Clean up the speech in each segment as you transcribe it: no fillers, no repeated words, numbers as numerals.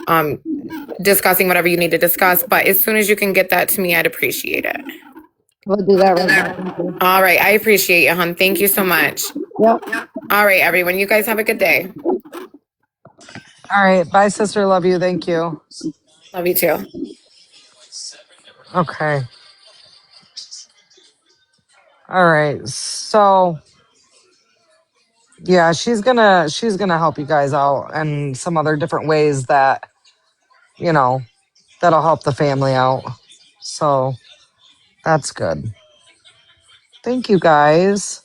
um, discussing whatever you need to discuss. But as soon as you can get that to me, I'd appreciate it. We'll do that right now. Thank you. All right. I appreciate you, hon. Thank you so much. Yep. All right, everyone. You guys have a good day. All right. Bye, sister. Love you. Thank you. Love you too. Okay. All right. So yeah, she's gonna help you guys out and some other different ways that, you know, that'll help the family out. So that's good. Thank you guys.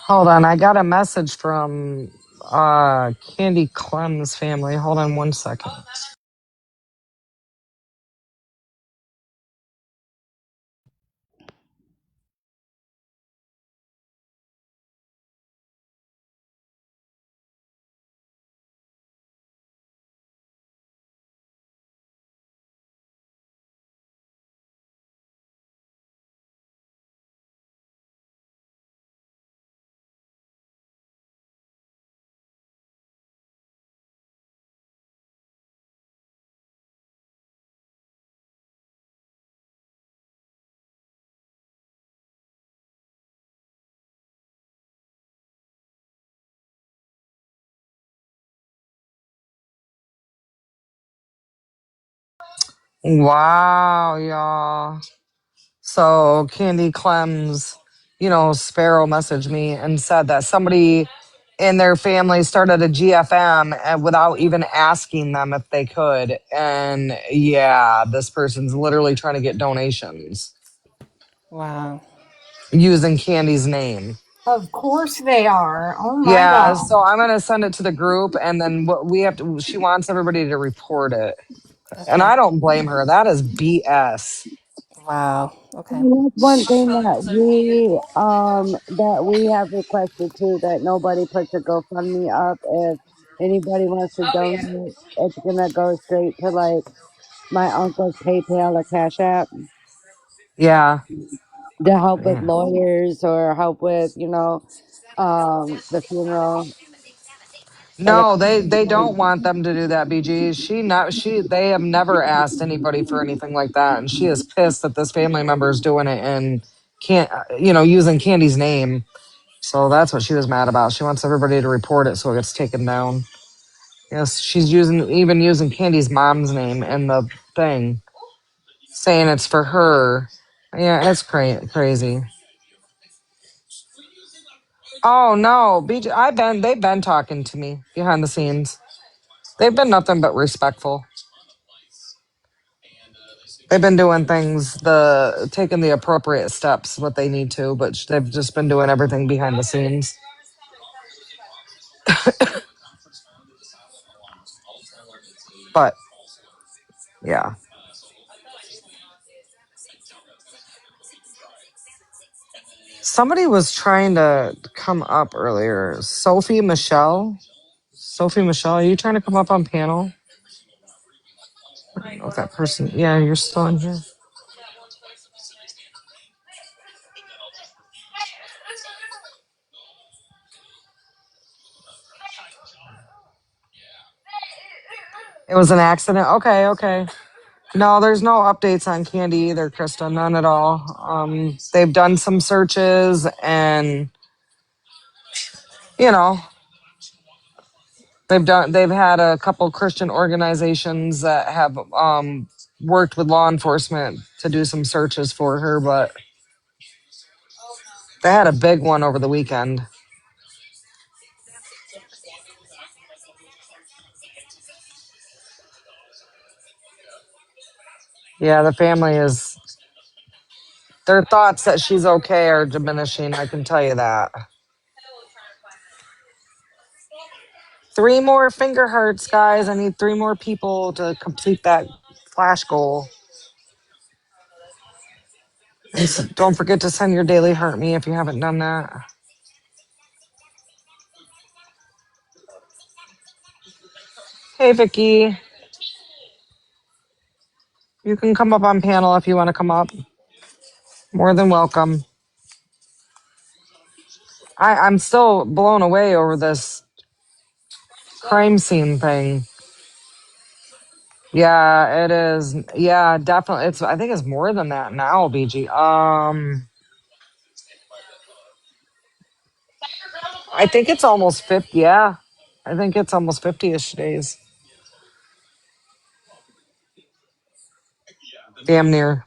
Hold on, I got a message from Candy Clem's family. Hold on 1 second. Wow, y'all. So Candy Clem's, Sparrow messaged me and said that somebody in their family started a GFM and without even asking them if they could. And yeah, this person's literally trying to get donations Wow. using Candy's name. Of course they are. Oh my Yeah, God. so I'm gonna send it to the group, and then what we have to. She wants everybody to report it, and Okay. I don't blame her. That is BS. Wow. Okay. And that's one thing that we have requested too, that nobody puts a GoFundMe up. If anybody wants to donate, it's gonna go straight to like my uncle's PayPal or Cash App Yeah, to help with yeah. lawyers or help with, the funeral. And No, they don't want them to do that. BG. They have never asked anybody for anything like that, and she is pissed that this family member is doing it and can't, using Candy's name. So that's what she was mad about. She wants everybody to report it so it gets taken down. Yes, she's even using Candy's mom's name in the thing, saying it's for her. Yeah, it's crazy. Oh no, BJ, they've been talking to me behind the scenes. They've been nothing but respectful. They've been doing things, taking the appropriate steps, what they need to, but they've just been doing everything behind the scenes. But yeah, somebody was trying to come up earlier. Sophie Michelle, are you trying to come up on panel? I don't know if that person. Yeah, you're still in here. It was an accident. Okay, okay. No, there's no updates on Candy either, Krista. None at all. They've done some searches, and you know, they've had a couple Christian organizations that have worked with law enforcement to do some searches for her, but they had a big one over the weekend. Yeah, the family is. Their thoughts that she's okay are diminishing. I can tell you that. 3 more finger hearts, guys. I need 3 more people to complete that flash goal. And don't forget to send your daily heart me if you haven't done that. Hey, Vicky. You can come up on panel if you want to come up. More than welcome. I'm still blown away over this crime scene thing. Yeah, it is. Yeah, definitely. I think it's more than that now, BG. I think it's almost 50. Yeah. I think it's almost 50-ish days. Damn near.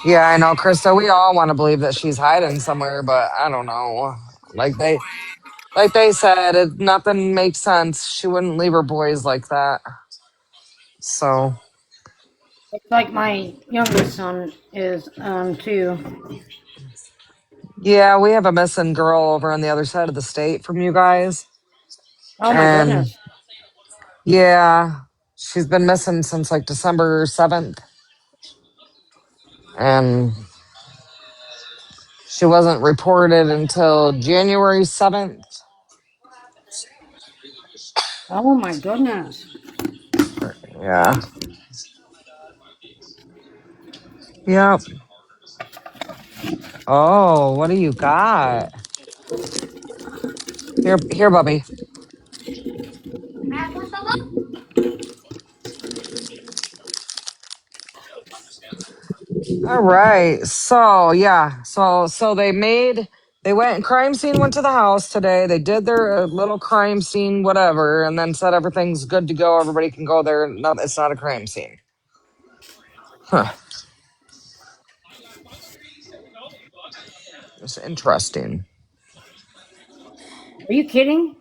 Yeah, I know, Krista. We all want to believe that she's hiding somewhere, but I don't know. Like they said, nothing makes sense. She wouldn't leave her boys like that. So It's like my youngest son is too. yeah, we have a missing girl over on the other side of the state from you guys. Oh my And goodness. yeah, she's been missing since like December 7th. And she wasn't reported until January 7th. Oh my goodness. Yeah. Yep. Oh, what do you got? Here, Bubby. All right. So yeah. So they went and crime scene went to the house today. They did their little crime scene, whatever, and then said everything's good to go. Everybody can go there. No, it's not a crime scene. Huh. It's interesting. Are you kidding?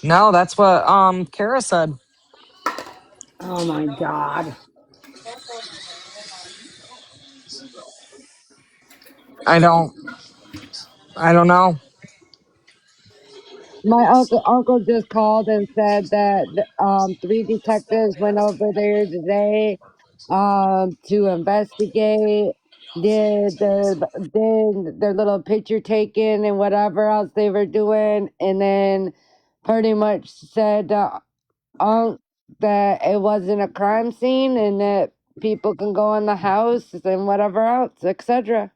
No, that's what Kara said. Oh my god. I don't I don't know. My uncle just called and said that three detectives went over there today to investigate, did their little picture taken and whatever else they were doing, and then pretty much said that it wasn't a crime scene and that people can go in the house and whatever else, etc.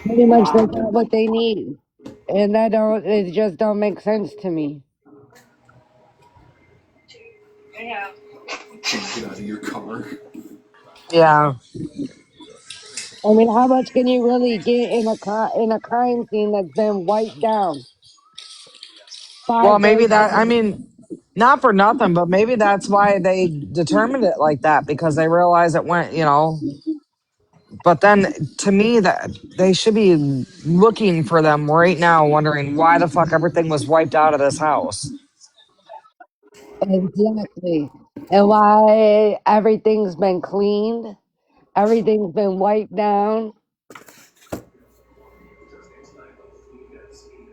Pretty much they Wow. got what they need, and that don't it just don't make sense to me. Yeah. I mean, how much can you really get in a crime scene that's been wiped down Well, 5 days maybe that I later? mean, not for nothing, but maybe that's why they determined it like that because they realized it went, but then to me that they should be looking for them right now, wondering why the fuck everything was wiped out of this house. Exactly, and why everything's been cleaned, everything's been wiped down.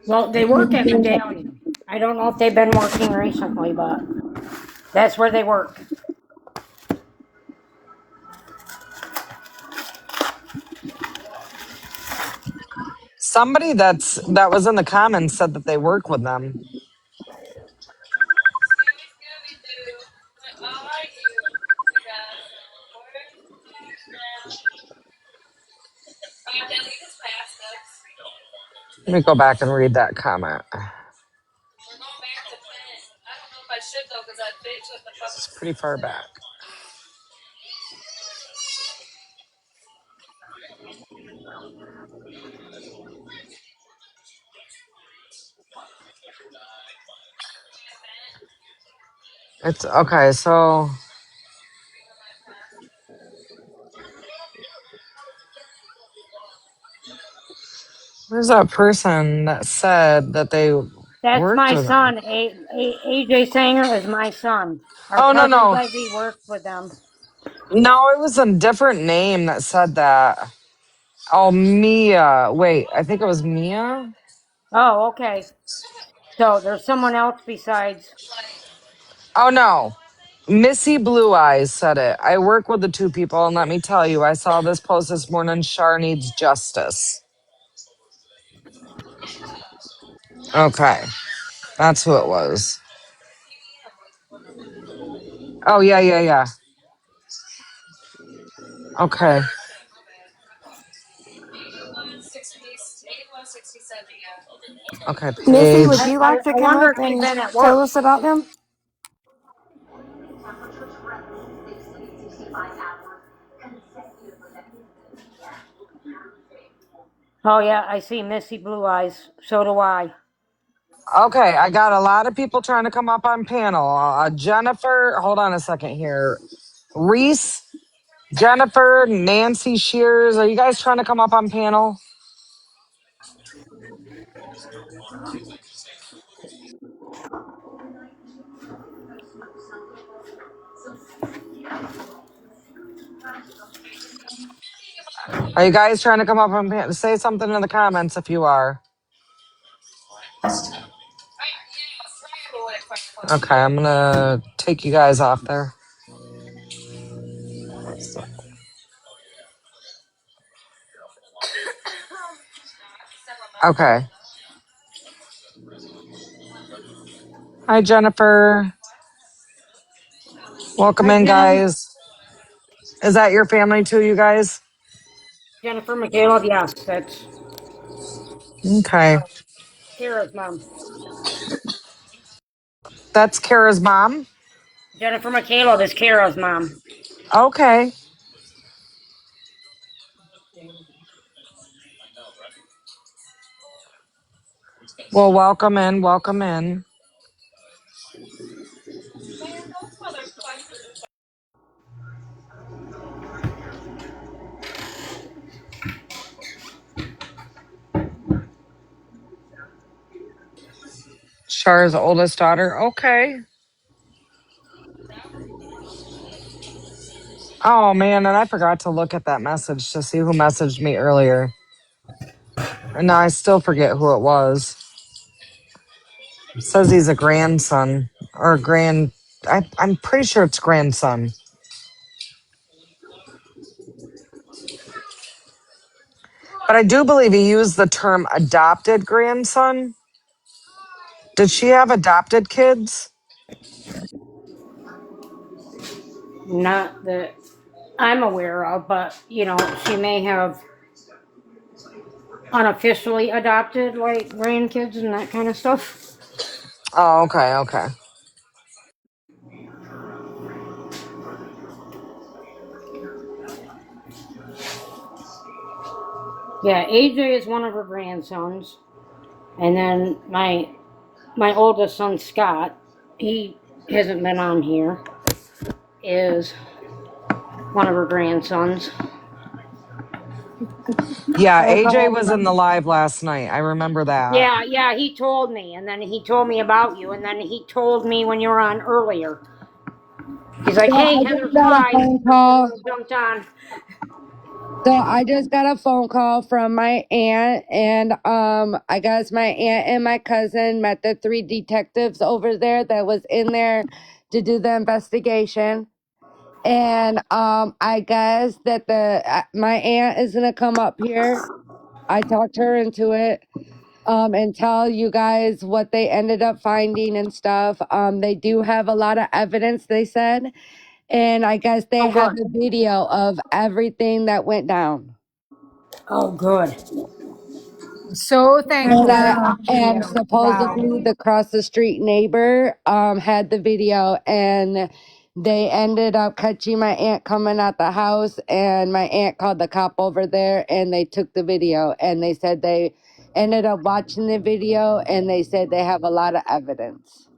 Well, they work at Medallion. I don't know if they've been working recently, but that's where they work. Somebody that was in the comments said that they work with them. Let me go back and read that comment. It's pretty far back. It's okay, so where's that person that said that they That's worked my with them? son. AJ Sanger is my son. Our Oh no, cousin no. says he works with them. No, it was a different name that said that. Oh, Mia. Wait, I think it was Mia. Oh, okay. So there's someone else besides. Oh no. Missy Blue Eyes said it. I work with the two people, and let me tell you, I saw this post this morning. Shar needs justice. Okay, that's who it was. Oh, yeah, yeah, yeah. Okay. Okay, Missy, would page. you like to I come wonder up if they've and been at tell work. us about them? Oh yeah, I see Missy Blue Eyes. So do I. Okay, I got a lot of people trying to come up on panel. Jennifer, hold on a second here. Reese, Jennifer, Nancy Shears, are you guys trying to come up on panel? Are you guys trying to come up on panel? Say something in the comments if you are. Okay, I'm gonna take you guys off there. Okay. Hi, Jennifer. Welcome Hi, in, Jen. guys. Is that your family too, you guys? Jennifer McCaleb. Yes, that's Okay. Kara's mom. That's Kara's mom? Jennifer McCaleb is Kara's mom. Okay. Well, welcome in. Welcome in. Char's oldest daughter. Okay. Oh, man. And I forgot to look at that message to see who messaged me earlier. And now I still forget who it was. It says he's a grandson or I'm pretty sure it's grandson. But I do believe he used the term adopted grandson. Did she have adopted kids? Not that I'm aware of, but she may have unofficially adopted like grandkids and that kind of stuff. Oh, okay, okay. Yeah, AJ is one of her grandsons, and then my oldest son Scott, he hasn't been on here, is one of her grandsons. Yeah, Phone AJ call was in the from, live last night. I remember that. Yeah, yeah, he told me, and then he told me about you, and then he told me when you were on earlier. He's like, so "Hey, I Heather's just got a live," phone call. jumped on. So I just got a phone call from my aunt, and I guess my aunt and my cousin met the three detectives over there that was in there to do the investigation. And I guess that the my aunt is gonna come up here. I talked her into it. And tell you guys what they ended up finding and stuff. They do have a lot of evidence, they said, and I guess they Oh, have good. a video of everything that went down. Oh, good. So And, thankful for that. and Yeah. Wow. supposedly the cross the street neighbor had the video, and they ended up catching my aunt coming out the house, and my aunt called the cop over there, and they took the video, and they said they ended up watching the video, and they said they have a lot of evidence.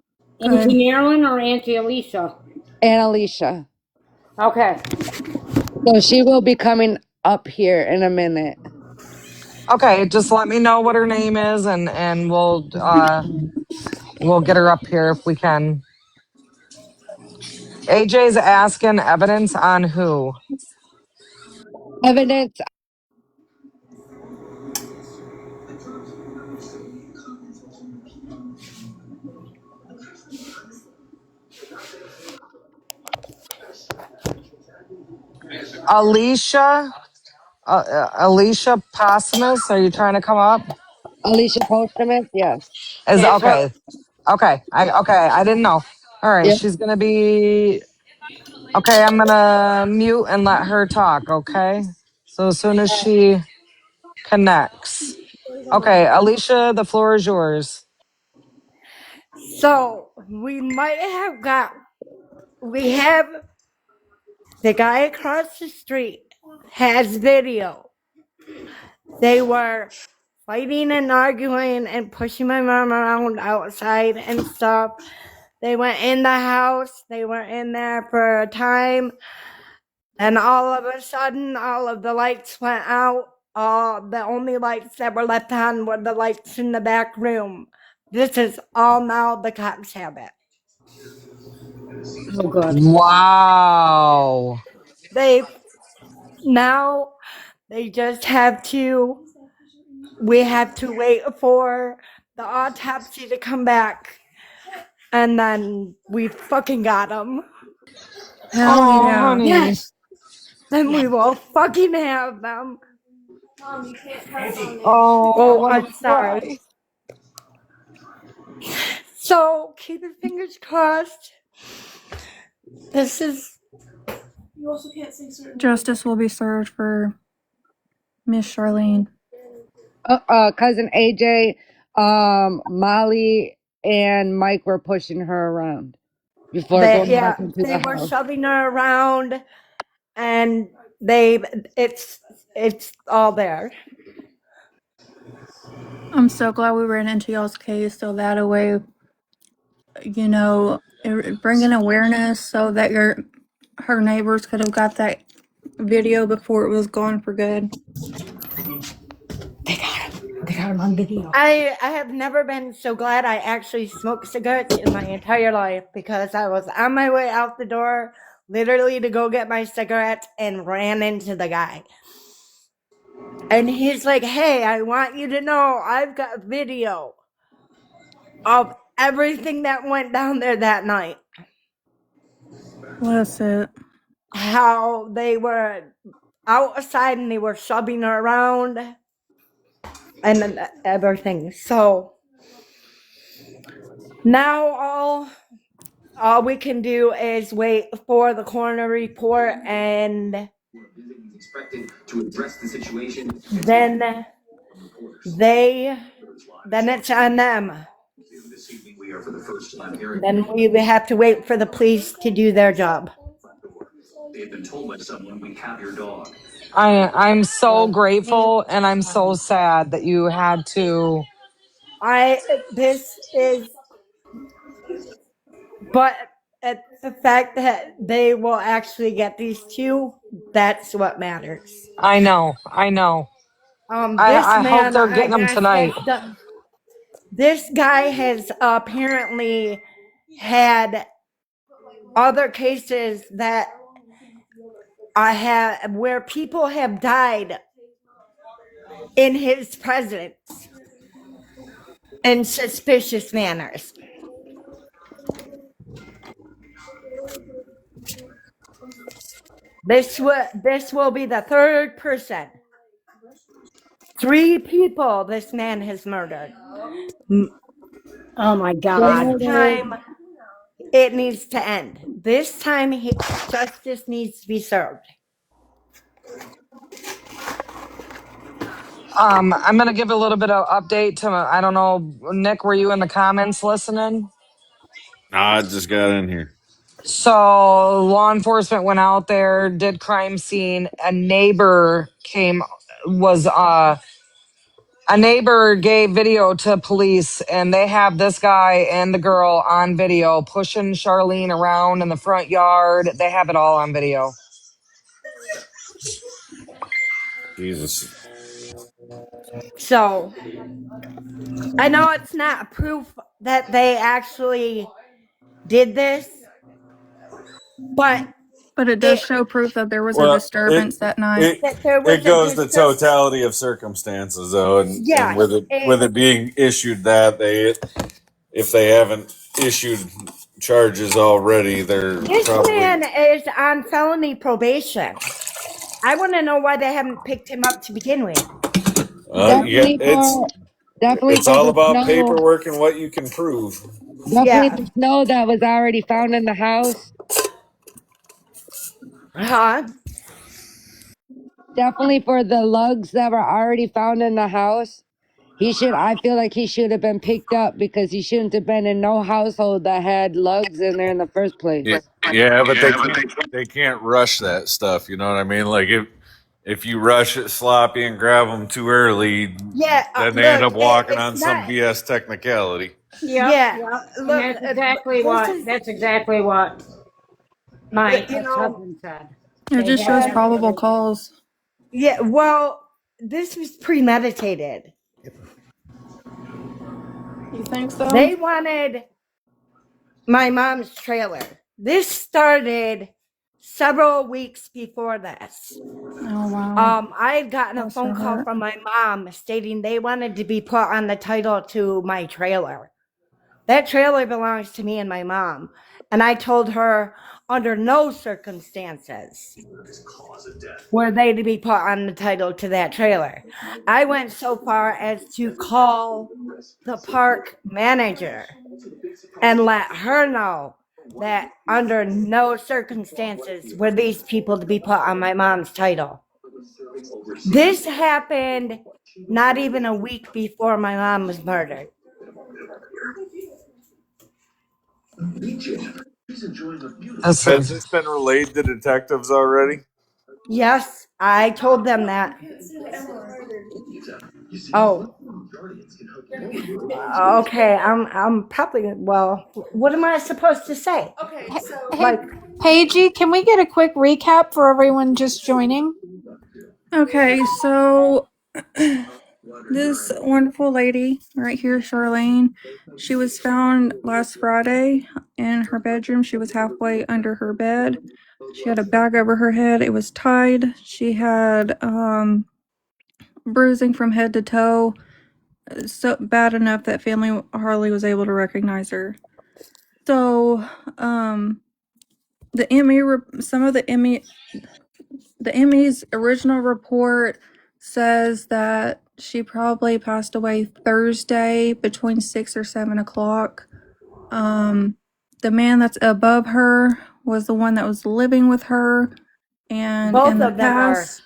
Good. Auntie Marilyn or Auntie Alicia? And Alicia. Okay. So she will be coming up here in a minute. Okay, just let me know what her name is and we'll get her up here if we can. AJ's asking evidence on who? Evidence. Alicia, Alicia Posimus, are you trying to come up? Alicia Posthumus, yes. Is That's what. okay. Okay. I didn't know. All right, Yep. she's gonna be okay. I'm gonna mute and let her talk, okay? So as soon as she connects. Okay, Alicia, the floor is yours. So we might have got, we have the guy across the street has video. They were fighting and arguing and pushing my mom around outside and stuff. They went in the house. They were in there for a time. And all of a sudden, all of the lights went out. The only lights that were left on were the lights in the back room. This is all now the cops have it. Oh, good. Wow. They now they just have to, we have to wait for the autopsy to come back. And then we fucking got them. Hell Oh, yeah. honey. Yes. Then we will fucking have them. Oh, I Oh, want I'm to sorry. cry. So keep your fingers crossed. This is Justice will be served for Miss Charlene. Cousin AJ, Molly and Mike were pushing her around before that, going back yeah, into they the were house. shoving her around and it's all there. I'm so glad we ran into y'all's case so that a way, you know, bringing awareness so that her neighbors could have got that video before it was gone for good. They got him. They got him on video. I have never been so glad I actually smoked cigarettes in my entire life, because I was on my way out the door literally to go get my cigarettes and ran into the guy. And he's like, "Hey, I want you to know I've got video of everything that went down there that night. Bless it. How they were outside and they were shoving her around and everything." So now all we can do is wait for the coroner report, and then it's on them. Then we have to wait for the police to do their job. I'm so So, grateful and I'm so sad that you had to. this is, but the fact that they will actually get these two, that's what matters. I know. This I hope man, they're I getting them guess, has tonight. done, this guy has apparently had other cases that I have where people have died in his presence in suspicious manners. This will be the third person. 3 people this man has murdered. Oh my This God. time it needs to end. This time justice needs to be served. I'm gonna give a little bit of update to, I don't know, Nick, were you in the comments listening? I just got in here. So law enforcement went out there, did crime scene. A neighbor gave video to police, and they have this guy and the girl on video pushing Charlene around in the front yard. They have it all on video. Jesus. So I know it's not proof that they actually did this, but But it does it show proof that there was a Well, disturbance that night. it that there was it a goes the totality of circumstances though, and yes. with it being issued that they, if they haven't issued charges already, they're This probably man is on felony probation. I want to know why they haven't picked him up to begin with. Yeah, Definitely for it's all the about snow. paperwork and what you can prove. Definitely Yeah. the snow that was already found in the house. Huh? Definitely for the lugs that were already found in the house. I feel like he should have been picked up because he shouldn't have been in no household that had lugs in there in the first place. Yeah, but they can't rush that stuff. You know what I mean? Like if you rush it sloppy and grab them too early, Yeah. then they end Look, up walking it's on some not. BS technicality. Yep, Yeah. yep. And Look, this is, that's exactly what my you know, ex-husband said. It They just had shows uh, probable everything. cause. yeah, well, this was premeditated. You think so? They wanted my mom's trailer. This started several weeks before this. Oh wow. I had gotten a Bless her phone call heart. from my mom stating they wanted to be put on the title to my trailer. That trailer belongs to me and my mom. And I told her under no circumstances were they to be put on the title to that trailer. I went so far as to call the park manager and let her know that under no circumstances were these people to be put on my mom's title. This happened not even a week before my mom was murdered. Listen, Has this been relayed to detectives already? Yes, I told them that. Oh, okay. I'm probably, well, what am I supposed to say? Hey, Like, Paigey, can we get a quick recap for everyone just joining? Okay, so this wonderful lady right here, Charlene, she was found last Friday in her bedroom. She was halfway under her bed. She had a bag over her head. It was tied. She had bruising from head to toe, so bad enough that family hardly was able to recognize her. So, the some of the ME's original report says that she probably passed away Thursday between 6 or 7 o'clock. The man that's above her was the one that was living with her, and in both the of them were. past,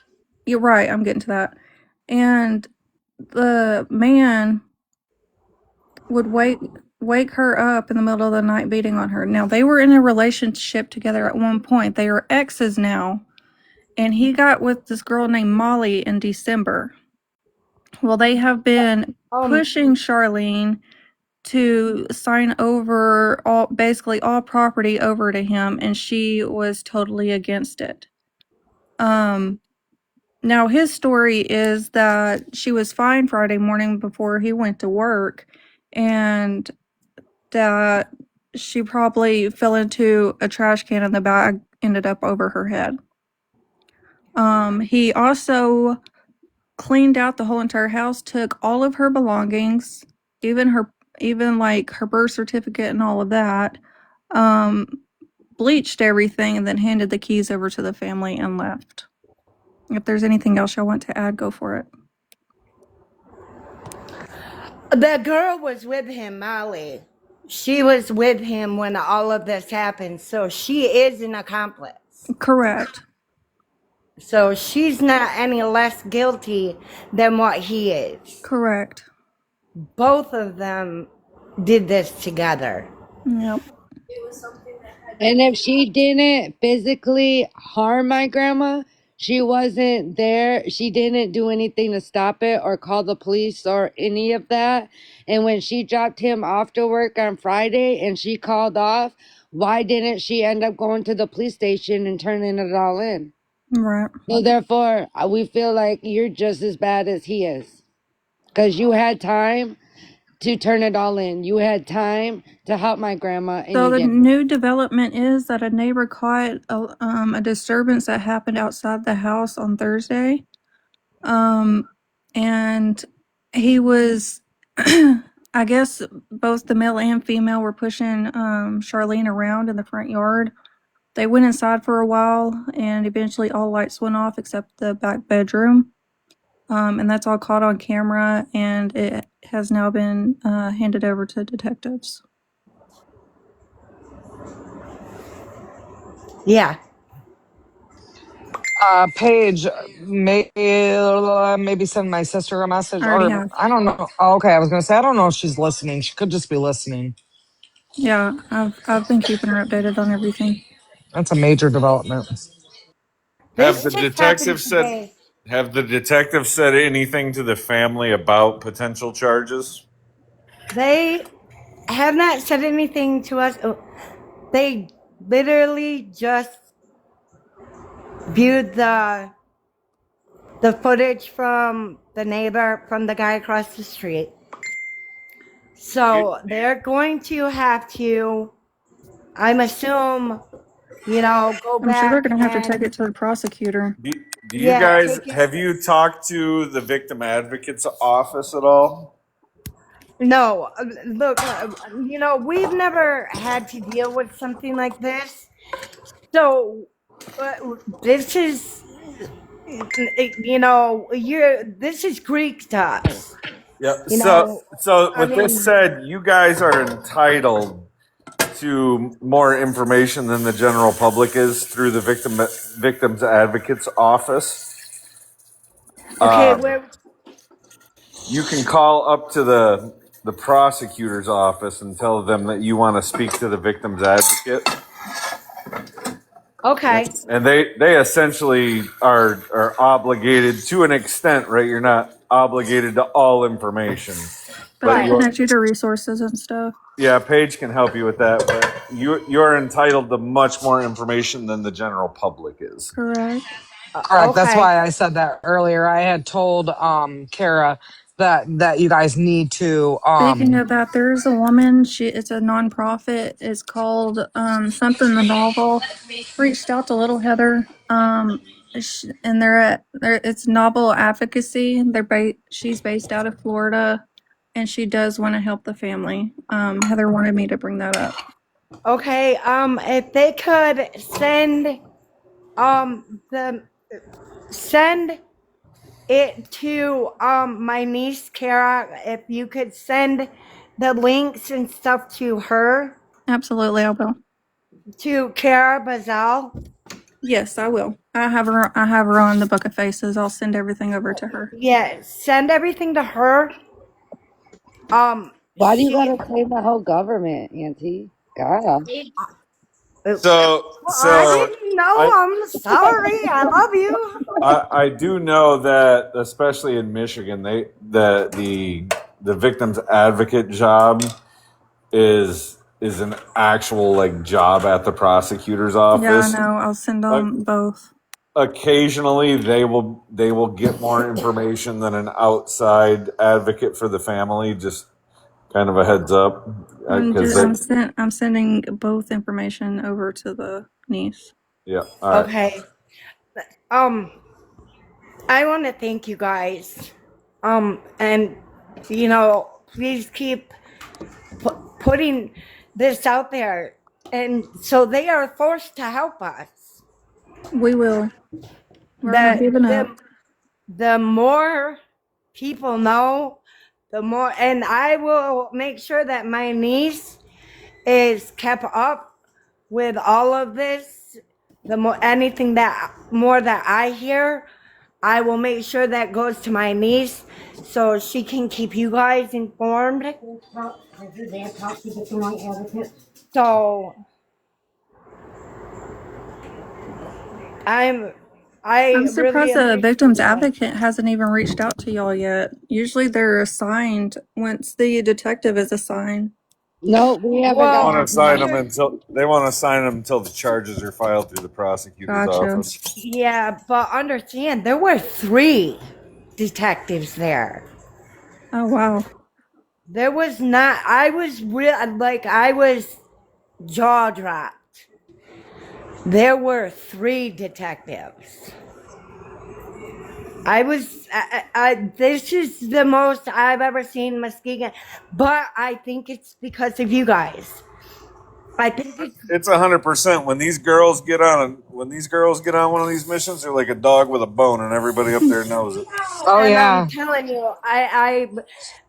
you're right, I'm getting to that. And the man would wake her up in the middle of the night beating on her. Now they were in a relationship together at one point. They are exes now. And he got with this girl named Molly in December. Well, they have been Um, pushing Charlene to sign over basically all property over to him, and she was totally against it. Now his story is that she was fine Friday morning before he went to work, and that she probably fell into a trash can and the bag ended up over her head. He also cleaned out the whole entire house, took all of her belongings, even like her birth certificate and all of that, um, bleached everything, and then handed the keys over to the family and left. If there's anything else y'all want to add, go for it. the girl was with him, Molly. She was with him when all of this happened. So she is an accomplice. Correct. So she's not any less guilty than what he is. Correct. Both of them did this together. Yep. And if she didn't physically harm my grandma, she wasn't there. She didn't do anything to stop it or call the police or any of that. And when she dropped him off to work on Friday and she called off, why didn't she end up going to the police station and turning it all in? Right. So therefore, we feel like you're just as bad as he is. Because you had time to turn it all in. You had time to help my grandma and So you the didn't. new development is that a neighbor caught a disturbance that happened outside the house on Thursday. And he was, I guess both the male and female were pushing Charlene around in the front yard. They went inside for a while, and eventually all lights went off except the back bedroom. And that's all caught on camera, and it has now been handed over to detectives. Yeah. Paige, maybe send my sister a message, I already or have. I don't know. Oh, okay, I was gonna say I don't know if she's listening. She could just be listening. Yeah, I've been keeping her updated on everything. That's a major development. Have This the just happened detectives said today. have the detectives said anything to the family about potential charges? They have not said anything to us. They literally just viewed the footage from the neighbor, from the guy across the street. So they're going to have to, I'm assume, go I'm sure they're back going to have to take and, it to the prosecutor. Do you yeah, guys take it. have you talked to the victim advocate's office at all? No, look, we've never had to deal with something like this. So this is, this is Greek to us. Yeah. You So know, so I with this mean, said, you guys are entitled to more information than the general public is through the victims advocate's office. okay, Uh, where, you can call up to the prosecutor's office and tell them that you want to speak to the victim's advocate. okay, And they essentially are obligated to an extent, right? You're not obligated to all information. But they right. connect you to resources and stuff. Yeah, Paige can help you with that, but you're entitled to much more information than the general public is. Correct. Correct. That's Okay, why I said that earlier. I had told Kara that you guys need to Speaking of that, there's a woman. It's a nonprofit. It's called something the novel. Reached out to Little Heather. And it's novel advocacy. She's based out of Florida, and she does want to help the family. Heather wanted me to bring that up. okay. If they could send it to my niece Kara, if you could send the links and stuff to her, Absolutely, I will. to Kara Bazal. Yes, I will. I have her. I have her on the Book of Faces. I'll send everything over to her. Yeah, send everything to her. Why do you She gotta say the whole government, Auntie? God. I So didn't know. I I'm sorry. I love you. I do know that especially in Michigan, the victims advocate job is an actual like job at the prosecutor's Yeah, I office. know. I'll send them both. Occasionally they will get more information than an outside advocate for the family. Just kind of a heads up, because I'm sending both information over to the niece. yeah. All right. Okay. I want to thank you guys. And please keep putting this out there, and so they are forced to help us. We will. We're not That giving up. the more people know, the more, and I will make sure that my niece is kept up with all of this. The more anything that more that I hear, I will make sure that goes to my niece so she can keep you guys informed. So I I'm really surprised the appreciate victim's you guys. advocate hasn't even reached out to y'all yet. Usually they're assigned once the detective is assigned. No, we haven't Well, got Want to sign them under, until the charges are filed through the prosecutor's Gotcha. office. yeah, but understand there were 3 detectives there. Oh, wow. There was not. I was real like I was jaw dropped. There were 3 detectives. I was. This is the most I've ever seen Muskegon, but I think it's because of you guys. I think It's 100%. When these girls get on one of these missions, they're like a dog with a bone, and everybody up there knows it. Oh and I'm yeah. telling you, I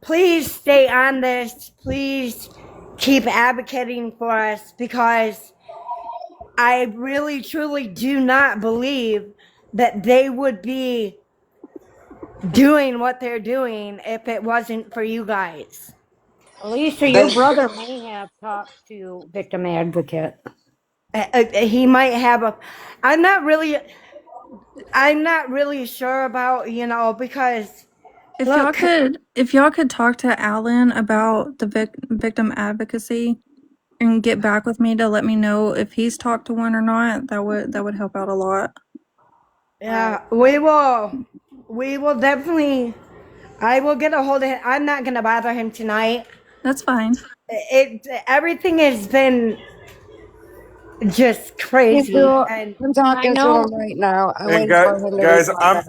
please stay on this. Please keep advocating for us because I really truly do not believe that they would be doing what they're doing if it wasn't for you guys. Alicia, your They brother may have talked to victim advocate. He might have a. I'm not really. I'm not really sure about because look. If y'all could talk to Alan about the victim advocacy and get back with me to let me know if he's talked to one or not, that would help out a lot. Yeah, we will. We will definitely. I will get a hold of him. I'm not gonna bother him tonight. That's fine. Everything has been just crazy, and I'm I talking to know him right now. I'm And waiting for him to guys, reply back.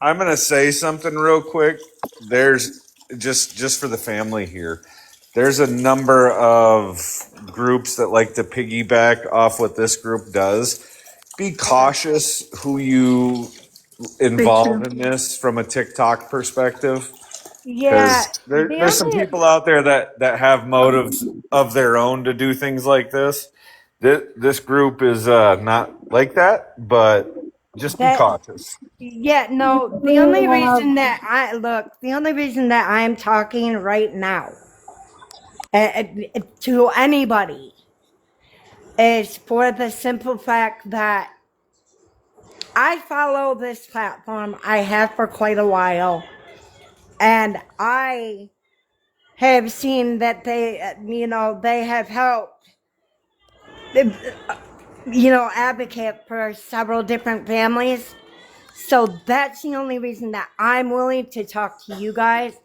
I'm gonna say something real quick. There's just for the family here. There's a number of groups that like to piggyback off what this group does. Be cautious who you Speak involve to. in this from a TikTok perspective, yeah, because the there's some only people out there that have motives of their own to do things like this. This group is not like that, but just be that cautious. yeah no the only reason that I look the only reason that I'm talking right now to anybody is for the simple fact that I follow this platform. I have for quite a while, and I have seen that they have helped, advocate for several different families. So that's the only reason that I'm willing to talk to you guys,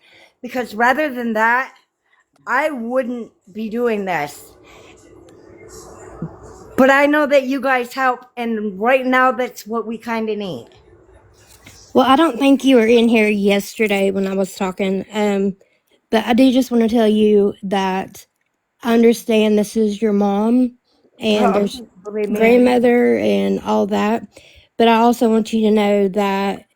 because rather than that, I wouldn't be doing this. But I know that you guys help, and right now that's what we kind of need. Well, I don't think you were in here yesterday when I was talking, but I do just want to tell you that I understand this is your mom and there's Believe me. grandmother and all that, but I also want you to know that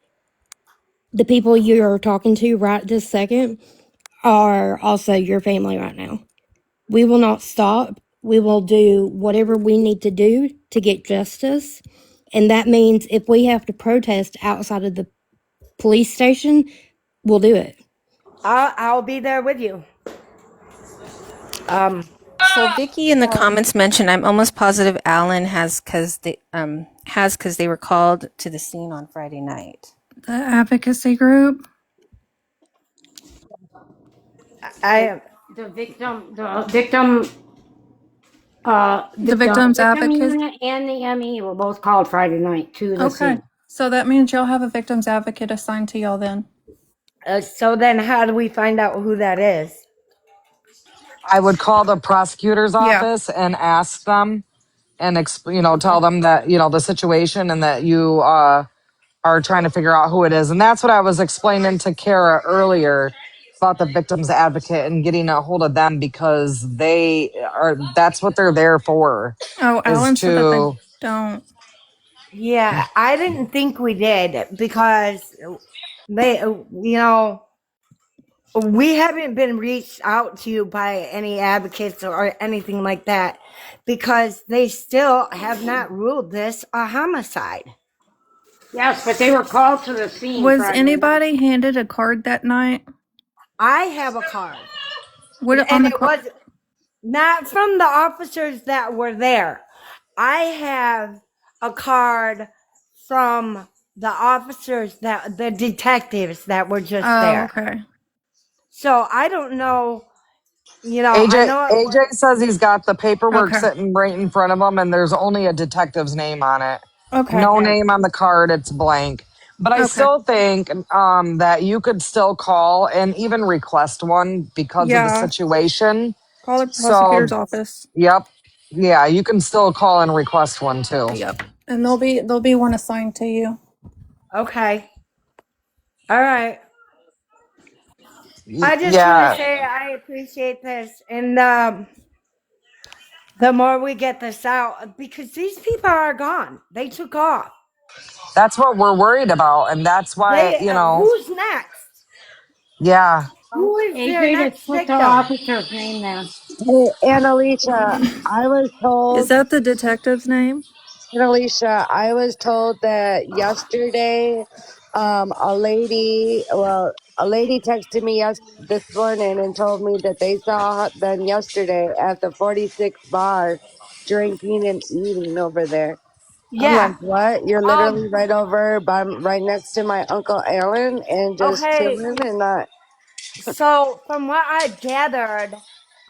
the people you're talking to right this second are also your family right now. We will not stop. We will do whatever we need to do to get justice. And that means if we have to protest outside of the police station, we'll do it. I'll be there with you. Um, So Vicky in the so comments mentioned, I'm almost positive Alan has because they were called to the scene on Friday night. The advocacy group. I The victim's victim advocate. unit and the ME were both called Friday night to the Okay. scene. So that means you'll have a victim's advocate assigned to y'all then. so then how do we find out who that is? I would call the prosecutor's Yeah. office and ask them and tell them that the situation and that you are trying to figure out who it is. And that's what I was explaining to Kara earlier about the victims advocate and getting a hold of them, because that's what they're there for, Oh, is Alan said that they to. don't. Yeah, I didn't think we did because they, we haven't been reached out to by any advocates or anything like that because they still have not ruled this a homicide. Yes, but they were called to the scene Was Friday night. anybody handed a card that night? I have a card, What on and the it card? was not from the officers that were there. I have a card from the officers the detectives that were just Oh, there. okay. So I don't know, I AJ know it AJ was, says he's got the paperwork Okay. sitting right in front of him, and there's only a detective's name on it. Okay. No okay. name on the card; it's blank. But I Okay. still think that you could still call and even request one because of the Yeah. situation. Call the So, prosecutor's office. yep, yeah, you can still call and request one too. Yep. And there'll be one assigned to you. Okay. All right. I just want to Yeah, say I appreciate this. And the more we get this out, because these people are gone. They took off. That's what we're worried about. And that's why, They who's next? yeah. Who is their AJ, next just put the victim? officer's name there. Hey, Annalisa, I was Is told, that the detective's name? Annalisa, I was told that yesterday, a lady texted me this morning and told me that they saw them yesterday at the 46 bar drinking and eating over there. I'm like, Yeah. what? You're literally right over right next to my Uncle Alan and just Okay. chilling and not. So from what I gathered,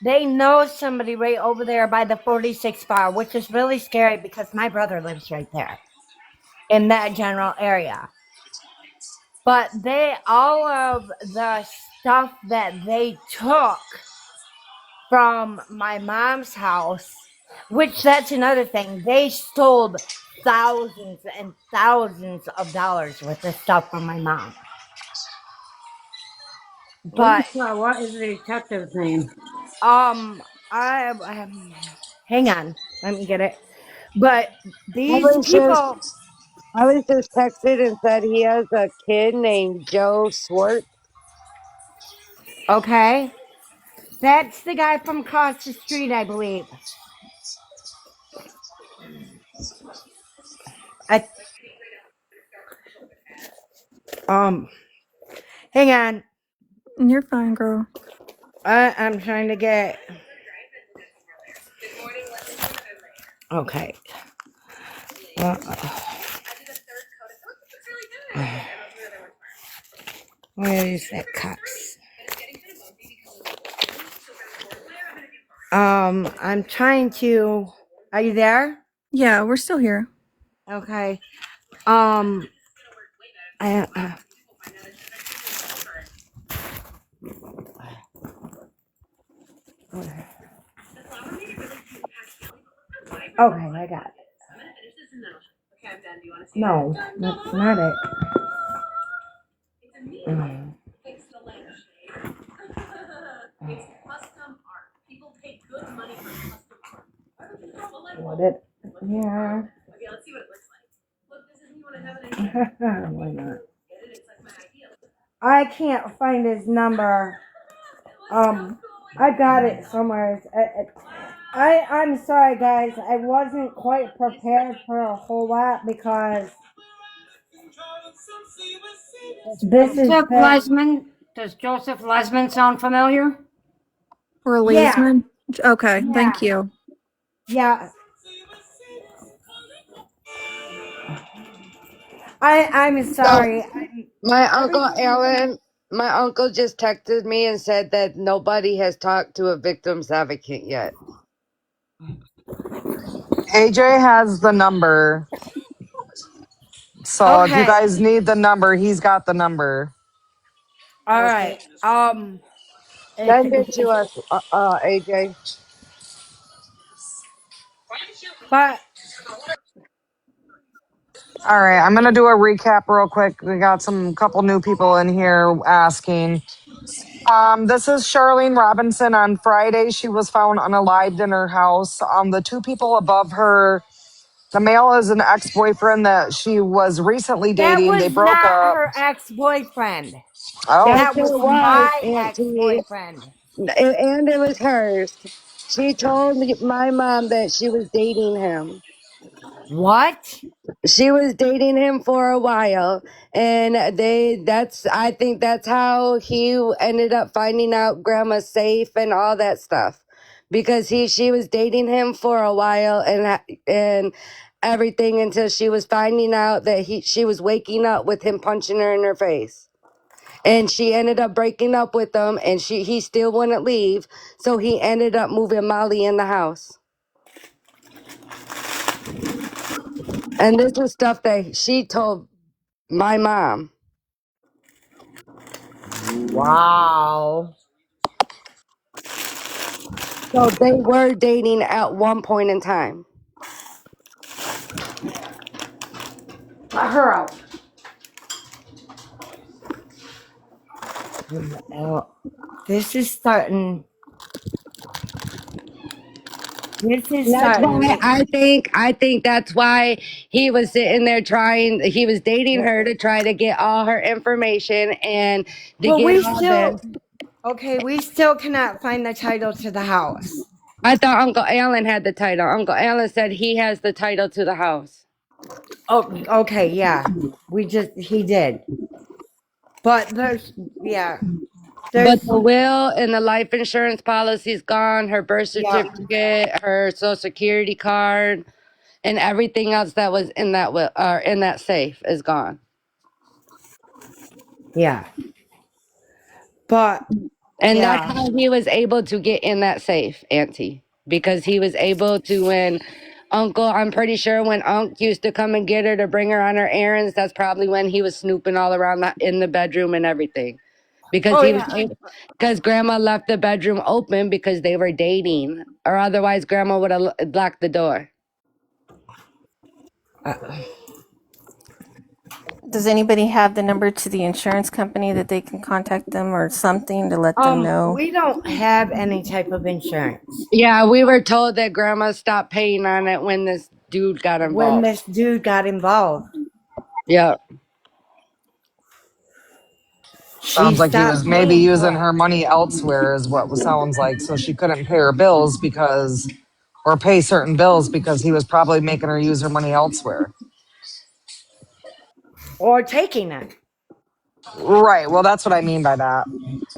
they know somebody right over there by the 46 bar, which is really scary because my brother lives right there in that general area. But they all of the stuff that they took from my mom's house, which that's another thing. They stole thousands and thousands of dollars worth of stuff from my mom. But Lisa, what is the detective's name? I hang on, let me get it. But I these was just people, I was just texted and said he has a kid named Joe Swartz. okay, that's the guy from across the street, I believe. I um, hang on, You're fine, girl. I'm trying to get. Okay. Uh, where is that cops? I'm trying to. Are you there? Yeah, we're still here. Okay. Um, I, okay, I got it. No, that's not it. Mm. What it? Yeah. Why not? I can't find his number. I got it somewhere. I'm sorry, guys. I wasn't quite prepared for a whole lot because this has Joseph been. Lesman. Does Joseph Lesman sound familiar? Or Yeah, Leesman? Okay, yeah, thank you. yeah. I'm So sorry. my Uncle Everything. Alan, my uncle just texted me and said that nobody has talked to a victim's advocate yet. AJ has the number. So if you Okay. guys need the number, he's got the number. All Okay. right. Send it to us, AJ. But All right, I'm gonna do a recap real quick. We got some couple new people in here asking. This is Charlene Robinson. On Friday, she was found unalived in her house. The two people above her, the male is an ex-boyfriend that she was recently that dating. They was broke not up. her ex-boyfriend. Oh, Yes, That was it was, my Auntie, ex-boyfriend. and it was hers. She told my mom that she was dating him. What? She was dating him for a while, and I think that's how he ended up finding out grandma's safe and all that stuff, because she was dating him for a while and everything until she was finding out that she was waking up with him punching her in her face. And she ended up breaking up with him, and he still wouldn't leave, so he ended up moving Molly in the house. And this is stuff that she told my mom. Wow. So they were dating at one point in time. Let her out. This is starting. This is That's starting to why make. I think that's why he was sitting there he was dating her to try to get all her information and to But get we all this. still, okay, we still cannot find the title to the house. I thought Uncle Alan had the title. Uncle Alan said he has the title to the house. Oh, okay, yeah. He did. But yeah, But there's, the will and the life insurance policy's gone, her birth yeah, certificate, her social security card, and everything else that was in that will in that safe is gone. yeah. But, And that's yeah. how he was able to get in that safe, Auntie. Because he was able to I'm pretty sure when Unc used to come and get her to bring her on her errands, that's probably when he was snooping all around in the bedroom and everything. Because Oh, he was yeah. because grandma left the bedroom open because they were dating, or otherwise grandma would have locked the door. Uh, Does anybody have the number to the insurance company that they can contact them or something to let them know? we don't have any type of insurance. Yeah, we were told that grandma stopped paying on it when this dude got When involved. this dude got involved, Yeah. she Sounds like he stopped was maybe paying for using it. her money elsewhere, is what sounds like. So she couldn't pay her bills or pay certain bills because he was probably making her use her money elsewhere. Or taking it. Right. Well, that's what I mean by that.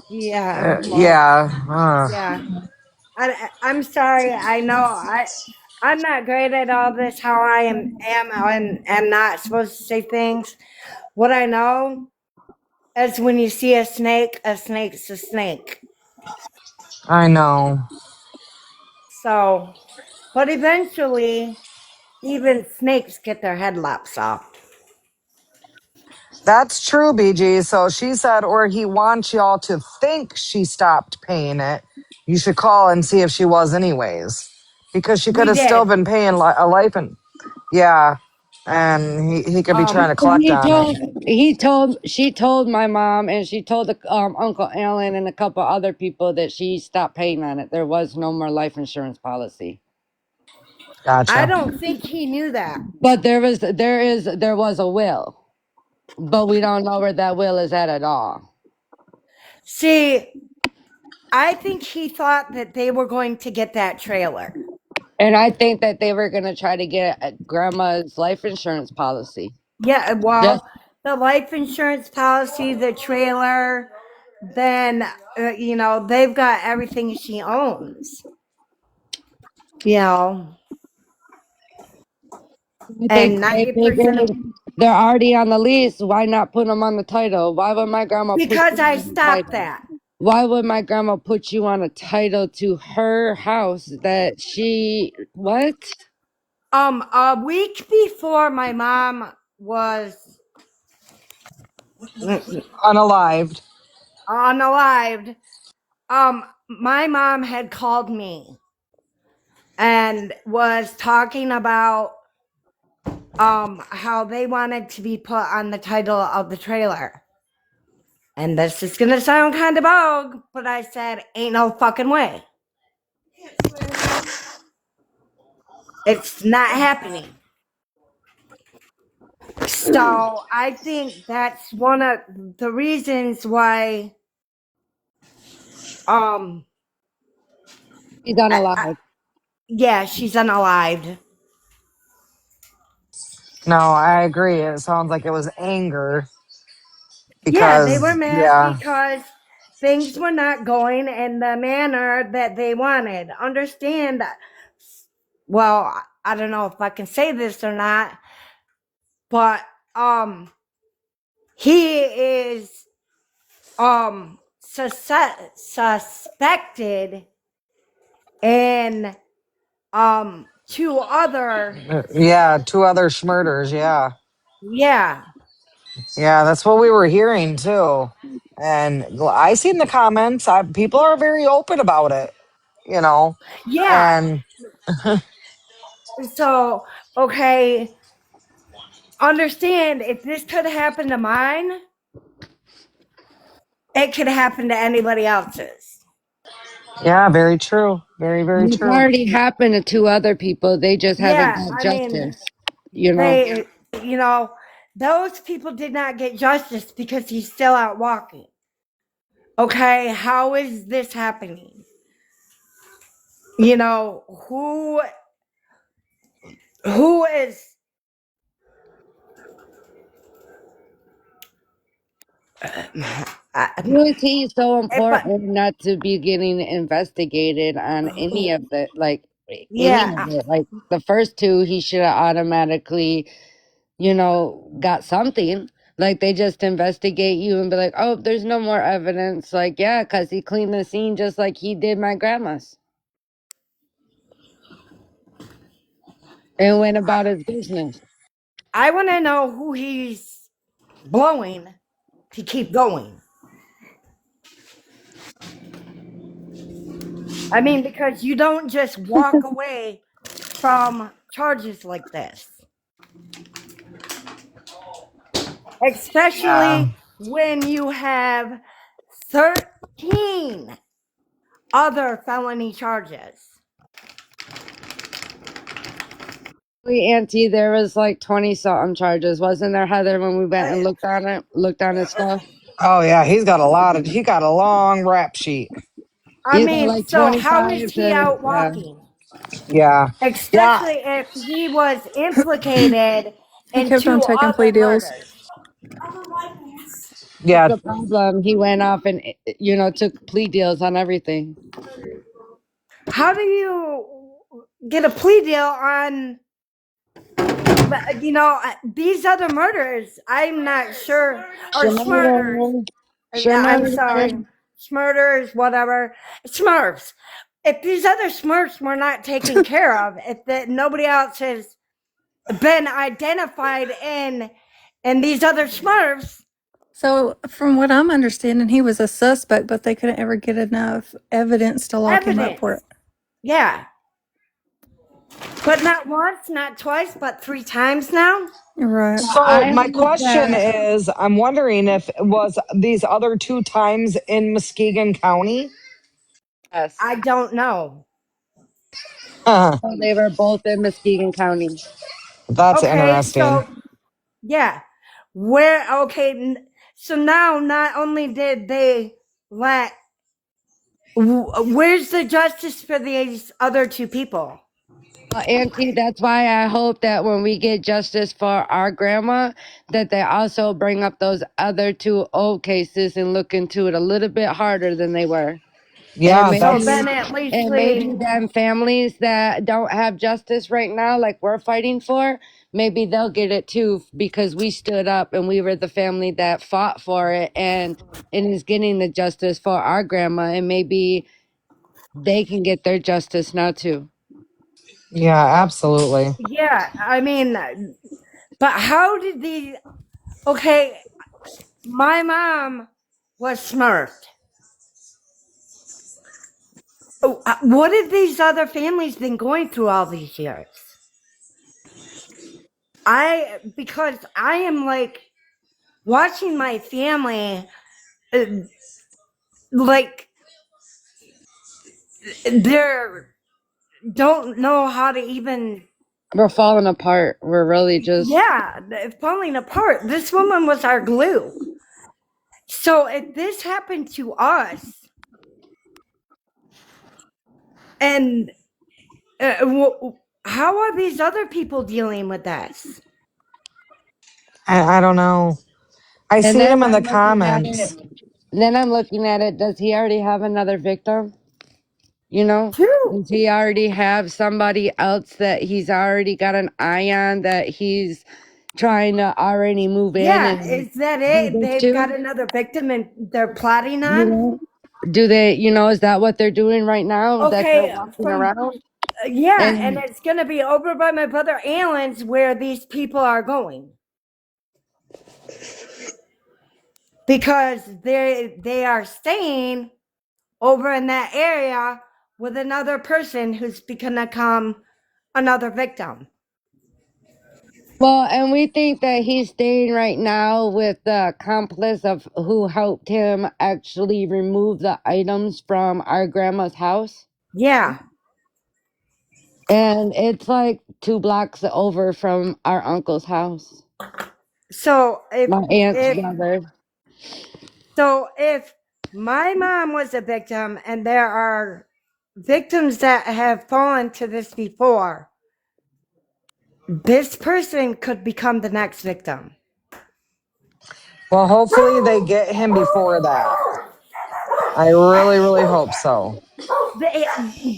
Yeah, well, Yeah. yeah. I'm sorry. I know I'm not great at all this. How I am not supposed to say things. What I know is when you see a snake's a snake. I know. So, but eventually, even snakes get their head lops off. That's true, BG. So she said, or he wants y'all to think she stopped paying it. You should call and see if she was, anyways, because she could We have still did. been paying a life and yeah, and he could be trying to Um, collect on it. She told my mom and she told Uncle Alan and a couple other people that she stopped paying on it. There was no more life insurance policy. I Gotcha. don't think he knew that. But there was a will, but we don't know where that will is at all. See, I think he thought that they were going to get that trailer. And I think that they were gonna try to get grandma's life insurance policy. Yeah, Just well, the life insurance policy, the trailer, then, they've got everything she owns, you know, I think and they 90% of, figured they're already on the lease. Why not put them on the title? Why would my grandma put because you I on the stopped title? that. Why would my grandma put you on a title to her house that she what? A week before my mom was Unalived. unalived, my mom had called me and was talking about how they wanted to be put on the title of the trailer. And this is gonna sound kind of bogue, but I said, ain't no fucking way. It's not happening. So I think that's one of the reasons why um She's I, unalive. yeah, she's unalived. No, I agree. It sounds like it was anger Yeah, they were because mad yeah, because things were not going in the manner that they wanted. Understand? Well, I don't know if I can say this or not, but he is suspected in two other, yeah, two other schmurders. Yeah. yeah, Yeah, that's what we were hearing too. And I seen the comments. People are very open about it, you know. yeah. And So okay, understand, if this could happen to mine, it could happen to anybody else's. yeah, very true. Very, very It's true. already happened to two other people. They just haven't Yeah, got I mean, justice. You know. they, you know, those people did not get justice because he's still out walking. Okay, how is this happening? You know, who is Who is he so but important not to be getting investigated on any of the any of yeah, it? Like the first two, he should have automatically, got something. Like they just investigate you and be like, oh, there's no more evidence. Like, yeah, because he cleaned the scene just like he did my grandma's and went about his business. I want to know who he's blowing to keep going. I mean, because you don't just walk away from charges like this, Yeah. especially when you have 13 other felony charges. Auntie, there was like 20 something charges, wasn't there, Heather, when we went and looked on his stuff? Oh yeah, he got a long rap sheet. I He's got mean, like so how is 25 he to, out yeah. walking? Yeah. Yeah. Especially if he was implicated He in kept two on taking plea other deals. murders. That's Yeah. the problem. He went off and, took plea deals on everything. How do you get a plea deal on, these other murders? I'm not sure. Or smurders. Sure, sure, I'm sorry. Smurders, whatever. Smurfs. If these other Smurfs were not taken care of, if nobody else has been identified in these other Smurfs, So, from what I'm understanding, he was a suspect, but they couldn't ever get enough evidence to lock him up for evidence. it. Yeah. But not once, not twice, but 3 times now. Right. So I my hope question that, is, I'm wondering if it was these other two times in Muskegon County. yes, I don't know. they were both in Muskegon County. That's Okay, interesting. so yeah. So now not only did they let, where's the justice for these other two people? Auntie, that's why I hope that when we get justice for our grandma, that they also bring up those other two old cases and look into it a little bit harder than they were. And Yeah, So that's then maybe at least and maybe them families that don't have justice right now, like we're fighting for, maybe they'll get it too because we stood up and we were the family that fought for it and is getting the justice for our grandma, and maybe they can get their justice now too. yeah, absolutely. yeah, I mean, but how did the, okay, my mom was smurfed. What have these other families been going through all these years? Because I am like watching my family, uh, like they're don't know how to even, We're falling apart. We're really just yeah, falling apart. This woman was our glue. So if this happened to us, and how are these other people dealing with this? I don't know. I and seen then him in the I'm looking at it. comments. Then I'm looking at it. Does he already have another victim? You know, Too. does he already have somebody else that he's already got an eye on that he's trying to already move in Yeah, and is that do it? this They've got too? another victim and they're plotting You on. know, do they? Is that what they're doing right now? That they're Okay, walking from around yeah, and and it's gonna be over by my brother Alan's where these people are going because they are staying over in that area with another person who's gonna come another victim. well, and we think that he's staying right now with the accomplice of who helped him actually remove the items from our grandma's house. Yeah. And it's like 2 blocks over from our uncle's house. So My aunt's if brother. if my mom was a victim and there are victims that have fallen to this before, this person could become the next victim. Well, hopefully they get him before that. I really, really hope so.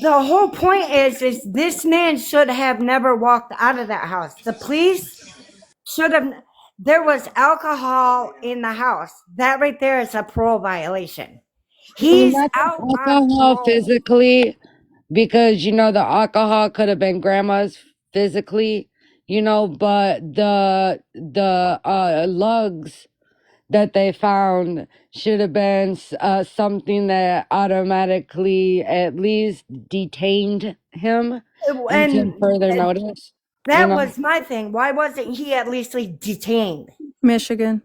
The whole point is this man should have never walked out of that house. The police should have. There was alcohol in the house. That right there is a parole violation. He's Not the out on alcohol parole. physically, because the alcohol could have been grandma's physically, but the lugs that they found should have been something that automatically at least detained him until further And notice. that was my thing. Why wasn't he at least detained? Michigan.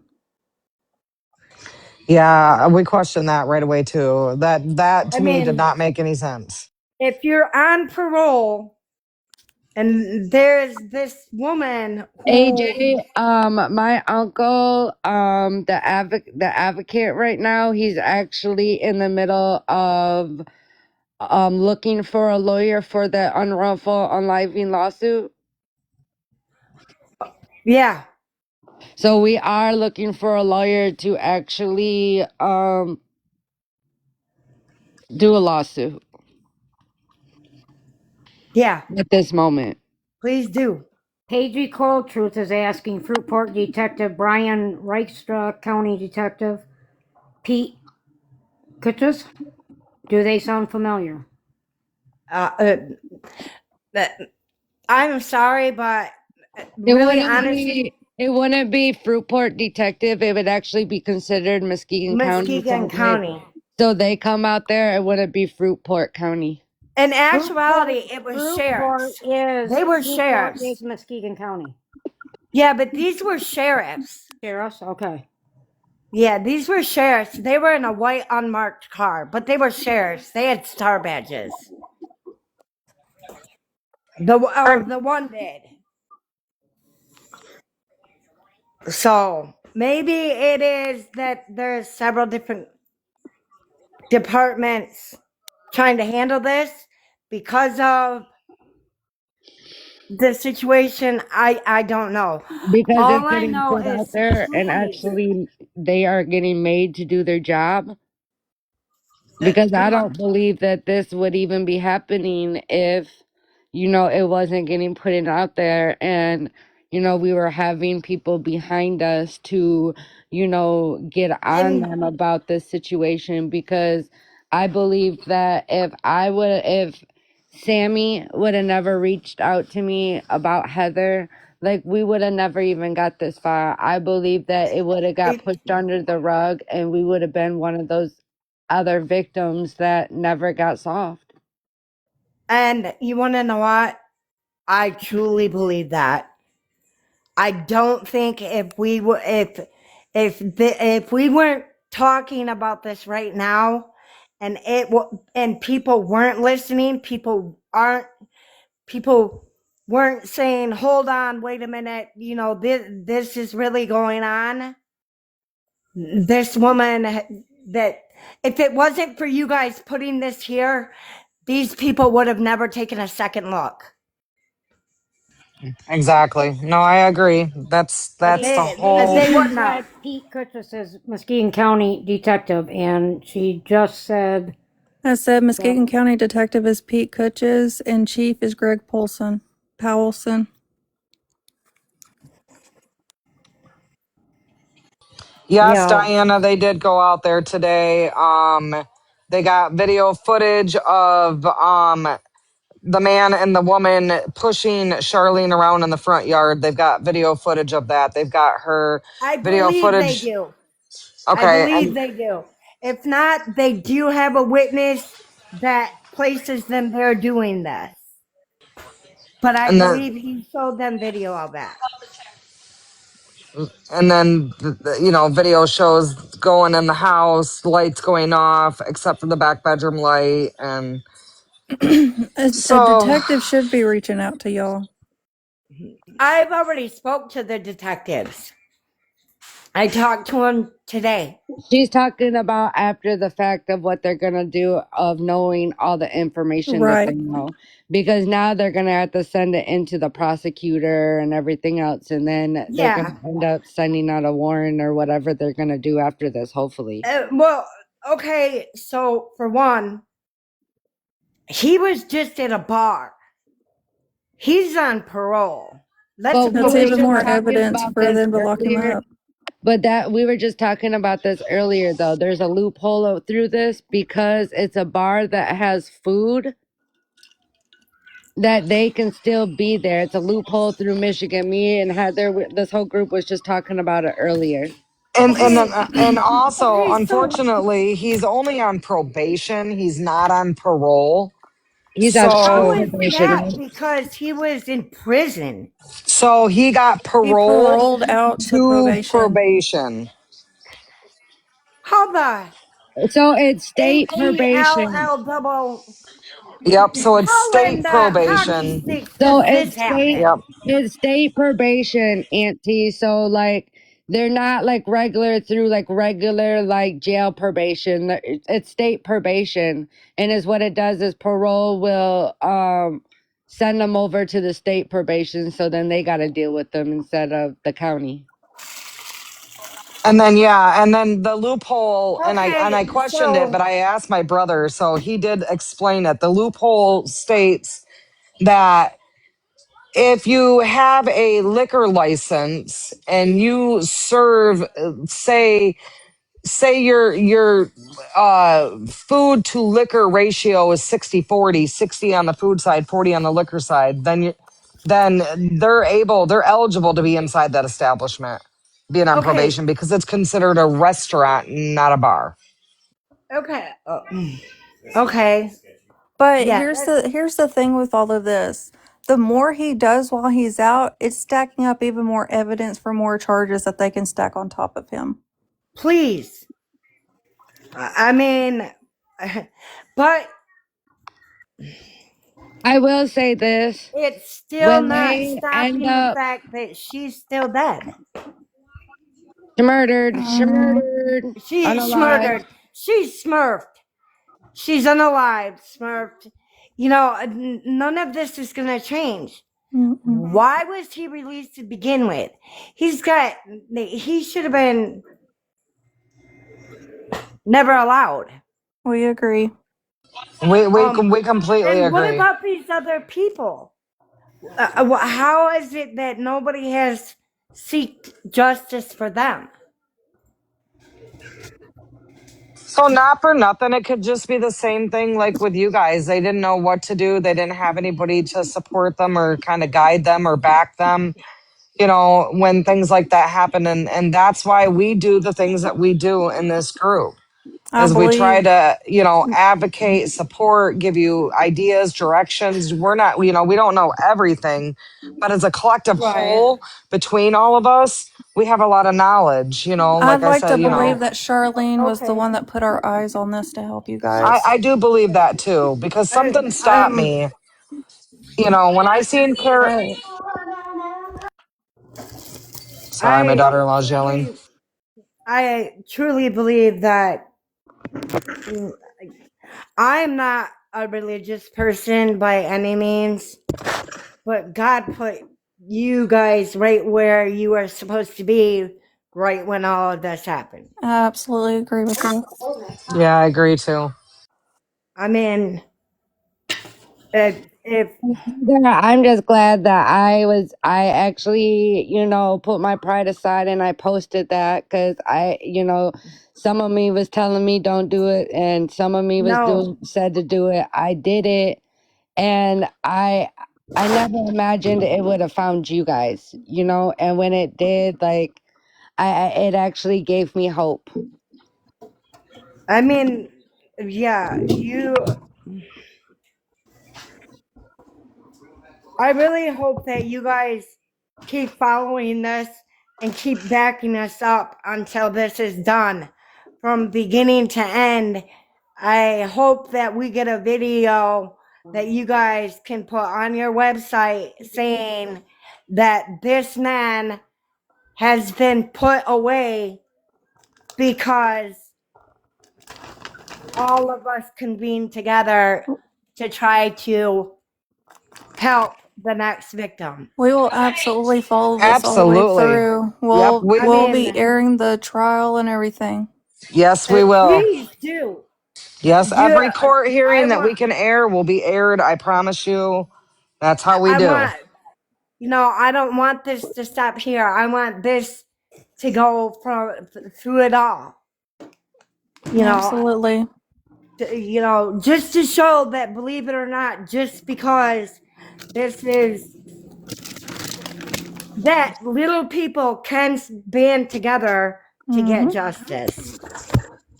Yeah, we questioned that right away too. That I to me did mean, not make any sense. if you're on parole and there's this woman who, AJ, my uncle, the advocate right now, he's actually in the middle of looking for a lawyer for the unlawful unliving lawsuit. yeah, So we are looking for a lawyer to actually do a lawsuit yeah, at this moment. please do. Paige Cold Truth is asking Fruitport Detective Brian Reichstra, County Detective Pete Kutches, do they sound familiar? That I'm sorry, but It really, wouldn't honestly, be it wouldn't be Fruitport Detective. It would actually be considered Muskegon County. Muskegon County. So they come out there. It wouldn't be Fruitport County. In actuality, it was Fruitport sheriffs. is They were Fruitport sheriffs. is Muskegon County. Yeah, but these were sheriffs. Sheriffs, okay. Yeah, these were sheriffs. They were in a white unmarked car, but they were sheriffs. They had star badges. The one did. So maybe it is that there's several different departments trying to handle this because of the situation. I don't know. Because All it's I getting know put is out there, and please. actually they are getting made to do their job. Because I don't believe that this would even be happening if, it wasn't getting put in out there, and, we were having people behind us to, get on And them about this situation. Because I believe that if Sammy would have never reached out to me about Heather, like, we would have never even got this far. I believe that it would have got pushed under the rug, and we would have been one of those other victims that never got solved. and you want to know what? I truly believe that. I don't think if we were if we weren't talking about this right now, and and people weren't listening, people weren't saying, "Hold on, wait a minute, this is really going on." This woman that if it wasn't for you guys putting this here, these people would have never taken a second look. Exactly. No, I agree. That's the They whole. wouldn't have. Said Pete Kutches is Muskegon County Detective, and she just said I said that Muskegon County Detective is Pete Kutches and Chief is Greg Powelson. Yes, Yeah, Diana, they did go out there today. They got video footage of the man and the woman pushing Charlene around in the front yard. They've got video footage of that. They've got her I video believe they footage. do. I Okay, believe they do. If not, they do have a witness that places them there doing this. But I and then believe he showed them video of that. video shows going in the house, lights going off except for the back bedroom light, and A So detective should be reaching out to y'all. I've already spoke to the detectives. I talked to him today. She's talking about after the fact of what they're gonna do of knowing all the information that they Right. know, because now they're gonna have to send it into the prosecutor and everything else, and then they're Yeah. gonna end up sending out a warrant or whatever they're gonna do after this. Hopefully, Well, okay. So for one, he was just at a bar. He's on parole. Let's but we That's were believe even just more that. talking evidence about for this them to lock him earlier. up. But that we were just talking about this earlier, though. There's a loophole through this because it's a bar that has food that they can still be there. It's a loophole through Michigan. Me and Heather, this whole group was just talking about it earlier. Okay. and also, Okay. So unfortunately, he's only on probation. He's not on parole. He's on how So is probation, that? right? Because he was in prison. he got He paroled paroled out to to probation. probation. How the So it's state probation. AELL double? Yep. So it's How in state the hockey probation. sticks So does this happen? Yep. it's state probation, Auntie. So like they're not like regular through like regular like jail probation. It's state probation, and is what it does is parole will send them over to the state probation, so then they got to deal with them instead of the county. And then the loophole, and I Okay. questioned it, So but I asked my brother, so he did explain it. The loophole states that if you have a liquor license and you serve, say your food to liquor ratio is 60/40, 60 on the food side, 40 on the liquor side, then they're eligible to be inside that establishment, being on okay. probation, because it's considered a restaurant, not a bar. Okay. Okay. But Yeah. here's the thing with all of this. The more he does while he's out, it's stacking up even more evidence for more charges that they can stack on top of him. Please. I mean, but I will say this: it's still when not they end stopping the up fact that she's still dead. she Hmm. murdered, She's unalive. murdered. She's smurfed. She's unalive, smurfed. You know, none of this is going to change. Mm-mm. Why was he released to begin with? He should have been never allowed. We agree. We completely And what agree. about these other people? How is it that nobody has seeked justice for them? So not for nothing, it could just be the same thing like with you guys. They didn't know what to do. They didn't have anybody to support them or kind of guide them or back them, when things like that happen. And that's why we do the things that we do in this group, I is we try believe to, advocate, support, give you ideas, directions. We're not, we don't know everything, but as a collective Right. whole, between all of us, we have a lot of knowledge, I'd like I like said, to believe that Charlene was the Okay. one that put our eyes on this to help you I, guys. I do believe that too, because something stopped I'm. me. When I seen Right. sorry, my I daughter in law's yelling. truly, I truly believe that I'm not a religious person by any means, but God put you guys right where you are supposed to be right when all of this happened. I absolutely agree with you. Yeah, I agree too. I mean, if Yeah, I'm just glad that I actually, put my pride aside and I posted that because some of me was telling me don't do it and some of me was no, said to do it. I did it and I never imagined it would have found you guys, and when it did, like, it actually gave me hope. I mean, yeah, I really hope that you guys keep following this and keep backing us up until this is done from beginning to end. I hope that we get a video that you guys can put on your website saying that this man has been put away because all of us convened together to try to help the next victim. We will absolutely follow this all the way Absolutely. through. Yep. I We'll be mean, airing the trial and everything. Yes, we will. please do. Yes, Do every court I hearing that we want can air will be aired. I promise you. That's how we I do. want I don't want this to stop here. I want this to go through it all. You know, Absolutely. just to show that, believe it or not, just because this is that little people can band together to get Hmm. justice.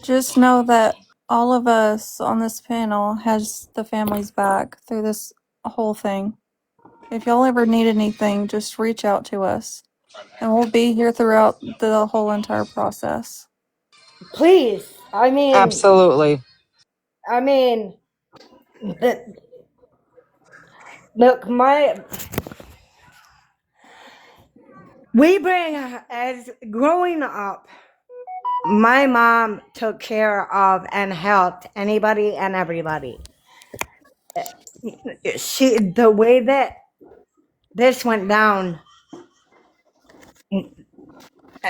Just know that all of us on this panel has the family's back through this whole thing. If y'all ever need anything, just reach out to us. And we'll be here throughout the whole entire process. Please, Absolutely. I mean, look, we bring as growing up. My mom took care of and helped anybody and everybody. The way that this went down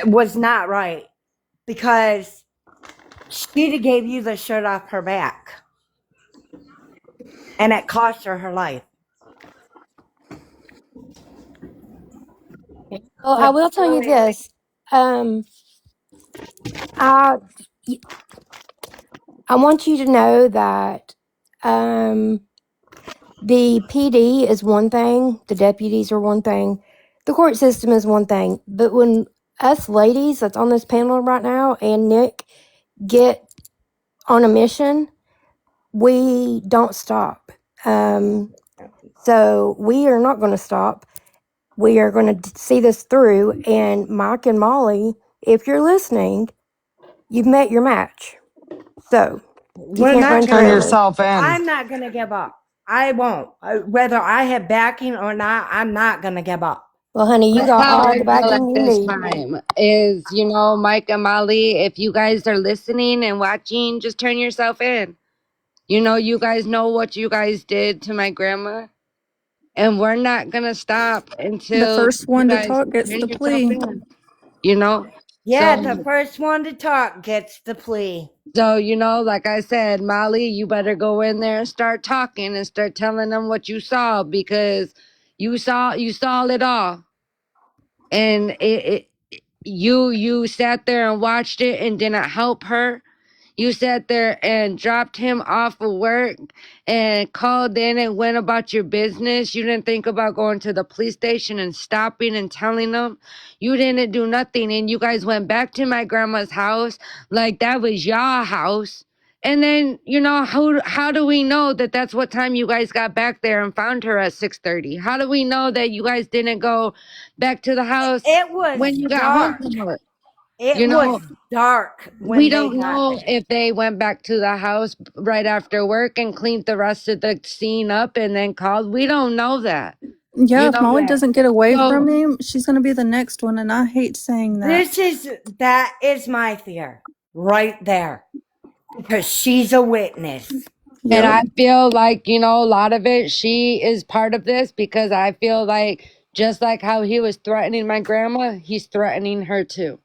was not right because she gave you the shirt off her back and it cost her her life. Well, I The will tell you family, this. Um, I I want you to know that the PD is one thing, the deputies are one thing, the court system is one thing. But when us ladies that's on this panel right now and Nick get on a mission, we don't stop. So we are not going to stop. We are going to see this through. And Mike and Molly, if you're listening, you've met your match. So you we're can't not run Turn gonna. forever. yourself in. I'm not gonna give up. I won't. Whether I have backing or not, I'm not gonna give up. Well, honey, you That's got how all I the feel at backing you this need. time. Is Mike and Molly, if you guys are listening and watching, just turn yourself in. You guys know what you guys did to my grandma, and we're not gonna stop The until first you one to guys talk gets turn the yourself plea. in. You know, Yeah, so the first one to talk gets the plea. like I said, Molly, you better go in there and start talking and start telling them what you saw because you saw it all, and you sat there and watched it and didn't help her. You sat there and dropped him off of work and called in and went about your business. You didn't think about going to the police station and stopping and telling them. You didn't do nothing. And you guys went back to my grandma's house like that was your house. And then, how do we know that that's what time you guys got back there and found her at 6:30? How do we know that you guys didn't go back to the house It was when you got home dark. from work? It You was know, dark we when they don't got know there. if they went back to the house right after work and cleaned the rest of the scene up and then called. We don't know that. Yeah, You if know, Molly Yeah. doesn't get away from so me, she's going to be the next one. And I hate saying that. That is my fear right there because she's a witness. and Yep. I feel like, a lot of it, she is part of this because I feel like just like how he was threatening my grandma, he's threatening her too.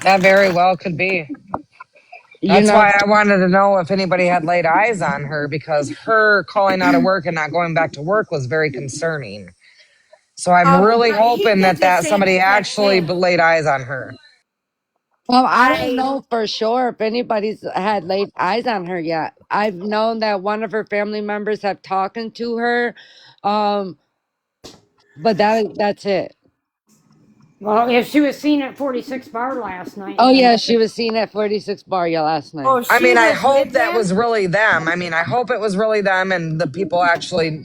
That very well could be. You That's know, why I wanted to know if anybody had laid eyes on her because her calling out of work and not going back to work was very concerning. So I'm really He hoping did that the same somebody exact actually thing. laid eyes on her. well, I don't I know for sure if anybody's had laid eyes on her yet. I've known that one of her family members have talking to her, um, but that's it. Well, if she was seen at 46 Bar last night, Oh then yeah, she was seen at 46 Bar yeah last night. oh I she mean, I was hope with that them. was really them. I mean, I hope it was really them and the people actually,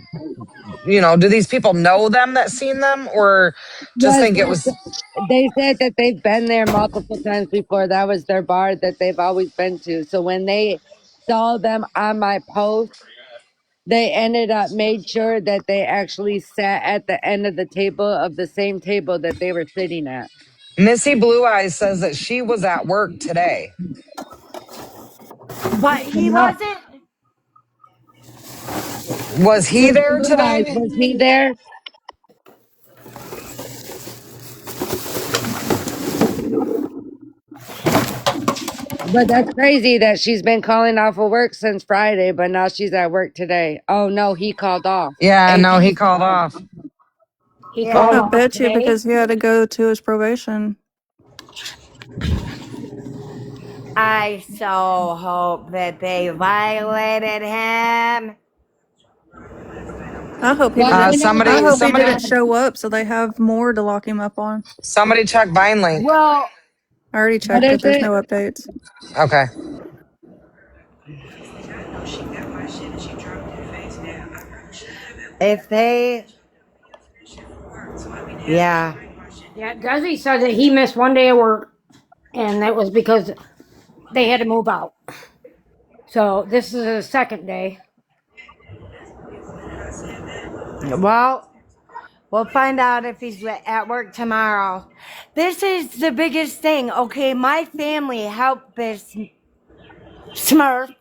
do these people know them that seen them or just Yes, think it was they said that they've been there multiple times before. That was their bar that they've always been to. So when they saw them on my post, they ended up made sure that they actually sat at the end of the table of the same table that they were sitting at. Missy Blue Eyes says that she was at work today. But he No, wasn't. Was he there today? was he there? But that's crazy that she's been calling off of work since Friday, but now she's at work today. Oh no, he called off. Yeah, no, he AP called called. off. He called I Yeah. off bet you today. because he had to go to his probation. I so hope that they violated him. I hope he Well, didn't. we know I Somebody, hope he somebody, didn't show up so they have more to lock him up on. somebody check Vinelink. Well, I already what checked is it. There's it? no updates. Okay. if they, yeah, Yeah, Guzzy said that he missed one day of work, and that was because they had to move out. So this is the second day. well, we'll find out if he's at work tomorrow. This is the biggest thing. Okay, my family helped this Smurf.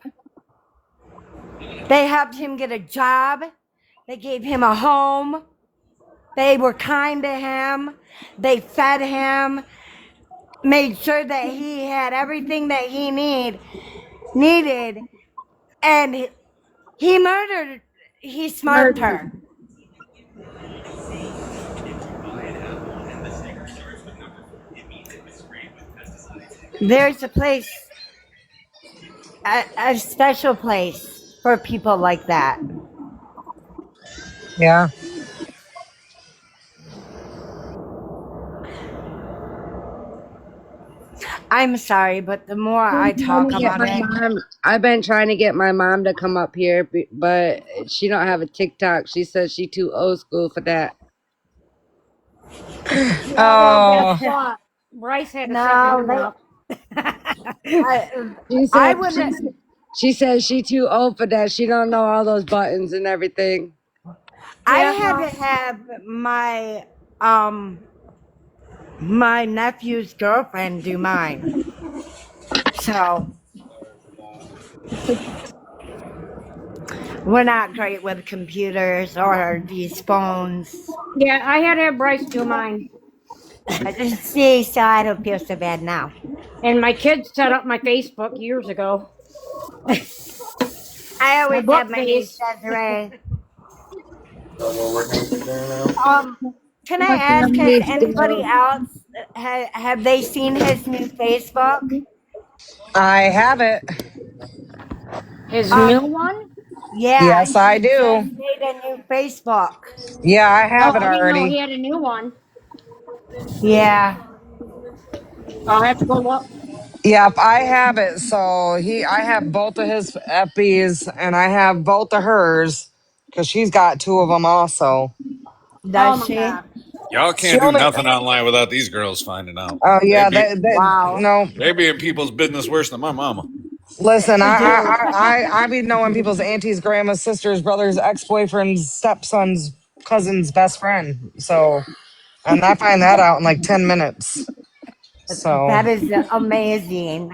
They helped him get a job. They gave him a home. They were kind to him. They fed him, made sure that he had everything that he needed, and he smurfed her. There's a place, a special place for people like that. Yeah. I'm sorry, but the more I talk about it, I've been trying to get my mom to come up here, but she don't have a TikTok. She says she too old school for that. Yeah, well, guess Oh, what? Bryce had to set no, mine up. I, She I said wouldn't. she says she too old for that. She don't know all those buttons and everything. I Yeah, had to well, have my nephew's girlfriend do mine. So we're not great with computers or these phones. yeah, I had to have Bryce do mine. See, so I don't feel so bad now. And my kids set up my Facebook years ago. I My always book have my niece face. Desiree. What Um, can I ask, has families anybody do? else have they seen his new Facebook? I have it. His new Um, one? yeah, Yes, I he do. just made a new Facebook. Yeah, I Oh, have it I didn't know he already. had a new one. Yeah, I'll have to go look. Yep, I have it. So I have both of his FBs and I have both of hers because she's got two of them also. Oh does my she? god. Y'all She can't do only, nothing online without these girls finding out. oh They yeah, be Wow. no. they be in people's business worse than my mama. Listen, They do. I be knowing people's aunties, grandmas, sisters, brothers, ex boyfriends, stepsons, cousin's best friend. So, and I find that out in like 10 minutes. So, That is amazing.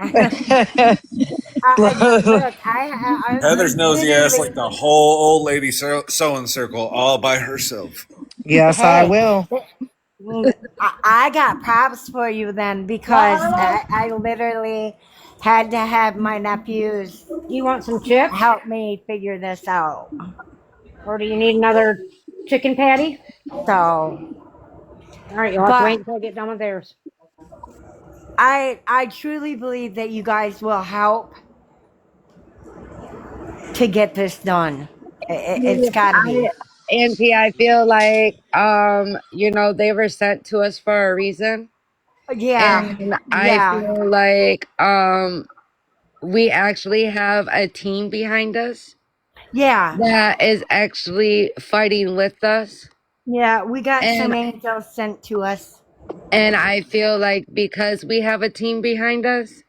Look, I Heather's nosy ass like literally, the whole old lady sewing circle all by herself. yes, I hey, will. I got props for you then What, because Arlo? I literally had to have my nephews Do you want some chips? help me figure this out. Or do you need another chicken patty? So, All right, you'll have to but wait until I get done with theirs. I truly believe that you guys will help to get this done. It's got to be. Auntie, I feel like they were sent to us for a reason. Yeah, And I yeah, feel like we actually have a team behind us yeah, that is actually fighting with us. yeah. We got some And angels sent to us. and I feel like because we have a team behind us,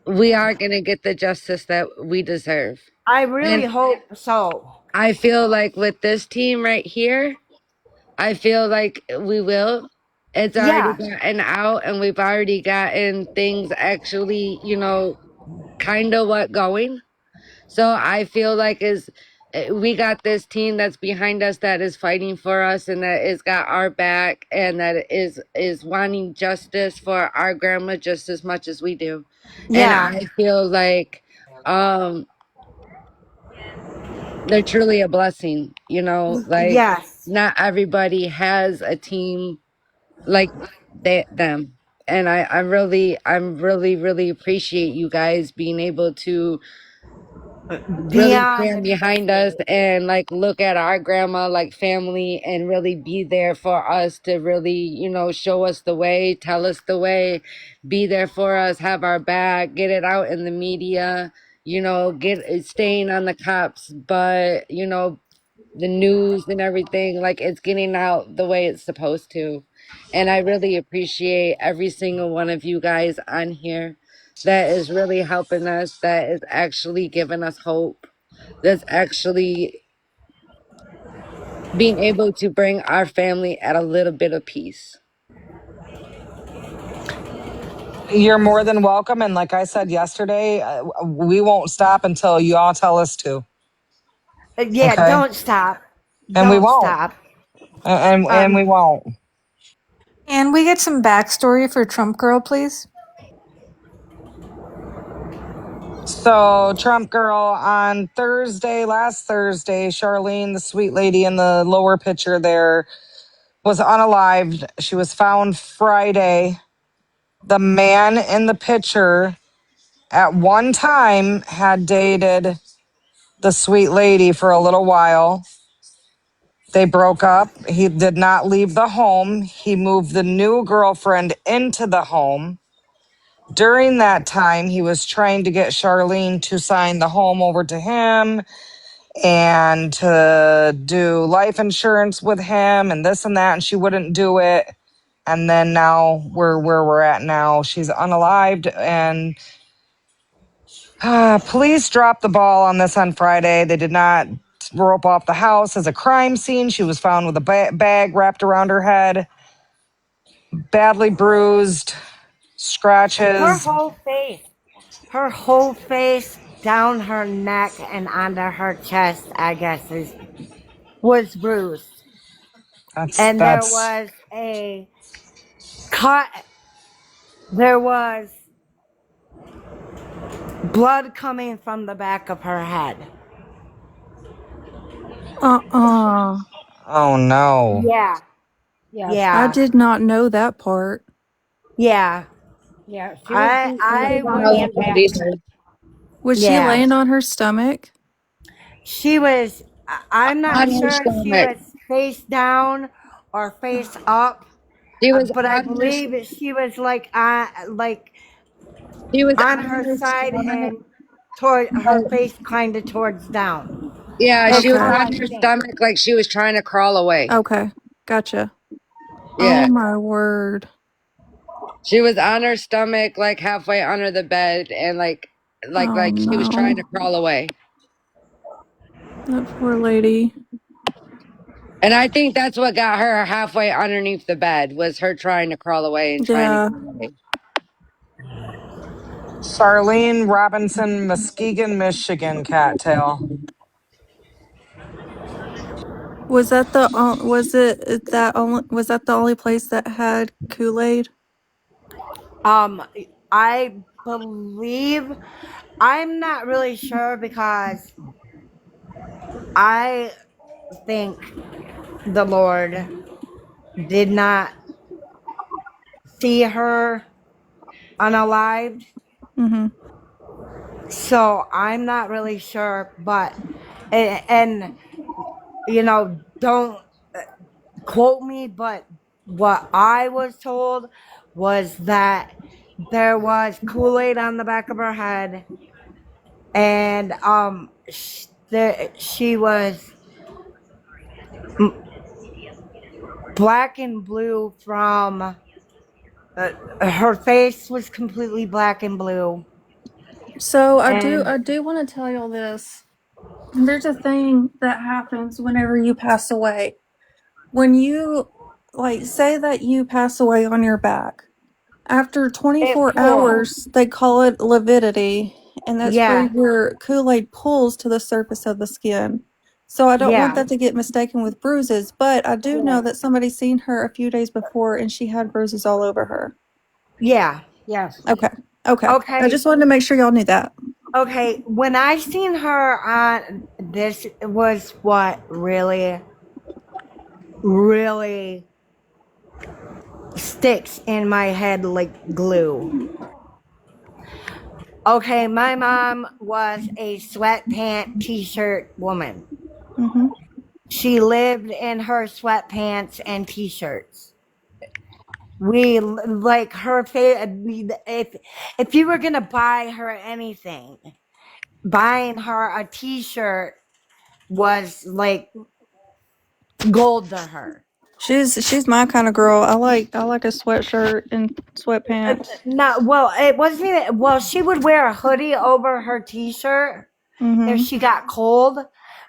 we are going to get the justice that we deserve. I really And hope so. I feel like with this team right here, I feel like we will. It's already Yeah, gotten out, and we've already gotten things actually, kind of what going. So I feel like we got this team that's behind us, that is fighting for us, and that is got our back, and that is wanting justice for our grandma just as much as we do. And yeah, I feel like um they're truly a blessing, like yes. not everybody has a team like them. And I'm really, really appreciate you guys being able to really Beyond stand behind us appreciated. and like look at our grandma like family and really be there for us to really, show us the way, tell us the way, be there for us, have our back, get it out in the media, get staying on the cops, but the news and everything, like it's getting out the way it's supposed to. And I really appreciate every single one of you guys on here that is really helping us, that is actually giving us hope, that's actually being able to bring our family at a little bit of peace. You're more than welcome. And like I said yesterday, we won't stop until you all tell us to. Yeah, Okay. don't stop. And we Don't won't. stop. And we Um, won't. And we get some backstory for Trump Girl, please. So, Trump girl, on last Thursday, Charlene, the sweet lady in the lower picture there, was unalived. She was found Friday. The man in the picture at one time had dated the sweet lady for a little while. They broke up. He did not leave the home. He moved the new girlfriend into the home. During that time, he was trying to get Charlene to sign the home over to him and to do life insurance with him and this and that, and she wouldn't do it. And then now we're where we're at now. She's unalived, and police dropped the ball on this on Friday. They did not rope off the house as a crime scene. She was found with a bag wrapped around her head, badly bruised, her scratches. whole face, her whole face, down her neck and onto her chest, I guess, was bruised. That's And there that's. was a cut. There was blood coming from the back of her head. Uh-uh. Oh no. Yeah, Yes. I yeah, did not know that part. yeah. Yeah. She was I beat I front was. and back. Was she Yeah, laying on her stomach? she was. I'm not On her sure if she stomach. was face down or face up, She was but I on her, believe that she was like she was on on her her side stomach. and toward her face, kind of towards down. Yeah, That's she was all Okay. I on her think. stomach like she was trying to crawl away. Okay. Gotcha. Oh Yeah. my word. She was on her stomach like halfway under the bed and Oh like she was trying to no. crawl away. That poor lady. And I think that's what got her halfway underneath the bed, was her trying to crawl away and trying to Yeah. get away. Charlene Robinson, Muskegon, Michigan, cattail. Was that the was that the only place that had Kool-Aid? I believe, I'm not really sure because I think the Lord did not see her unalived. Mm-hmm. So I'm not really sure, but and don't quote me, but what I was told was that there was Kool-Aid on the back of her head, and she was black and blue from her face was completely black and blue, So And I do want to tell y'all this. There's a thing that happens whenever you pass away. When you like say that you pass away on your back, after it 24 pulls. hours, they call it lividity, and that's where Yeah, your Kool-Aid pulls to the surface of the skin. So I don't want yeah, that to get mistaken with bruises, but I do know that somebody's seen her a few days before and she had bruises all over her. yeah, yes. Okay. Okay. I Okay, just wanted to make sure y'all knew that. okay. When I seen her on this, was what really, really sticks in my head like glue. Okay, my mom was a sweatpant t-shirt woman. Mm-hmm. She lived in her sweatpants and t-shirts. We like her if you were gonna buy her anything, buying her a t-shirt was like gold to her. She's my kind of girl. I like a sweatshirt and sweatpants. No, well, it wasn't even. Well, she would wear a hoodie over her t-shirt if Mm-hmm. she got cold,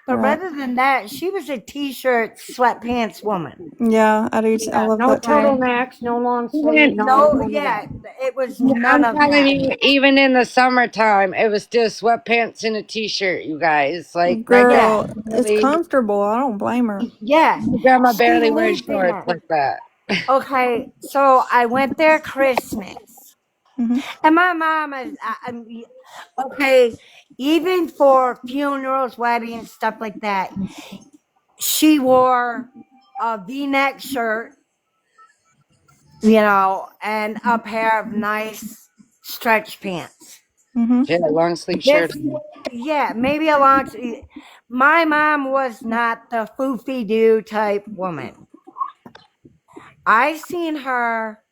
but Right. rather than that, she was a t-shirt, sweatpants woman. Yeah, I do. I Yeah, love no that too. turtlenecks, no long sleeve, And no no, none of yeah, that. it was none I'm of telling that. you, even in the summertime, it was still sweatpants and a t-shirt, you guys. Like my grandma Yeah, Girl, it's barely, comfortable. I don't blame her. yeah. my grandma She barely wears lived in shorts it. like that. Okay, so I went there Christmas, Mm-hmm. and my mom is. Okay, even for funerals, weddings, stuff like that, she wore a V-neck shirt, and a pair of nice stretch pants. Mm-hmm. She had a long sleeve shirt. This, yeah, maybe a long. My mom was not the foofy doo type woman. I seen her,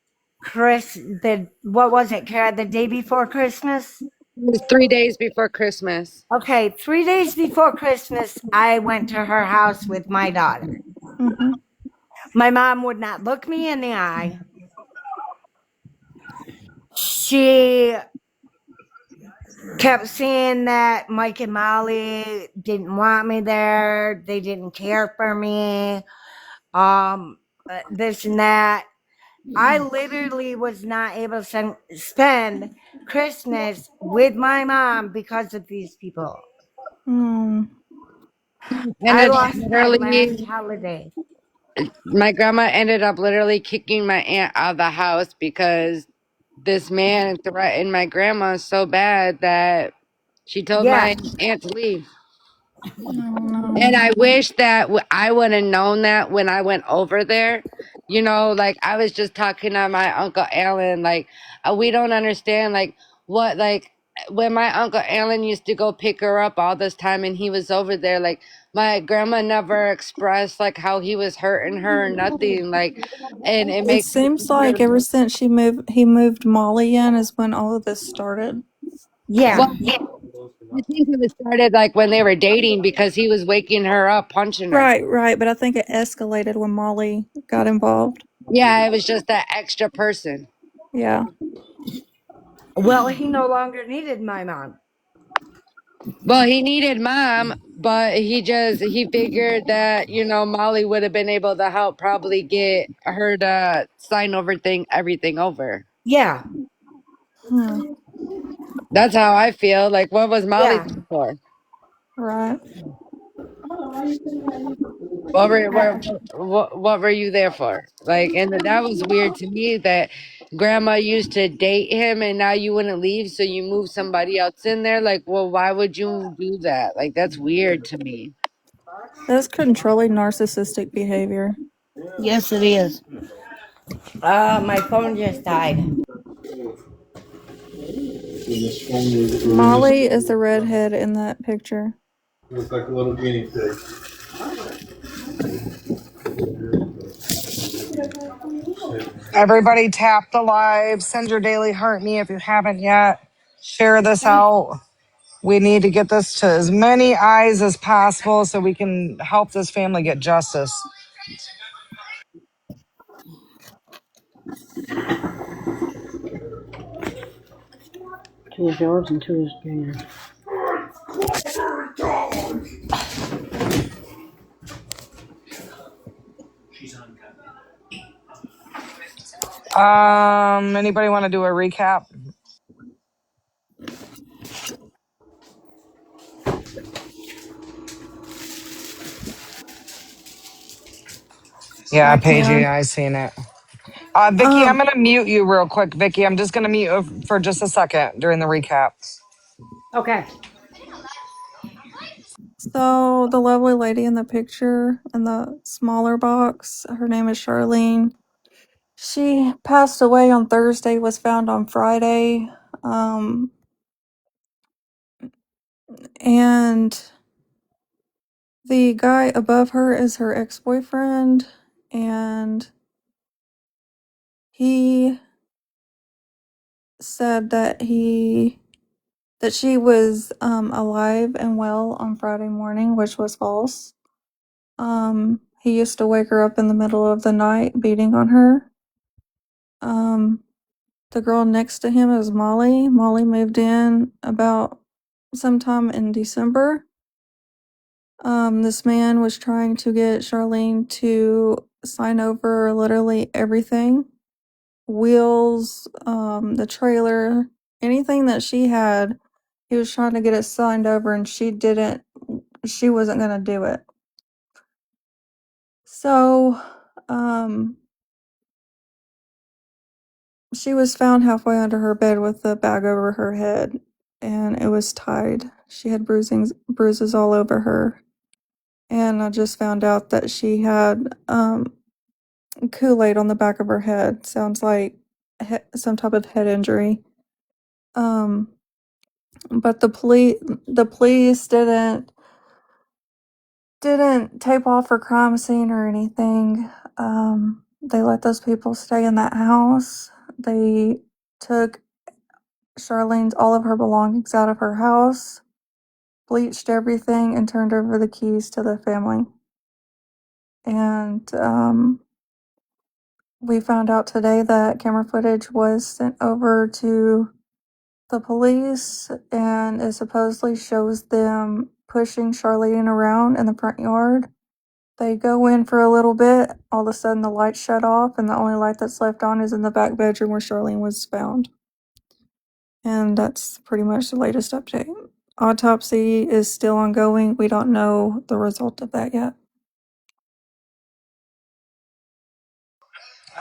the what was it, Kara? The day before Christmas. It was 3 days before Christmas. Okay, 3 days before Christmas, I went to her house with my daughter. Mm-hmm. My mom would not look me in the eye. She kept saying that Mike and Molly didn't want me there. They didn't care for me. This and that. I literally was not able to spend Christmas with my mom because of these people. Mm. I Ended up lost my last literally, holiday. my grandma ended up literally kicking my aunt out of the house because this man threatened my grandma so bad that she told Yeah, my aunt to leave. No, no. And I wish that I would have known that when I went over there. You know, like I was just talking to my Uncle Alan, like we don't understand, like what, like when my Uncle Alan used to go pick her up all this time and he was over there, like my grandma never expressed like how he was hurting her or nothing, like, and it It makes me seems like wonder. ever since he moved Molly in is when all of this started. yeah, Well, I think it was started like when they were dating because he was waking her up, punching her. Right, right. But I think it escalated when Molly got involved. Yeah, it was just that extra person. Yeah. well, he no longer needed my mom. Well, he needed mom, but he figured that, you know, Molly would have been able to help probably get her to sign everything over. Yeah, Hmm. That's how I feel. Like, what was Molly yeah. there for? Right. What were you there for? Like, and that was weird to me that grandma used to date him and now you wouldn't leave, so you move somebody else in there. Like, well, why would you do that? Like, that's weird to me. That's controlling narcissistic behavior. Yes, it is. My phone just died. Molly is the redhead in that picture. Looks like a little guinea pig. Everybody tap the live. Send your daily heart me if you haven't yet. Share this out. We need to get this to as many eyes as possible so we can help this family get justice. Two is yours and two is Junior's. Anybody want to do a recap? Yeah, I Paige, can. I seen it. Vicky, I'm Um, gonna mute you real quick. Vicky, I'm just gonna mute you for just a second during the recap. Okay. so the lovely lady in the picture in the smaller box, her name is Charlene. She passed away on Thursday, was found on Friday. Um, and the guy above her is her ex-boyfriend, and he said that she was alive and well on Friday morning, which was false. He used to wake her up in the middle of the night beating on her. Um, the girl next to him is Molly. Molly moved in about sometime in December. This man was trying to get Charlene to sign over literally everything. Wheels, the trailer, anything that she had, he was trying to get it signed over and she wasn't gonna do it. So, um, she was found halfway under her bed with the bag over her head and it was tied. She had bruises all over her. And I just found out that she had Kool-Aid on the back of her head. Sounds like some type of head injury. Um, but the police didn't tape off her crime scene or anything. They let those people stay in that house. They took Charlene's all of her belongings out of her house, bleached everything, and turned over the keys to the family. And we found out today that camera footage was sent over to the police and it supposedly shows them pushing Charlene around in the front yard. They go in for a little bit, all of a sudden the lights shut off, and the only light that's left on is in the back bedroom where Charlene was found. And that's pretty much the latest update. Autopsy is still ongoing. We don't know the result of that yet.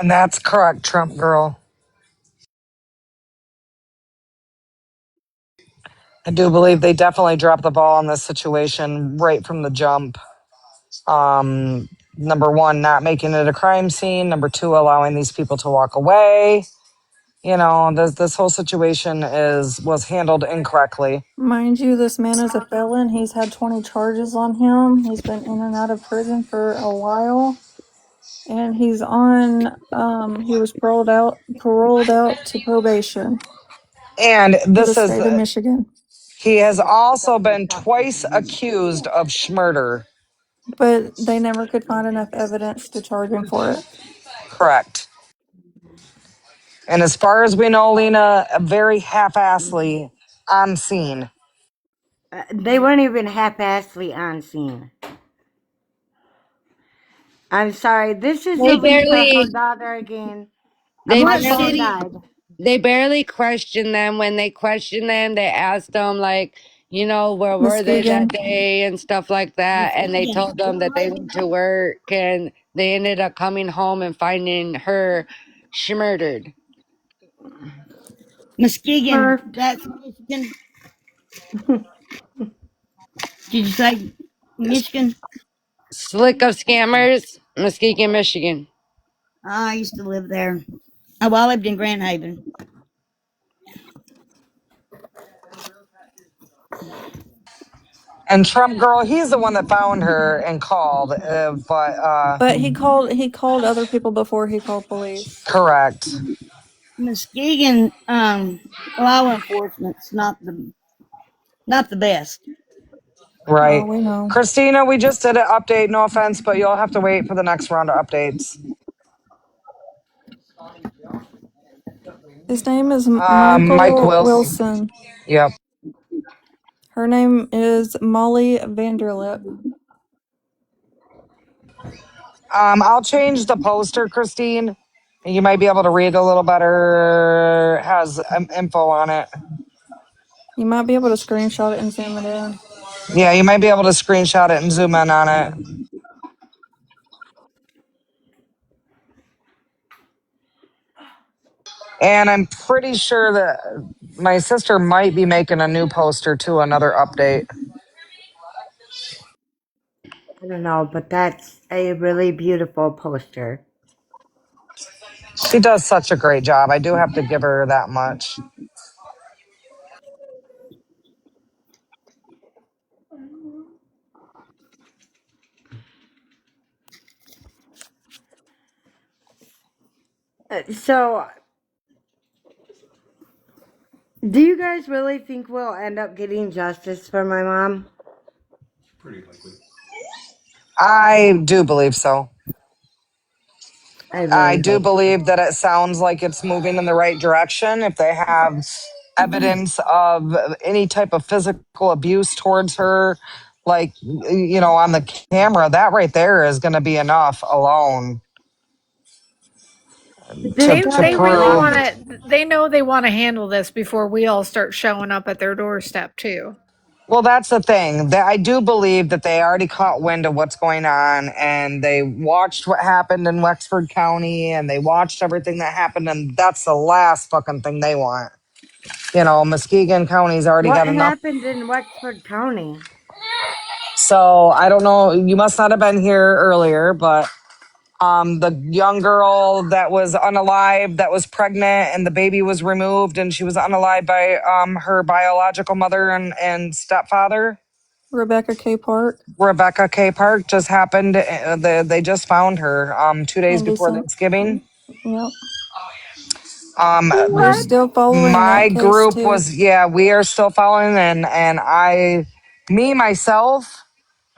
And that's correct, Trump girl. I do believe they definitely dropped the ball on this situation right from the jump. Number one, not making it a crime scene. Number two, allowing these people to walk away. You know, this whole situation was handled incorrectly. Mind you, this man is a felon. He's had 20 charges on him. He's been in and out of prison for a while. And he was paroled out to probation And for the this is state of Michigan. he has also been twice accused of murder. But they never could find enough evidence to charge him for it. Correct. And as far as we know, Lena, very half-assly on scene. They weren't even half-assedly on scene. I'm sorry. This is They the Lisa, her barely, daughter again. they My What phone barely, city? died. they barely questioned them. When they questioned them, they asked them like, you know, where were they that Muskegon. day and stuff like that. And they Muskegon. told them that they went to work and they ended up coming home and finding her murdered. Muskegon. Her That's Michigan. Did you say Michigan? Slick of scammers, Muskegon, Michigan. I used to live there. Oh, well, I lived in Grand Haven. And Trump girl, he's the one that found her and called. But But he called other people before he called police. correct. Muskegon law enforcement's not the best. Oh, Right. we know. Christina, we just did an update. No offense, but you'll have to wait for the next round of updates. His name is Mike Michael Wilson. Wilson. Yep. Her name is Molly Vanderlip. I'll change the poster, Christine. You might be able to read a little better. It has info on it. You might be able to screenshot it and zoom it in. Yeah, you might be able to screenshot it and zoom in on it. And I'm pretty sure that my sister might be making a new poster to another update. I don't know, but that's a really beautiful poster. She does such a great job. I do have to give her that much. So, do you guys really think we'll end up getting justice for my mom? Pretty likely. I do believe so. I I really do hope so. believe that it sounds like it's moving in the right direction. If they have evidence of any type of physical abuse towards her, like, on the camera, that right there is going to be enough alone to, They've to got They to really prove. want prove. to. They know they want to handle this before we all start showing up at their doorstep too. Well, that's the thing. That I do believe that they already caught wind of what's going on and they watched what happened in Wexford County and they watched everything that happened. And that's the last fucking thing they want. Muskegon County's already What got enough. happened in Wexford County? So I don't know. You must not have been here earlier, but the young girl that was unalive, that was pregnant, and the baby was removed, and she was unalive by her biological mother and stepfather. Rebecca K. Park, Rebecca K. Park just happened. They just found her 2 days before Anderson. Thanksgiving. Yep. Um, We're What? still following my that case group too. was, yeah, we are still following, and myself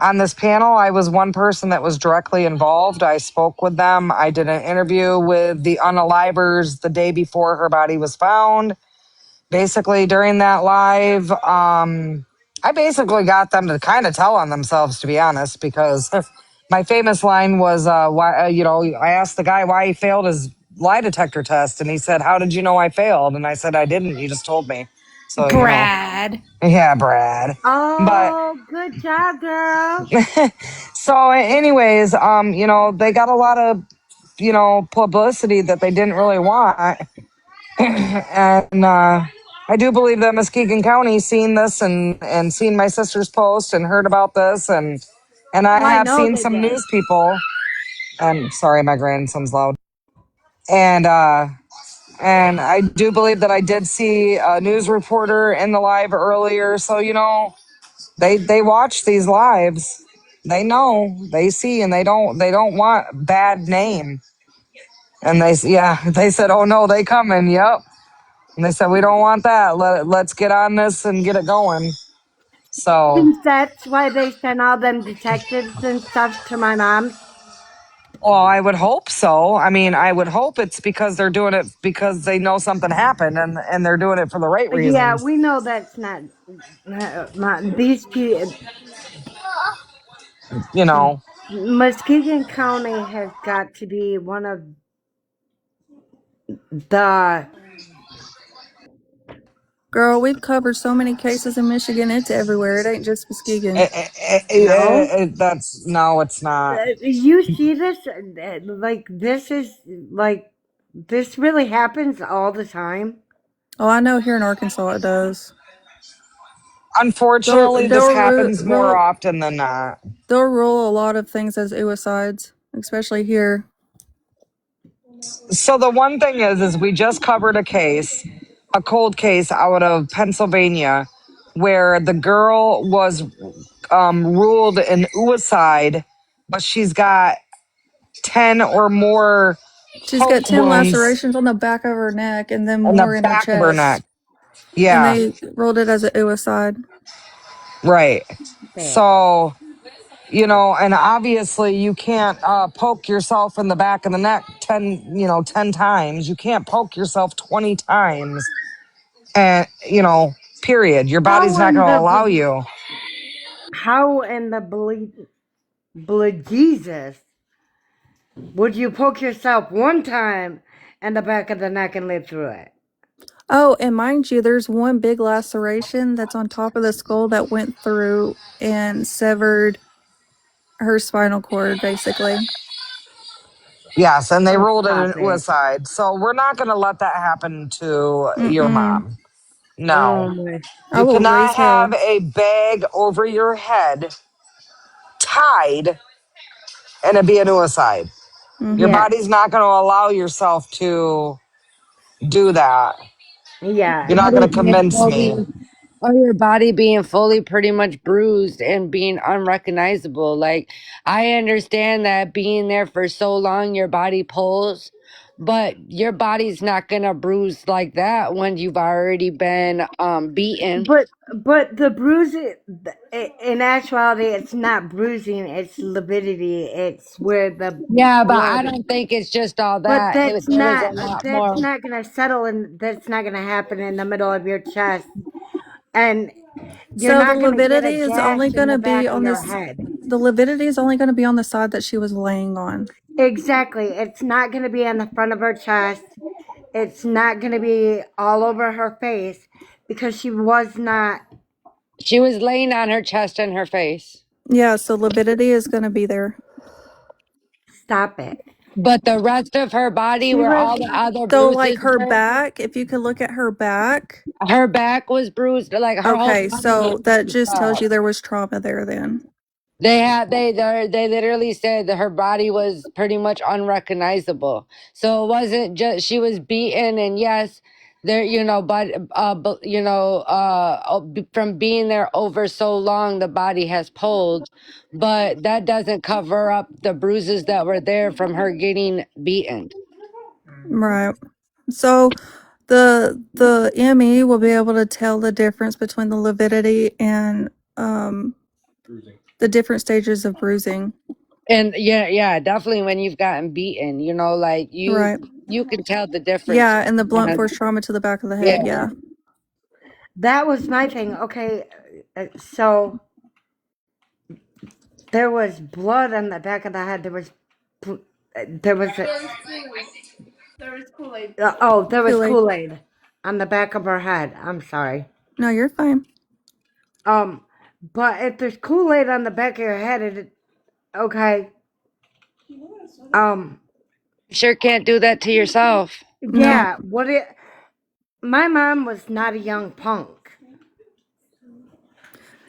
on this panel, I was one person that was directly involved. I spoke with them. I did an interview with the unalivers the day before her body was found. Basically, during that live, I basically got them to kind of tell on themselves, to be honest, because my famous line was, why, I asked the guy why he failed his lie detector test, and he said, "How did you know I failed?" And I said, "I didn't. You just told me." So, Brad. yeah, Brad. But Oh, good job, girl. so, anyways, they got a lot of, publicity that they didn't really want. And I do believe that Muskegon County seen this and seen my sister's post and heard about this. And I Oh, I have know seen they some did. news people. And sorry, my grandson's loud. And I do believe that I did see a news reporter in the live earlier. So, they watch these lives. They know, they see, and they don't want bad name. And they said, "Oh no, they coming." Yep. And they said, "We don't want that. Let's get on this and get it going." So, Think that's why they sent all them detectives and stuff to my mom's? well, I would hope so. I mean, I would hope it's because they're doing it because they know something happened and they're doing it for the right Yeah, reasons. we know that's not these people. You know, Muskegon County has got to be one of the, Girl, we've covered so many cases in Michigan. It's everywhere. It ain't just Muskegon. no. that's no, it's not. You see this? Like, this really happens all the time. Oh, I know here in Arkansas it does. They'll Unfortunately, this they'll ru- happens more they'll often than not. they'll rule a lot of things as suicides, especially here. So the one thing is we just covered a cold case out of Pennsylvania, where the girl was ruled an suicide, but she's got 10 or more She's got poke 10 wounds lacerations on the back of her neck and then in the more in her back of her neck. chest. And Yeah, they ruled it as a suicide. right. There. So And obviously you can't poke yourself in the back of the neck 10 times. You can't poke yourself 20 times. And, period. Your body's How not in going to the allow you. how in the Jesus would you poke yourself one time in the back of the neck and live through it? Oh, and mind you, there's one big laceration that's on top of the skull that went through and severed her spinal cord, basically. Yes, and they Oh, ruled it stop an it. suicide. So we're not going to let that happen to your Mm-mm. mom. No. Oh my. I You will cannot raise have hell. a bag over your head tied and it be a suicide. Your Mm-hmm. Yeah. body's not going to allow yourself to do that. Yeah. You're not Body going to being convince me. fully, or your body being fully pretty much bruised and being unrecognizable. Like, I understand that being there for so long, your body pulls, but your body's not gonna bruise like that when you've already been beaten. But the bruising, in actuality, it's not bruising. It's lividity. It's where the Yeah, but I blood. don't think it's just all But that. There was a lot that's more. not gonna settle, and that's not gonna happen in the middle of your chest, and you're So the not gonna get a lividity is only gash in going the to be back of on your this. head. The lividity is only going to be on the side that she was laying on. Exactly. It's not gonna be on the front of her chest. It's not gonna be all over her face because she was not. She was laying on her chest and her face. Yeah, so lividity is going to be there. Stop it. But the rest of her body, She where was. all the other So, like bruises her were, back, if you could look at her back. her back was bruised, like her whole Okay, body was so that bruised just tells up. you there was trauma there then. They literally said that her body was pretty much unrecognizable. So it wasn't just she was beaten, and yes, there but from being there over so long, the body has pulled, but that doesn't cover up the bruises that were there from her getting beaten. Right. So the ME will be able to tell the difference between the lividity and the different stages of bruising. And yeah, definitely when you've gotten beaten, like Right. you can tell the difference. Yeah, and the blunt And force trauma to the back of the yeah, head. Yeah. That was my thing. Okay, so there was blood on the back of the head. There was a, there was Kool-Aid. Kool-Aid on the back of her head. I'm sorry. No, you're fine. Um, but if there's Kool-Aid on the back of your head, okay. Um, sure can't do that to yourself. No. yeah. My mom was not a young punk.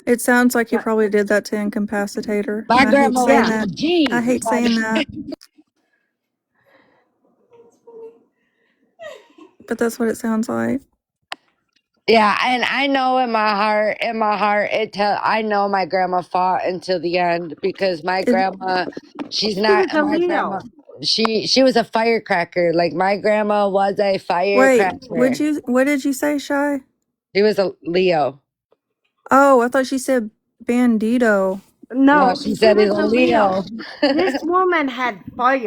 It sounds like you But probably did that to incapacitate her. My And I hate grandma saying was yeah, a that. I G. hate saying that, but that's what it sounds like. Yeah, and I know in my heart, I know my grandma fought until the end because my It, grandma, she's she not was a my grandma. Leo. She was a firecracker. Like my grandma was a wait, firecracker. what did you say, Shy? She was a Leo. Oh, I thought she said bandito. No, No, she she said he's was a a Leo. Leo. This woman had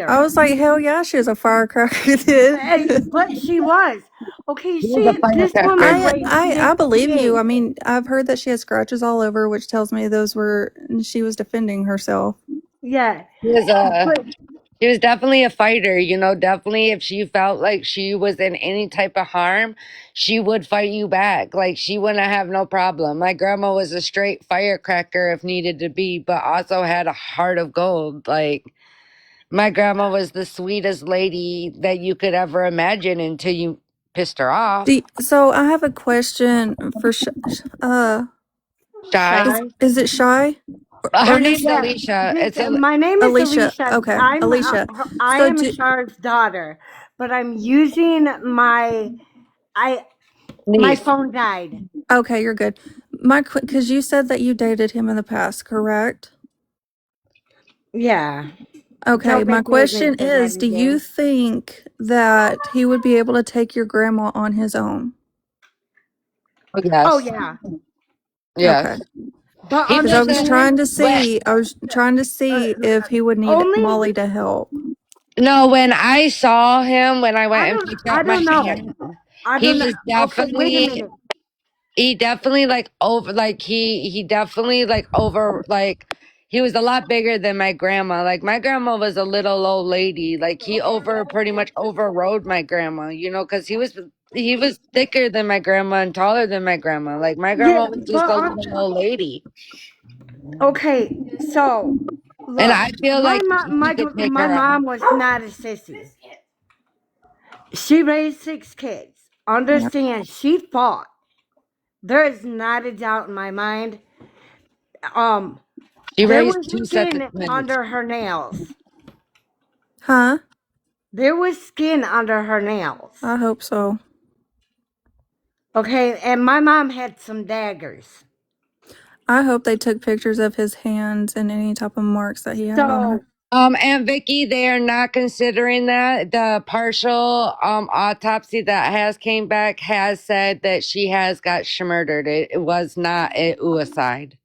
I fire. was like, hell yeah, she was a firecracker then. But she was. Okay, She was a this firecracker. woman weighed I believe you. I 68. mean, I've heard that she has scratches all over, which tells me she was defending herself. Yeah. She was a But She was definitely a fighter, definitely if she felt like she was in any type of harm, she would fight you back. Like she wouldn't have no problem. My grandma was a straight firecracker if needed to be, but also had a heart of gold. Like my grandma was the sweetest lady that you could ever imagine until you pissed her off. So I have a question for Shy. Shy. is it Shy or Her name's who's Yeah. Alicia. My name is Alicia? Alicia. Okay, Alicia. I So am do Shar's daughter, but I'm using I my Niece. phone died. okay, you're good. Because you said that you dated him in the past, correct? Yeah. Okay, Don't my make me admit question to is, do you anything. think that he would be able to take your grandma on his own? Oh Yes. yeah. Okay. Yes. But He Because I was was a trying understand, to when, see, if he would need only Molly to help. no, when I saw him when I went and picked I up my don't know. aunt, I he don't know. was Okay, wait a definitely minute. he definitely like over like he definitely like over like he was a lot bigger than my grandma. Like my grandma was a little old lady. Like he over pretty much overrode my grandma, you know, because he was thicker than my grandma and taller than my grandma. Like my Yeah, grandma was just but a little old lady. okay. So And look, I feel like he could take my her on. mom was not a sissy. She raised 6 kids. Yeah. Understand? She fought. There is not a doubt in my mind. Um, She there raised was two sets of skin twins. under her nails. Huh? There was skin under her nails. I hope so. Okay, and my mom had some daggers. I hope they took pictures of his hands and any type of marks that he had on So her. And Vicky, they are not considering that. The partial autopsy that has came back has said that she has got murdered. It was not a suicide.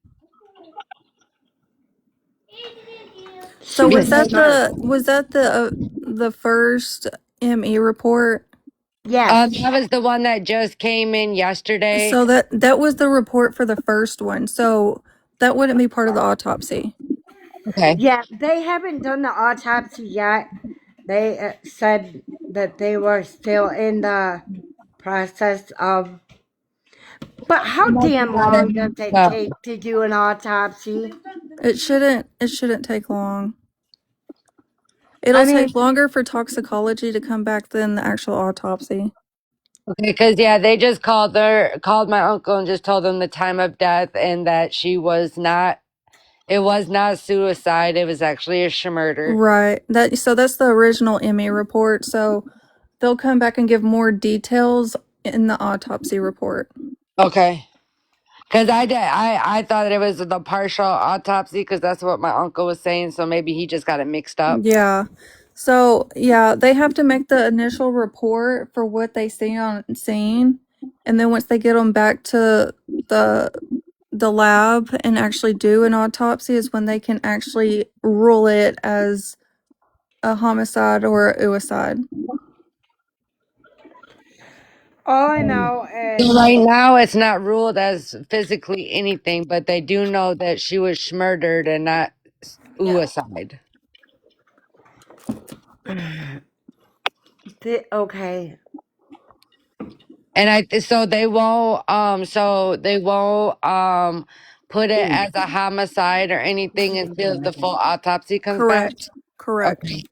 she So was smart. was that the first ME report? Yes. That was the one that just came in yesterday. So that was the report for the first one. So that wouldn't be part of the autopsy. Okay. Yeah, they haven't done the autopsy yet. They said that they were still in the process of. But how Must have damn got long it does mixed it up. take to do an autopsy? It shouldn't take long. I It'll mean, take longer for toxicology to come back than the actual autopsy. Okay, because yeah, they just called my uncle and just told him the time of death and that she was not. It was not suicide. It was actually a murder. Right. That's the original ME report. So they'll come back and give more details in the autopsy report. Okay. Because I thought that it was the partial autopsy because that's what my uncle was saying. So maybe he just got it mixed up. Yeah. So yeah, they have to make the initial report for what they see on scene, and then once they get them back to the the lab and actually do an autopsy is when they can actually rule it as a homicide or a suicide. all I know So is right now, it's not ruled as physically anything, but they do know that she was murdered and not suicide. okay. And so they won't put it as a homicide or anything until the full autopsy comes back. Correct. Correct. Okay.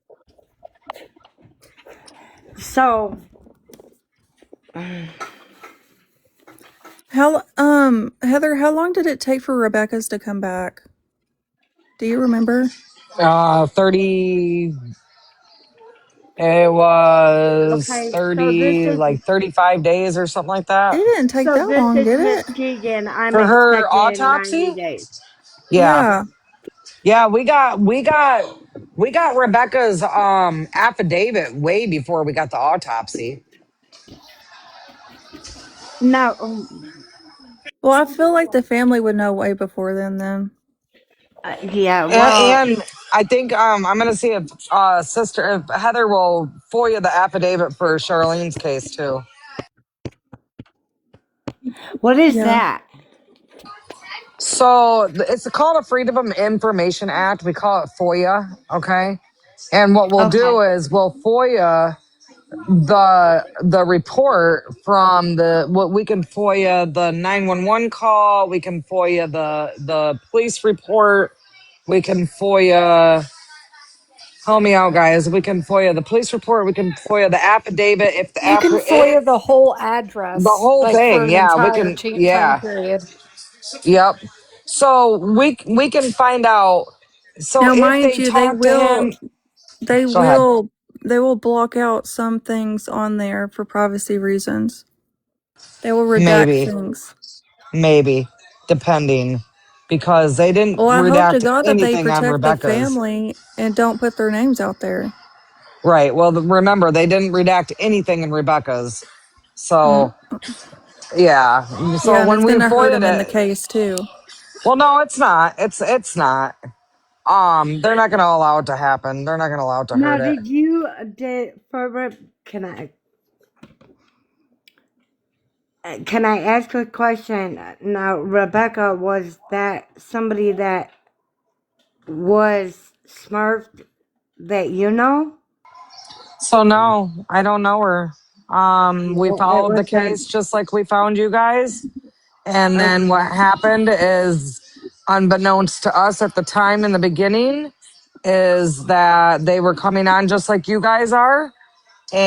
So How Heather, how long did it take for Rebecca's to come back? Do you remember? 30, it was okay, so this 30, is like 35 days or something like It that. didn't take that long, did Miss it? Keegan. I'm For her expecting 90 autopsy? days. Yeah. Yeah. Yeah, we got Rebecca's affidavit way before we got the autopsy. No, Well, I feel like the family would know way before then. yeah. Well, And I think I'm gonna see if if Heather will FOIA the affidavit for Charlene's case too. what is Yeah. that? So it's called a Freedom of Information Act. We call it FOIA. Okay. And what we'll Okay. do is we'll FOIA the report from the what we can FOIA the 911 call, we can FOIA the police report, we can FOIA, help me out guys, we can FOIA the police report, we can FOIA the affidavit if You can FOIA the whole the address, whole like for thing. an Yeah, we entire can, time yeah. period. Yep. So we can find out. So Now, if mind they you, talk to him, they go ahead. will they will block out some things on there for privacy reasons. They will redact Maybe, things. maybe, depending, because they didn't Well, I hope to redact God that they anything on protect the Rebecca's. family and don't put their names out there. Right. Well, remember, they didn't redact anything in Rebecca's. Mm, So, yeah. So yeah, and when it's we gonna hurt FOIA'd them in the it, case too. Well, no, it's not. It's not. They're not going to allow it to happen. They're not going to allow it to Now, hurt it. did you did for can I ask a question? Now, Rebecca, was that somebody that was smart that you know? So no, I don't know her. We No, it followed the wasn't. case just like we found you guys. And then what Okay. happened is, unbeknownst to us at the time in the beginning, is that they were coming on just like you guys are.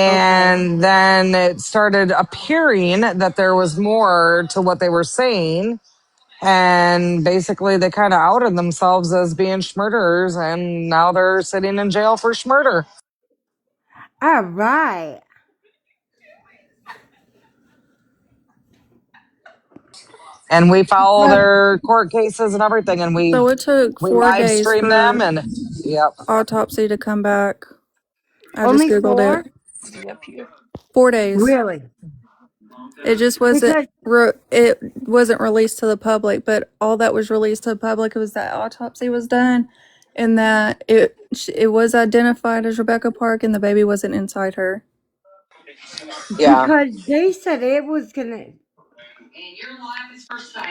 Okay. And then it started appearing that there was more to what they were saying. And basically, they kind of outed themselves as being schmurderers, and now they're sitting in jail for schmurder. All right. And we follow But their court cases and everything, and So it took we 4 live days stream them, for and yep, autopsy to come back. I just only googled four? it. 4 days. Really? It just wasn't. Because It wasn't released to the public, but all that was released to the public was that autopsy was done, and that it was identified as Rebecca Park, and the baby wasn't inside her. yeah. because they said it was gonna.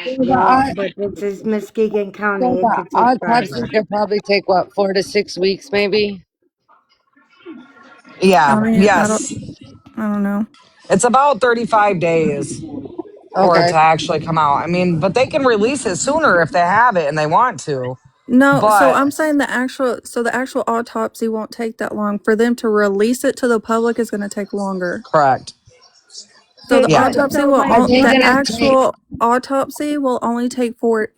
So Well, the, but this is Muskegon so County. It the could take autopsy forever. could probably take what, 4 to 6 weeks, maybe. I Yeah, mean, yes. I don't know. It's about 35 days for it Okay. to actually come out. I mean, but they can release it sooner if they have it and they want to. No, so But I'm saying the actual autopsy won't take that long. For them to release it to the public is going to take longer. correct. So Okay, the Yeah. but autopsy so will like Are they the gonna take? actual autopsy will only take 4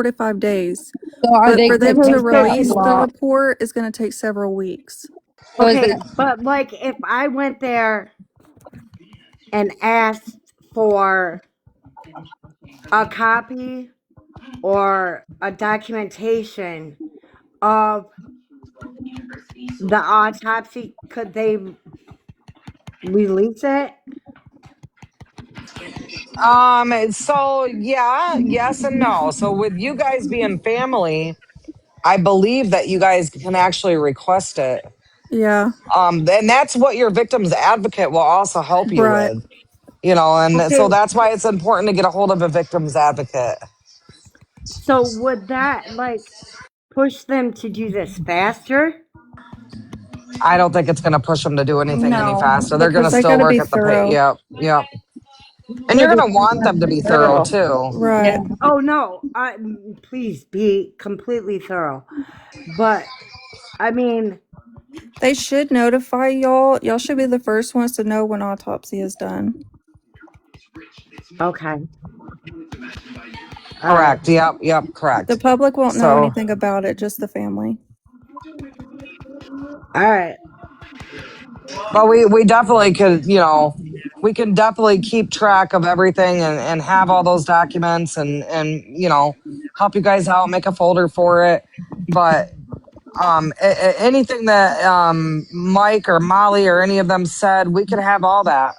to 5 days. So are But they for them gonna okay, to take so that release is the law? report is going to take several weeks. So is okay, that but like if I went there and asked for a copy or a documentation of the autopsy, could they release it? So yeah, yes and no. So with you guys being family, I believe that you guys can actually request it. Yeah, And that's what your victim's advocate will also help you right. with. And Okay, so that's why it's important to get a hold of a victim's advocate. so would that like push them to do this faster? I don't think it's going to push them to do anything any No, faster. They're going because to they still got to work be at the pay. thorough. Yep, yep. And yeah, you're they going to want have them to to be be thorough thorough. too. Yeah. Right. Oh no, please be completely thorough. But I mean, They should notify y'all. Y'all should be the first ones to know when autopsy is done. okay, all right, Correct. Yep, yep, The correct. public won't know So, anything about it, just the family. all right, but we definitely could, we can definitely keep track of everything and have all those documents and help you guys out, make a folder for it. But anything that Mike or Molly or any of them said, we could have all that.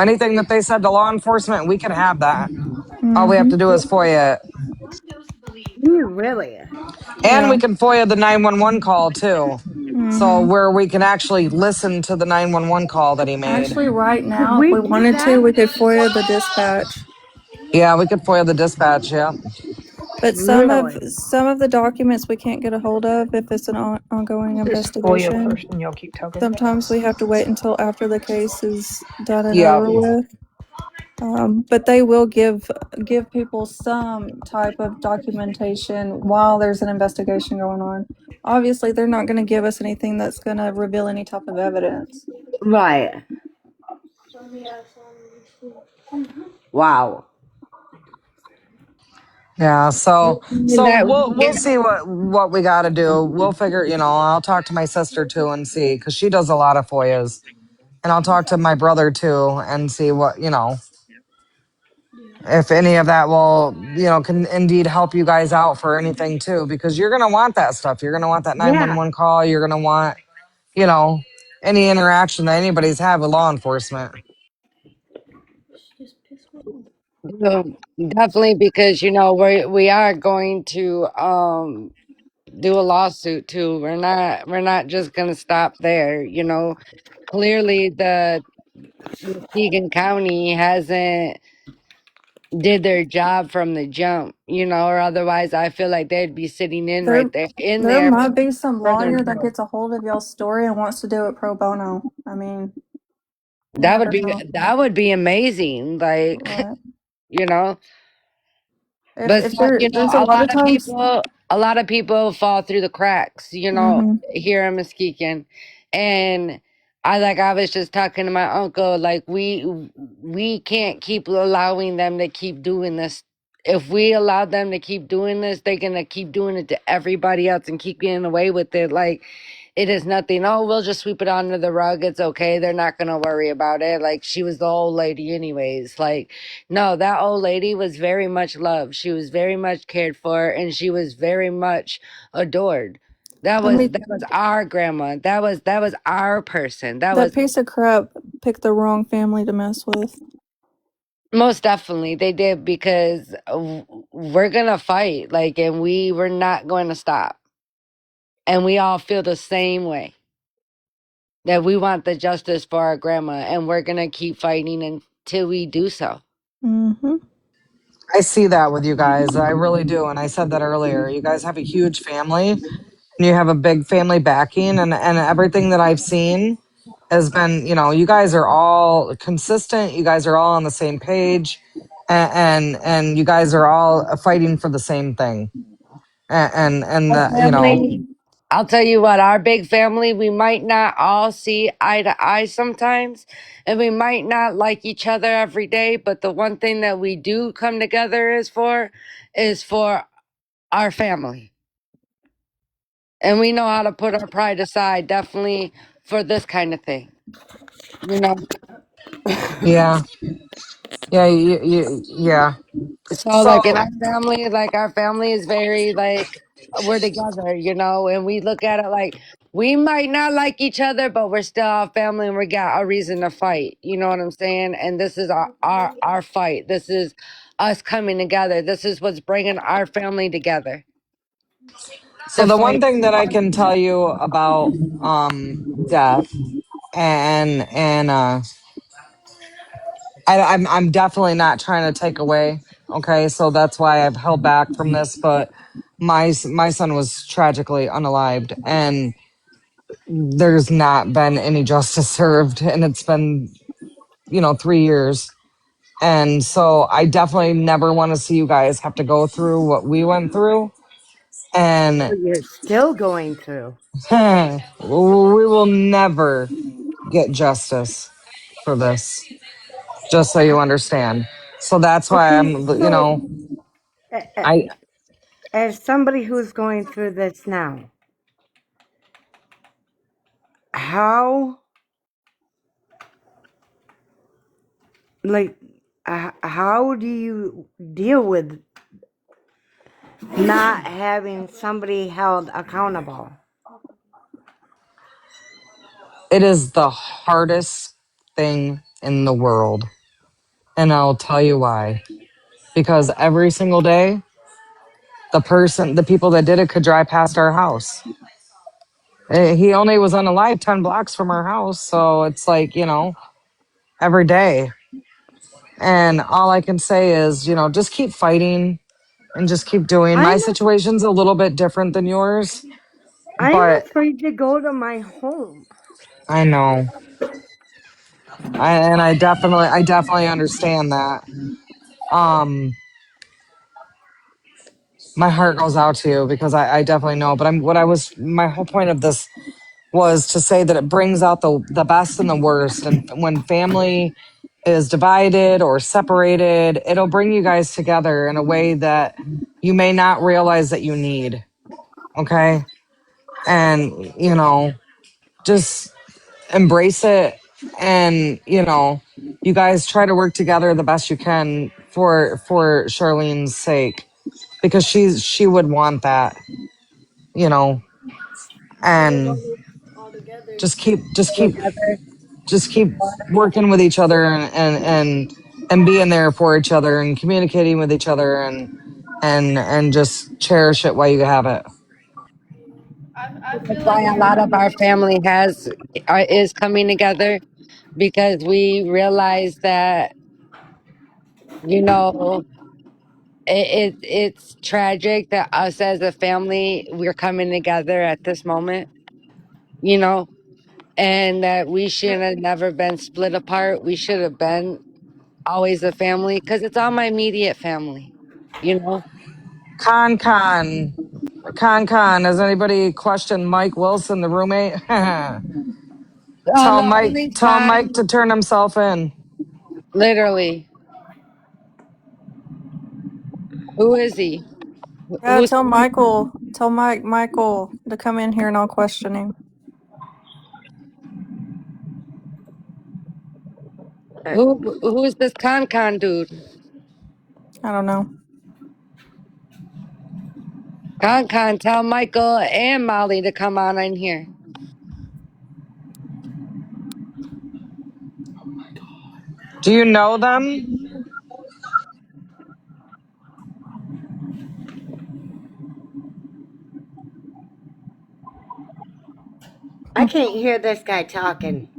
Anything that they said to law enforcement, we can have that. All we have Mm-hmm. to do is FOIA it. you really, And Yeah. we can FOIA the 911 call too. So Mm-hmm. where we can actually listen to the 911 call that he made. Actually, right could now, if we we do wanted to, that? we could FOIA the dispatch. Yeah, we could FOIA the dispatch. Yeah. But Really? some of the documents we can't get a hold of if it's an ongoing Just FOIA investigation. first and y'all keep talking. Sometimes we have to wait until after the case is done and Yep. over with. But they will give people some type of documentation while there's an investigation going on. Obviously, they're not going to give us anything that's going to reveal any type of evidence. Right. Wow. Yeah. So That we'll see what we got to do. We'll figure. I'll talk to my sister too and see because she does a lot of FOIAs, and I'll talk to my brother too and see what if any of that will can indeed help you guys out for anything too because you're gonna want that stuff. You're gonna want that Yeah. 911 call. You're gonna want you know any interaction that anybody's had with law enforcement. So definitely because we are going to do a lawsuit too. We're not just gonna stop there. Clearly the Muskegon County hasn't did their job from the jump, or otherwise I feel like they'd be sitting in There, right there in there there might be some further lawyer that north. gets a hold of y'all's story and wants to do it pro bono. I mean, you That would never be know. that would be amazing. Like, But you know. if But if there, there's a a lot of lot of times. people fall through the cracks, Mm-hmm. here in Muskegon. And I was just talking to my uncle, like we can't keep allowing them to keep doing this. If we allow them to keep doing this, they're gonna keep doing it to everybody else and keep getting away with it. Like it is nothing. Oh, we'll just sweep it under the rug. It's okay. They're not gonna worry about it. Like she was the old lady anyways. Like no, that old lady was very much loved. She was very much cared for, and she was very much adored. That Let was me. that was our grandma. That was our person. That That was piece of crap picked the wrong family to mess with. most definitely they did because we're gonna fight, like, and we're not going to stop. And we all feel the same way that we want the justice for our grandma, and we're gonna keep fighting until we do so. Mm-hmm. I see that with you guys. I really do. And I said that earlier. You guys have a huge family and you have a big family backing, and everything that I've seen has been, you guys are all consistent. You guys are all on the same page, and you guys are all fighting for the same thing. And Our the, family, I'll tell you what, our big family, we might not all see eye to eye sometimes, and we might not like each other every day, but the one thing that we do come together is for our family. And we know how to put our pride aside, definitely for this kind of thing. You know. yeah, yeah, yeah. So like in So our family is very like we're together, and we look at it like we might not like each other, but we're still our family and we got a reason to fight. You know what I'm saying? And this is our fight. This is us coming together. This is what's bringing our family together So to the one fight. thing that I can tell you about death and I'm definitely not trying to take away. Okay, so that's why I've held back from this. But my son was tragically unalived, and there's not been any justice served, and it's been 3 years. And so I definitely never want to see you guys have to go through what we went through. And You're still going through. we will never get justice for this, just so you understand. So that's why Okay, I'm, so uh, I as somebody who's going through this now, how like how do you deal with not having somebody held accountable? it is the hardest thing in the world. And I'll tell you why. Because every single day, the people that did it could drive past our house. He only was unalive 10 blocks from our house. So it's like, every day. And all I can say is, just keep fighting and just keep doing. My I'm situation's a little bit different than yours, I'm but afraid to go to my home. I know. I definitely understand that. Um, my heart goes out to you because I definitely know. But my whole point of this was to say that it brings out the best and the worst. And when family is divided or separated, it'll bring you guys together in a way that you may not realize that you need. Okay. And, just embrace it. And, you guys try to work together the best you can for Charlene's sake, because she would want that, you know, and just keep Together. just keep working with each other, and and being there for each other and communicating with each other and just cherish it while you have it. I That's feel like why a lot of our family is coming together because we realize that you know it's tragic that us as a family we're coming together at this moment, you know, and that we should have never been split apart. We should have been always a family because it's all my immediate family, you know. Con con con. Has anybody questioned Mike Wilson, the roommate? The only Tell Mike time, to turn himself in. literally, who is he? Yeah, Who's tell Michael to come in here and I'll question him. who's this con dude? I don't know. Con, tell Michael and Molly to come on in here. Do you know them? I can't hear this guy talking.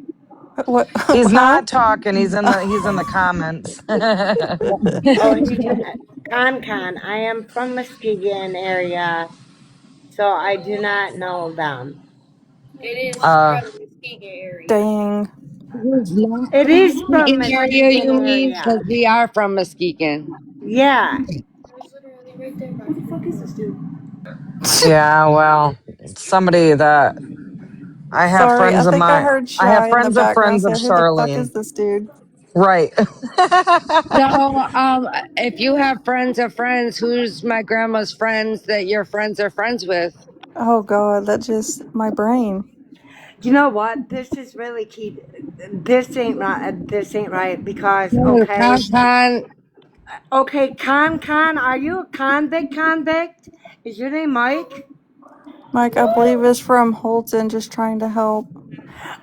What? He's Huh? not talking. He's in the comments. Oh, he's Con. I am from Muskegon area, so I do not know them. it is uh from the Muskegon area. Dang. Who's not It from is from Muskegon area, Muskegon you mean? area. Because we are from Muskegon. Yeah. It was literally right there. Who the fuck is this dude? yeah, well, somebody that I have Sorry, I friends of think I mine. heard I have Shy in the background friends of say, "Who the fuck is Charlene. this dude?" Right. So, if you have friends of friends, who's my grandma's friends that your friends are friends with? Oh God, that just my brain. You know what? This is really key. This ain't right. This ain't right because Con, Con. Are you a convict? Convict? Is your name Mike? Mike, I believe is from Holton, just trying to help.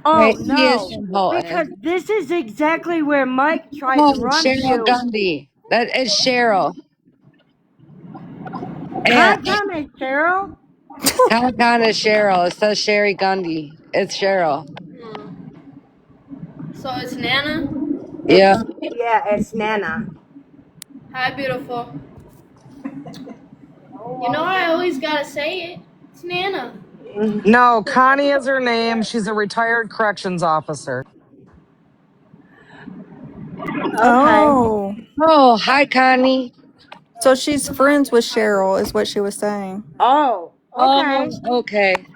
Oh right, he is no, from because Holton. this is exactly where Mike tried Oh, to run Cheryl to. Gundy. That is Cheryl. And Con is Cheryl. Con is Cheryl. It says Sherry Gundy. It's Cheryl. So it's Nana. Yeah. It's Nana. Hi, beautiful. You know I always gotta say it. It's Nana. No, Connie is her name. She's a retired corrections officer. Okay. Oh, Oh, hi, Connie. so she's friends with Cheryl, is what she was saying. Oh, Oh, okay. okay.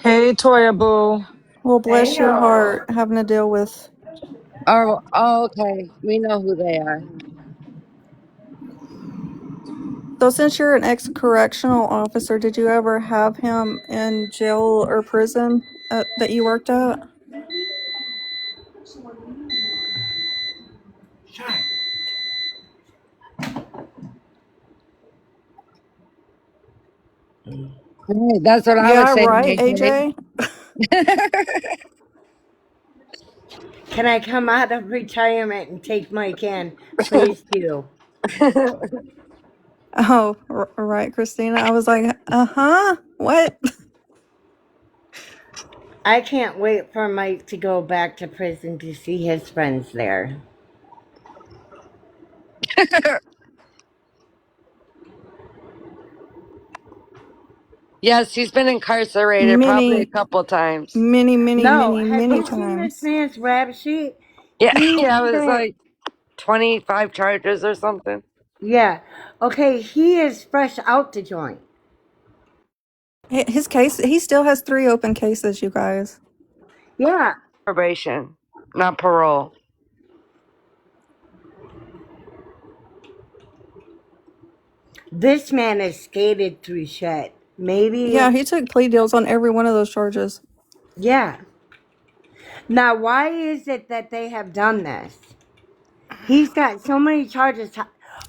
Hey, Toya Boo. Well, bless your heart having to deal with. Oh, okay. We know who they are. So, since you're an ex correctional officer, did you ever have him in jail or prison that you worked at? Right, that's what I was Yeah, saying, right, AJ. AJ? Can I come out of retirement and take Mike in? Please do. Oh, right, Christina. I was like, huh? What? I can't wait for Mike to go back to prison to see his friends there. Yes, he's been incarcerated probably a Many, couple times. many, many, No, many, have many you seen this times. man's rap sheet? Yeah, He yeah, it was spent, like 25 charges or something. yeah. Okay, he is fresh out the joint. His case, he still has 3 open cases, you guys. Yeah. Probation, not parole. This man has skated through shit. Yeah, Maybe, he took plea deals on every one of those charges. yeah. Now, why is it that they have done this? He's got so many charges.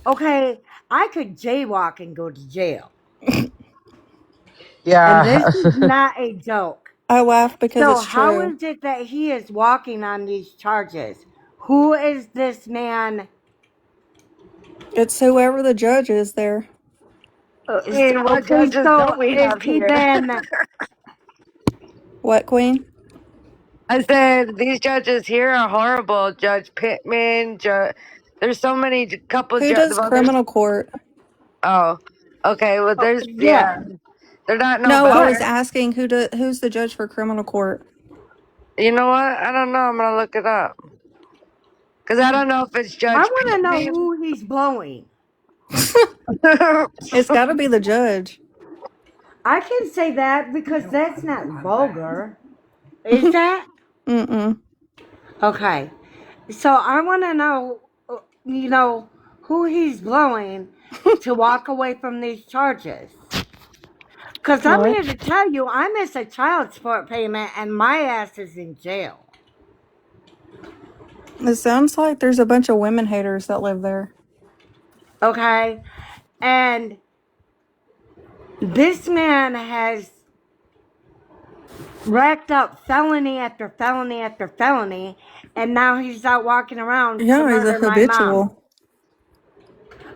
Okay, I could jaywalk and go to jail. And this Yeah. is not a joke. I laugh because So, it's how true. is it that he is walking on these charges? Who is this man? It's whoever the judge is there. I mean, what Okay, judges so don't we is have he here? then? What, Queen? I said these judges here are horrible. Judge Pittman, there's so many Who does well, there's criminal court? oh, okay, well Oh, there's yeah, yeah, they're not no No, I was better. asking who's the judge for criminal court? You know what? I don't know. I'm gonna look it up because I don't know if it's I Judge want to know Pittman. who he's blowing. It's got to be the judge. I can say that because that's not vulgar. Is that? Mm-mm. Okay. So I want to know, who he's blowing to walk away from these charges. Because I'm What? here to tell you, I miss a child support payment and my ass is in jail. It sounds like there's a bunch of women haters that live there. Okay? And this man has racked up felony after felony after felony, and now he's out walking around to Yeah, he's a murder my mom. habitual.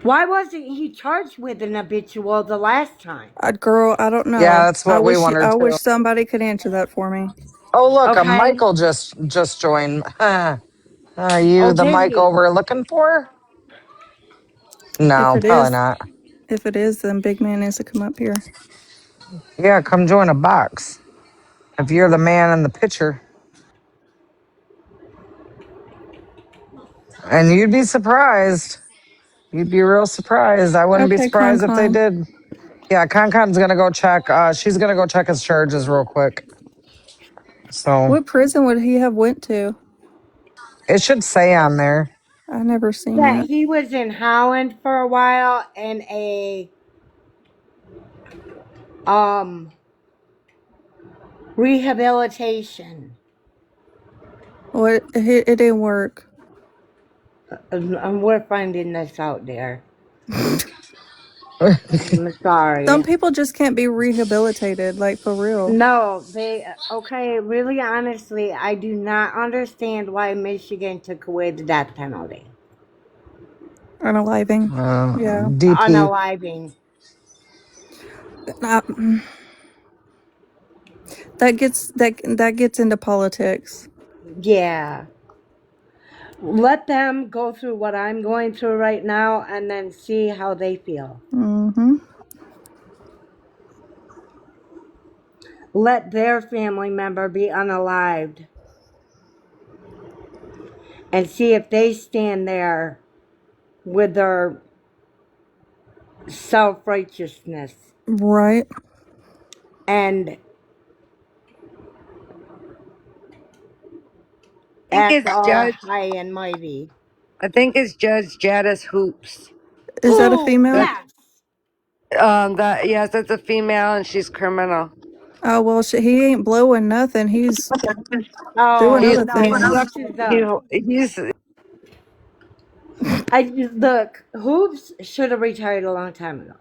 Why wasn't he charged with an habitual the last time? Girl, I don't Yeah, know. that's what we I wondered wish too. somebody could answer that for me. Oh, look, a Okay? Michael just joined. Are you Oh, the did Michael he? we're looking for? If No, it probably is, not. if it is, then Big Man needs to come up here. Yeah, come join a box. If you're the man in the picture. And you'd be surprised. You'd be real surprised. I wouldn't be Okay, surprised if they Con. did. Yeah, Concon's gonna go check. She's gonna go check his charges real quick. So What prison would he have went to? it should say on there. I never seen That that. he was in Holland for a while in a um rehabilitation. What? It didn't work. And we're finding this out there. I'm Some sorry. people just can't be rehabilitated, like for real. No, okay, really honestly, I do not understand why Michigan took away the death penalty. Unaliving. Yeah. DP. Unaliving. Uh, that gets into politics. Yeah. Let them go through what I'm going through right now and then see how they feel. Mm-hmm. Let their family member be unalived and see if they stand there with their self righteousness Right. and I think act it's all Judge. high and mighty. I think it's Judge Jadis Hoops. Is that a Oh, female? That yes. that yes, that's a female and she's criminal. Oh well, he ain't blowing nothing. He's doing Oh, He's other no, things. Hoops is a. he's Look, Hoops should have retired a long time ago.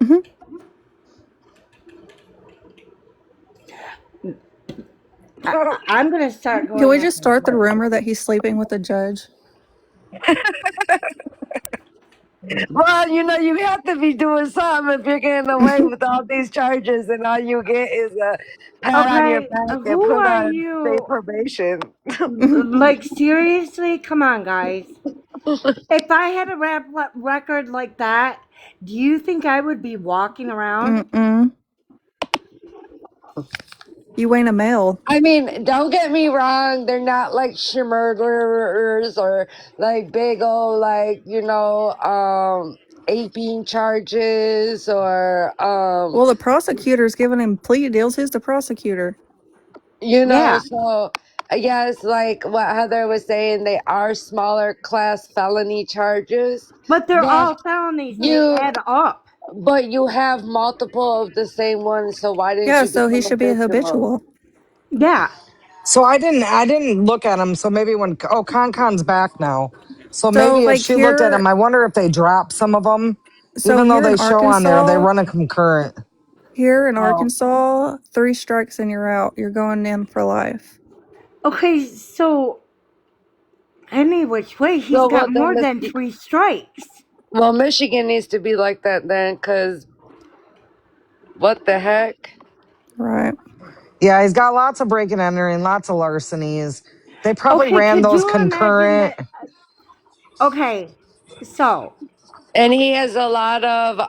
Hmm. I'm going to start Can going we up just in start the smoke. rumor that he's sleeping with the judge? well, you have to be doing something if you're getting away with all these charges and all you get is a pat on your Okay, back and who put are on state you? probation. Like, seriously? Come on, guys. If I had a record like that, do you think I would be walking around? Mm-mm. You ain't a male. I mean, don't get me wrong, they're not like murderers or like big old like, aping charges or Well, the prosecutor's giving him plea deals. Who's the prosecutor? Yeah, so I guess like what Heather was saying, they are smaller class felony charges, but they're but all felonies. They you add up. you have multiple of the same one, so why didn't Yeah, you so he become should be a habitual? habitual. Yeah. So I didn't look at him. So maybe Concon's back now. So So, maybe if like she looked at here, him, I wonder if they dropped some of them So Even though here in they show on there, they Arkansas, run a concurrent. Oh, 3 strikes and you're out. You're going in for life. Okay, so any which way, he's so got well then more than 3 strikes. well Michigan needs to be like that then, because what the heck? Right. Yeah, he's got lots of breaking and entering, lots of larcenies. They probably Okay, ran could those you imagine concurrent. that? Okay, so And he has a lot of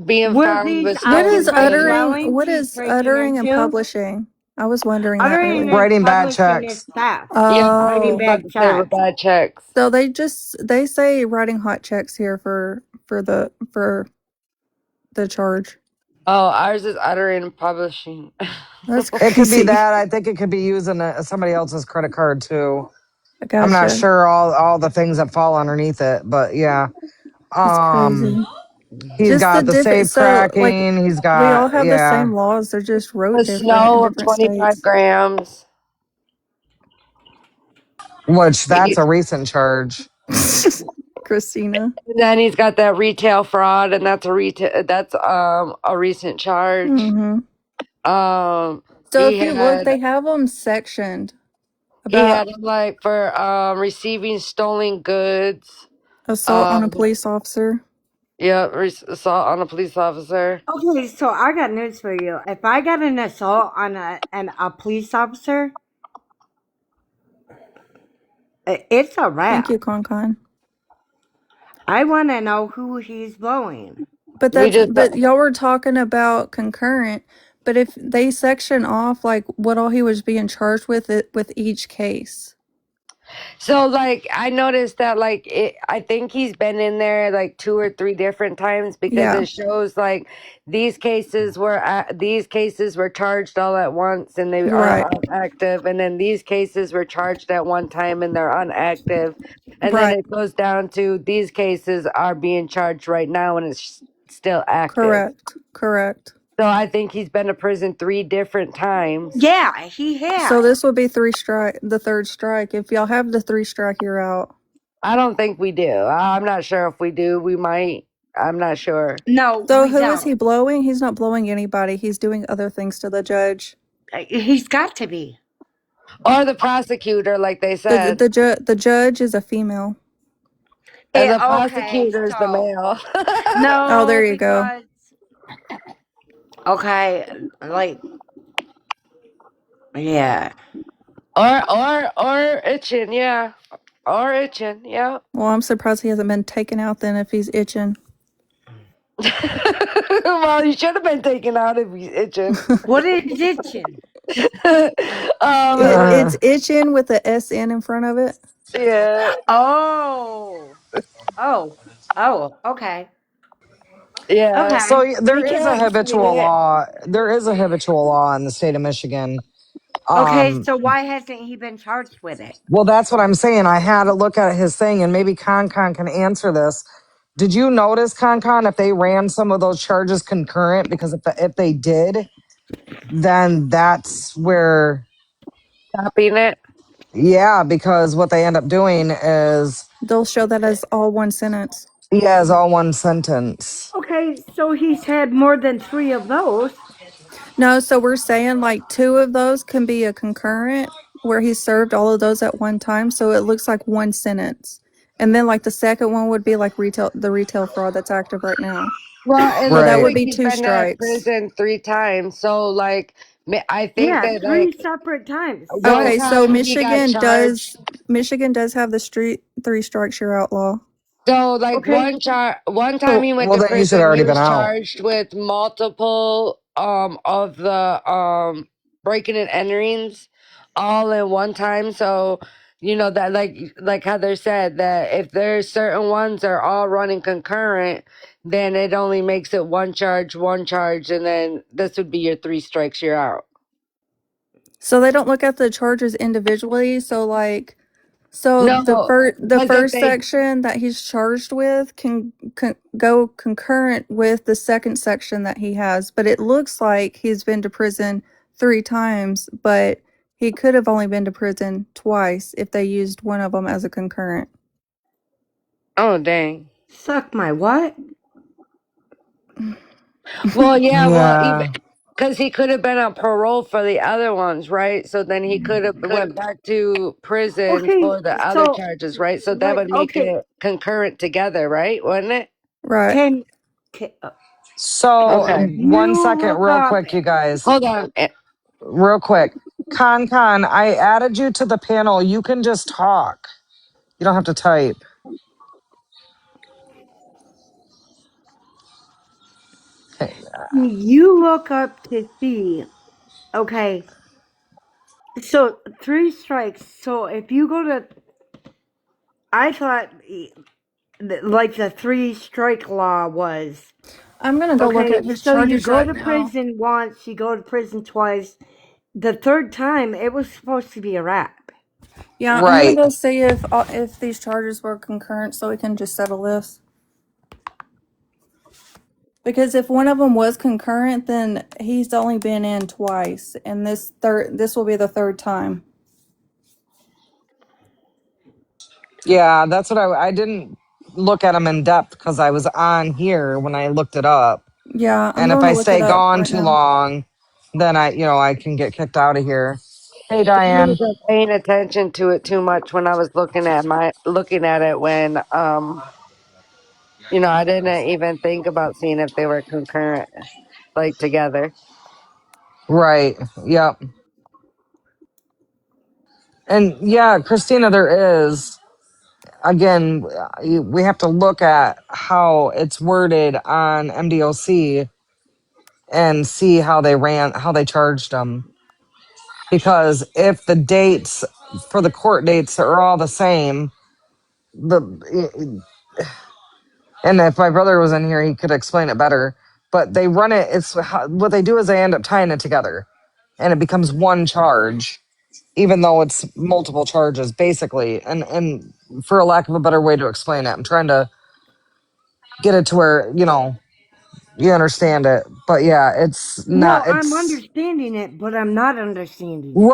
being were found these with stolen occupied goods. dwellings What he's is breaking uttering and into? publishing? I was wondering that Uttering earlier. and Writing bad publishing is checks. theft. Yeah, Writing Oh. but bad they were checks. bad checks. So they say writing hot checks here for the charge. Oh, ours is uttering and publishing. That's It could be crazy. that. I think it could be using somebody else's credit card too. I I'm not gotcha. sure all the things that fall underneath it, but yeah. That's Um, crazy. he's Just the got the different. safe So like cracking. He's we all got have the yeah. same laws. They're just A wrote different in snow of different 25 states. grams. Which that's He- a recent charge. Christina. And then he's got that retail fraud, and that's a recent charge. Mm-hmm. So He if you look, had they have them sectioned he had about him like for receiving stolen goods. assault on a Um, police officer. yeah, assault on a police officer. Okay, so I got news for you. If I got an assault on a police officer, it's a Thank wrap. you, Concon. I want to know who he's blowing. But We just but y'all were talking about concurrent. But if they section off like what all he was being charged with it with each case. So like I noticed that I think he's been in there like 2 or 3 different times because Yeah. it shows like these cases were charged all at once and they Right. are unactive, and then these cases were charged at one time and they're unactive, and then Right. it goes down to these cases are being charged right now and it's still active. Correct. So I think he's been to prison 3 different times. Yeah, he So has. this would be the third strike. If y'all have the 3 strike, you're out. I don't think we do. I'm not sure if we do. We might. I'm not sure. No, So we who is he don't. blowing? He's not blowing anybody. He's doing other things to the judge. He's got to be. Or the prosecutor, like they said. The judge is a female. And the Okay, prosecutor's the so male. Oh, no, there you go. because okay, like yeah. or itching, yeah. Or itching, yeah. Well, I'm surprised he hasn't been taken out then if he's itching. Well, you should have been taken out if he's itching. What is itching? It's Uh, itching with the SN in front of it. Yeah. Oh, oh, oh. Okay, Yeah. okay. there We is a can't see habitual it. law. There is a habitual law in the state of Michigan. Okay, Um, so why hasn't he been charged with it? well, that's what I'm saying. I had to look at his thing, and maybe ConCon can answer this. Did you notice, ConCon, if they ran some of those charges concurrent? Because if they did, then that's where, Stopping it. yeah, because what they end up doing is, They'll show that as all one sentence. yeah, is all one sentence. Okay, so he's had more than 3 of those. No, so we're saying like 2 of those can be a concurrent where he served all of those at one time. So it looks like one sentence. And then like the second one would be like the retail fraud that's active right now. Well, it So looks that would Right. like be he's 2 been to strikes. prison 3 times. So, like, I think Yeah, that, 3 like, separate times. one Okay, so time he got charged. Michigan does have the street 3 strikes you're outlaw. So, like, Okay, one time So, he went well, to then you should have prison, he already been was out. charged with multiple of the breaking and enterings all in one time. So, you know that like Heather said, that if there's certain ones that are all running concurrent, then it only makes it one charge, and then this would be your 3 strikes, you're out. So they don't look at the charges individually. So like so No, the because if first they section that he's charged with can go concurrent with the second section that he has, but it looks like he's been to prison 3 times, but he could have only been to prison twice if they used one of them as a concurrent. oh dang. Suck my what? Well, yeah, well, even Yeah. because he could have been on parole for the other ones, right? So then he could have went back to prison Okay, for the other so charges, right? So that like would make okay, it concurrent together, right? Wouldn't it? Right. can So Okay, can one you second, look real up? quick, you guys. hold on. Real quick. Con, I added you to the panel. You can just talk. You don't have to type. Okay. You look up to see. Okay, so three strikes. So if you go to, I thought like the three strike law was I'm gonna go look okay. at his So you charges go right to now. prison once, you go to prison twice. The third time, it was supposed to be a wrap. Yeah, I'm gonna Right. go see if these charges were concurrent, so we can just settle this. Because if one of them was concurrent, then he's only been in twice, and this will be the third time. Yeah, that's what I didn't look at them in depth because I was on here when I looked it up. Yeah, I'm And if going to I look it stay up gone right too now. long, then I can get kicked out of here. Hey, I Diane. wasn't paying attention to it too much when I was looking at it when I didn't even think about seeing if they were concurrent, like together. Right. Yep. And yeah, Christina, there is. Again, we have to look at how it's worded on MDOC and see how they charged them. Because if the dates for the court dates are all the same, the and if my brother was in here, he could explain it better. But they run it. What they do is they end up tying it together, and it becomes one charge, even though it's multiple charges, basically. And for a lack of a better way to explain it, I'm trying to get it to where you understand it. But yeah, it's not. Well, I'm It's understanding it, but I'm not understanding it.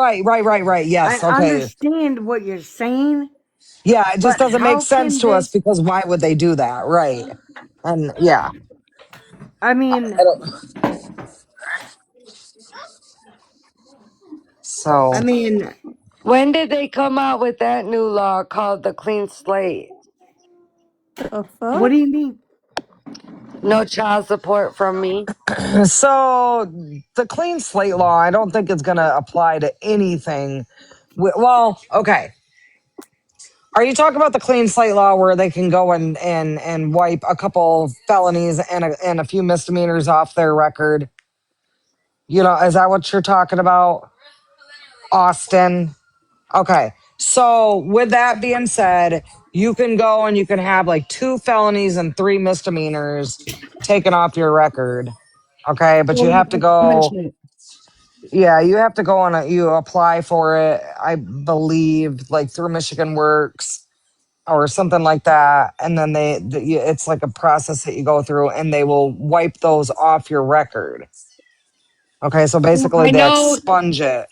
right. I Yes. Okay. understand what you're saying, Yeah, it just but doesn't make how sense can to us this? because why would they do that? Right. And yeah, I mean, I don't, I so mean, When did they come out with that new law called the clean slate? The what fuck? do you mean? No child support from me. so the clean slate law, I don't think it's going to apply to anything. Well, okay. Are you talking about the clean slate law where they can go and wipe a couple felonies and a few misdemeanors off their record? Is that what you're talking about, Austin? Okay. So with that being said, you can go and you can have like two felonies and three misdemeanors taken off your record. Okay. But you have to go, yeah, you have to go on you apply for it, I believe, like through Michigan Works or something like that. And then it's like a process that you go through and they will wipe those off your record. Okay. So basically I they know, expunge it.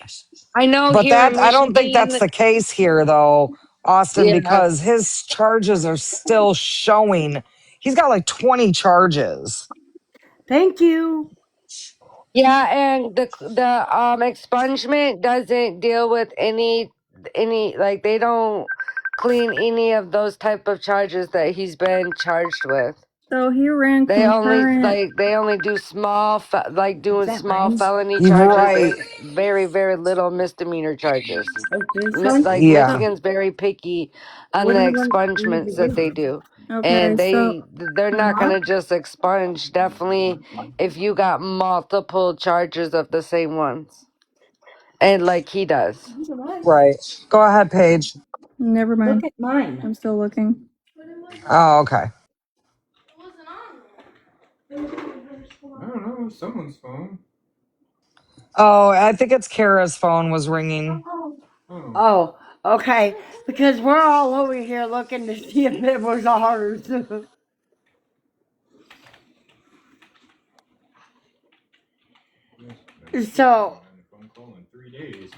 I know But here in I don't think that's Michigan, the case here, though, Austin, yeah. because his charges are still showing. He's got like 20 charges. Thank you. Yeah, and the expungement doesn't deal with any like they don't clean any of those type of charges that he's been charged with. So he ran concurrent. They only do like Is doing that small mine? felony charges Right. and very very little misdemeanor charges. Like this one? Like Yeah. Michigan's very picky on What the do you want me to expungements that do? they do. Okay, And so they're not Huh? gonna just expunge definitely if you got multiple charges of the same ones. And like he does. These are mine. Right. Go ahead, Paige. never Look mind. at mine. I'm still looking. Oh, okay. I don't know, someone's phone. Oh, I think it's Kara's phone was ringing. Oh. Oh, okay. Because we're all over here looking to see if it was ours. So, On the phone call in 3 days.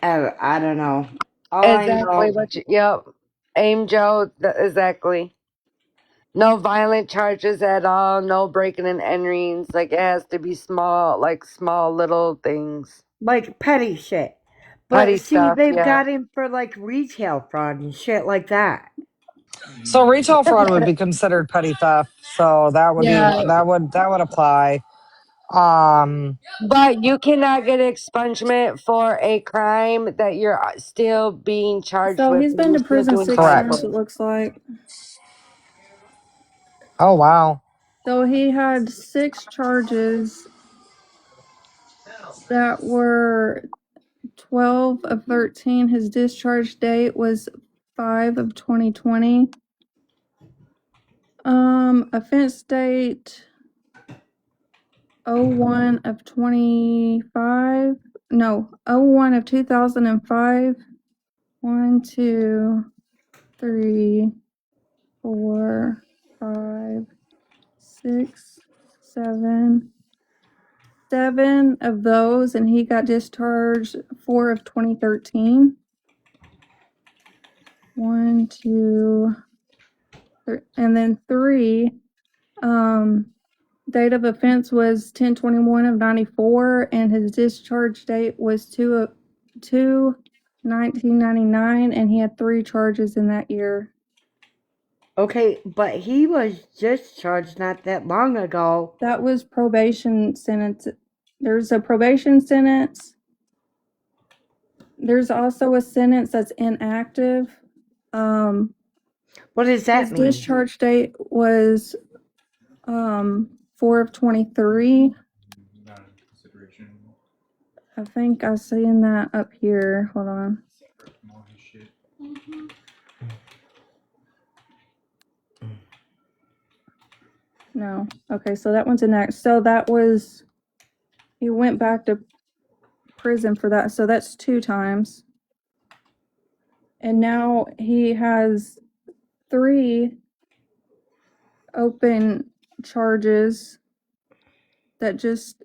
I don't know. All I Exactly know, what you, yep. Aim Joe, exactly. No violent charges at all, no breaking and enterings. Like, it has to be small, like small little things. like petty shit. Petty But see, stuff, they've yeah. got him for like retail fraud and shit like that. So retail fraud would be considered petty theft. So that would be Yeah. that would apply. Um, But you cannot get expungement for a crime that you're still being charged So with he's and been you're to still prison doing six time correct. times, for it it. looks like. Oh wow. So he had 6 charges that were 12 of 13. His discharge date was 5 of 2020. Offense date 01 of 25. No, 01 of 2005. 1, 2, 3, 4, 5, 6, 7. 7 of those, and he got discharged 4 of 2013. 1, 2, 3, and then 3. Date of offense was 10/21 of 94, and his discharge date was 2/1999, and he had 3 charges in that year. Okay, but he was discharged not that long ago. That was probation sentence. There's a probation sentence. There's also a sentence that's inactive. What does that His mean? discharge date was 4 of 23. Not in consideration. I think I seen that up here. Hold on. Separate from all his shit. No. Okay, so that one's inactive. So that was, he went back to prison for that. So that's 2 times. And now he has 3 open charges that just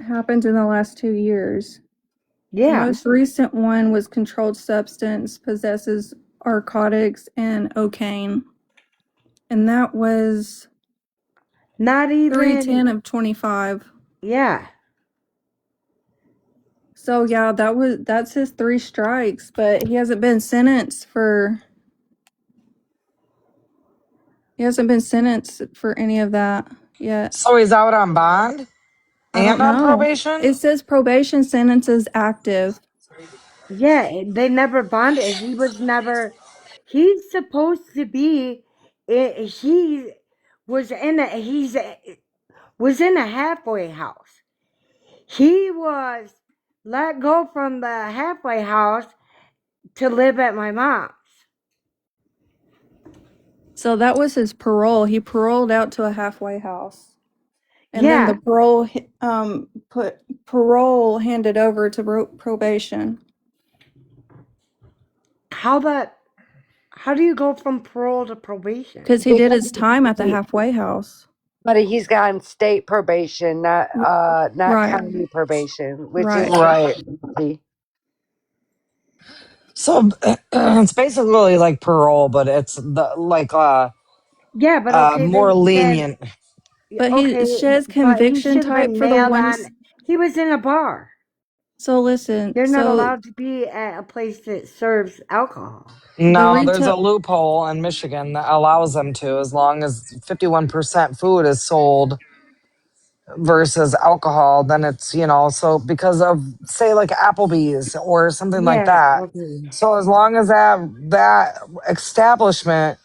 happened in the last 2 years. The Yeah, most recent one was controlled substance, possesses narcotics and cocaine. And that was not 3/10 even. of 25. Yeah. So yeah, that's his 3 strikes, but he hasn't been sentenced for any of that yet. So he's out on bond I don't and on know. probation? It says probation sentence is active. Yeah, they never bonded. He was never. He's supposed to be. He was in a. He's was in a halfway house. He was let go from the halfway house to live at my mom's. So that was his parole. He paroled out to a halfway house. And then the Yeah. parole handed over to probation. How do you go from parole to probation? Because he did his time at the halfway house. But he's got state probation, not Right, county probation, which is right. Right. easy. So it's basically like parole, but it's the like Yeah, but okay, more they said lenient. But he okay, says but he conviction should have type been for the nailed on. ones. He was in a bar. So listen, You're not so allowed to be at a place that serves alcohol. the No, there's a retail, loophole in Michigan that allows them to, as long as 51% food is sold versus alcohol, then it's, so because of, say, like Applebee's or something like Yeah, that. okay. So as long as that establishment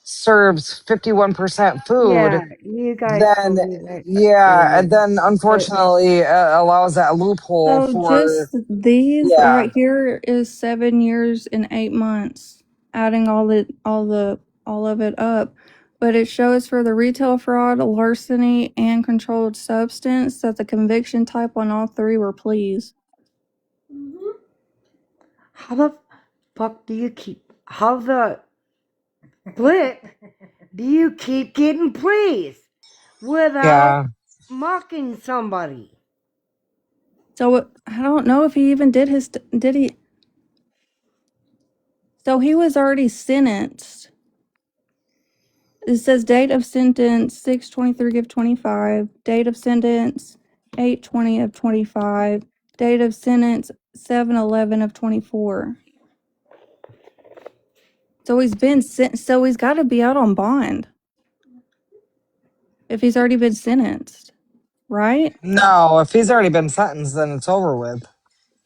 serves 51% food, Yeah, you guys then told me that yeah, and earlier. then But unfortunately allows that loophole so for just these yeah. right here is 7 years and 8 months, adding all of it up. But it shows for the retail fraud, larceny, and controlled substance that the conviction type on all 3 were pleas. how the fuck do you keep? How the flip do you keep getting praise without Yeah. mocking somebody? So I don't know if he even did he? So he was already sentenced. It says date of sentence 6/23 of 25. Date of sentence 8/20 of 25. Date of sentence 7/11 of 24. So he's been sent. So he's got to be out on bond if he's already been sentenced, right? No, if he's already been sentenced, then it's over with.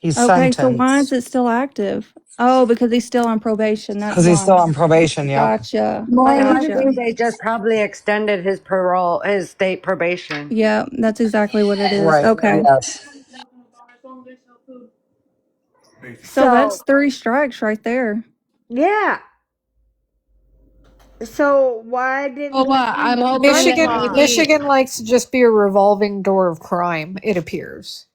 He's Okay, so why is sentenced it still active? Oh, because he's still on probation. That's because he's still why. on probation. Yep. Gotcha. More than Gotcha. likely, they just probably extended his parole, his state probation. Yeah, that's exactly what it is. Right. Okay. Yes. So So, that's 3 strikes right there. yeah. So why didn't Oh, he what? change I'm the hoping gun that law? maybe. Michigan likes to just be a revolving door of crime, it appears.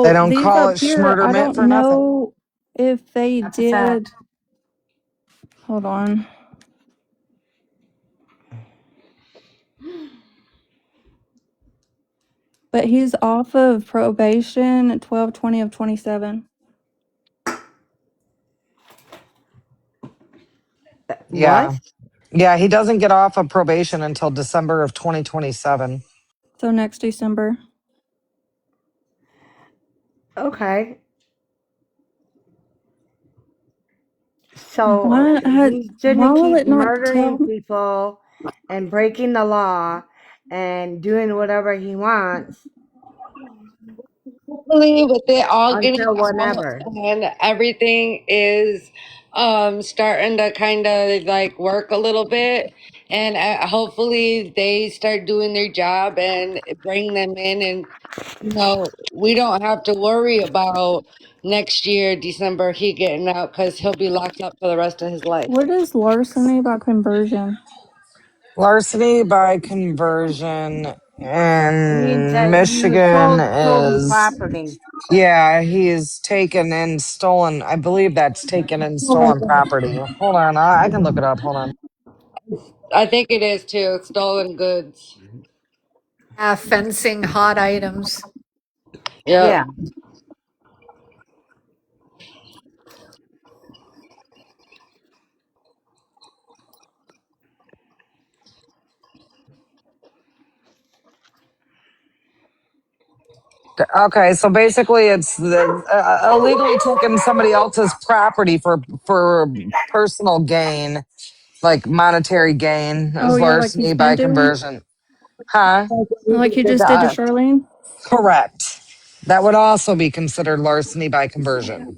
They So don't these call up it here, I schmurdermint don't for nothing. know if they That's a fact. did. Hold on. But he's off of probation at 12/20 of 27. What? Yeah. Yeah. He doesn't get off of probation until December of 2027. So next December. Okay. So he Why shouldn't will keep it not tell murdering people and breaking the law and doing whatever he wants Hopefully, with it all getting until out whenever. and everything is starting to kind of like work a little bit, and hopefully they start doing their job and bring them in, and we don't have to worry about next year December he getting out because he'll be locked up for the rest of his life. what is larceny by conversion? Larceny by conversion It means in that you Michigan stole stolen is, property. yeah, he's taken and stolen. I believe that's taken and stolen property. Hold on. I can look it up. Hold on. I think it is too, stolen goods. Fencing hot items. Yep. Yeah. Okay, so basically, it's the illegally taking somebody else's property for personal gain, like monetary gain, Oh is yeah, like he's larceny by been doing? conversion. Huh? Like he Did to just did to us. Charlene? Correct. That would also be considered larceny by conversion.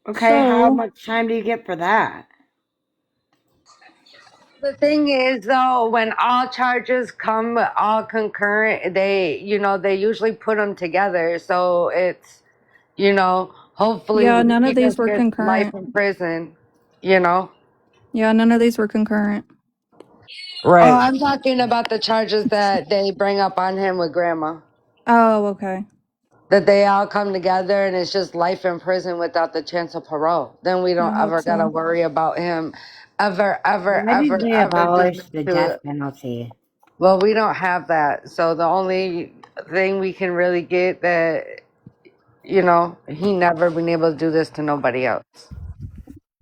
Okay, how So much time do you get for that? The thing is, though, when all charges come all concurrent, they usually put them together. So it's, hopefully yeah, none he of these just were gets life concurrent. in prison, you know? Yeah, none of these were concurrent. Oh, Right. I'm talking about the charges that they bring up on him with grandma. Oh, okay. That they all come together and it's just life in prison without the chance of parole. Then we I don't hope ever gotta so. worry about him ever, ever, Why did ever, they ever abolish doing the death to. penalty? Well, we don't have that. So the only thing we can really get that, he never been able to do this to nobody else.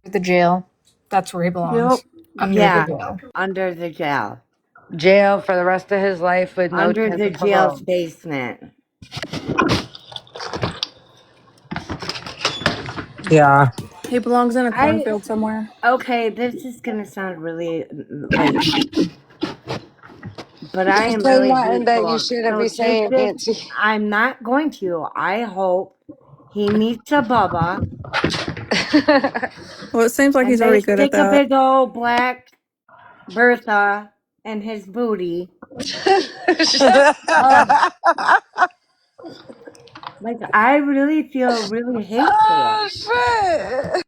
The jail. That's where he Yep. belongs. Under the Yeah, jail. under the jail. Jail for the rest of his life with no Under chance the of parole. jail's basement. Yeah. He belongs in a I cornfield somewhere. Okay, this is gonna sound really like, but I Don't am say really nothing rooting that you for him. shouldn't So be take saying, this. Nancy. I'm not going to. I hope he meets a Bubba Well, it seems like and he's they already good at stick a that. big old black Bertha in his booty. Shut up. Like, I really feel really hateful. Oh, shit.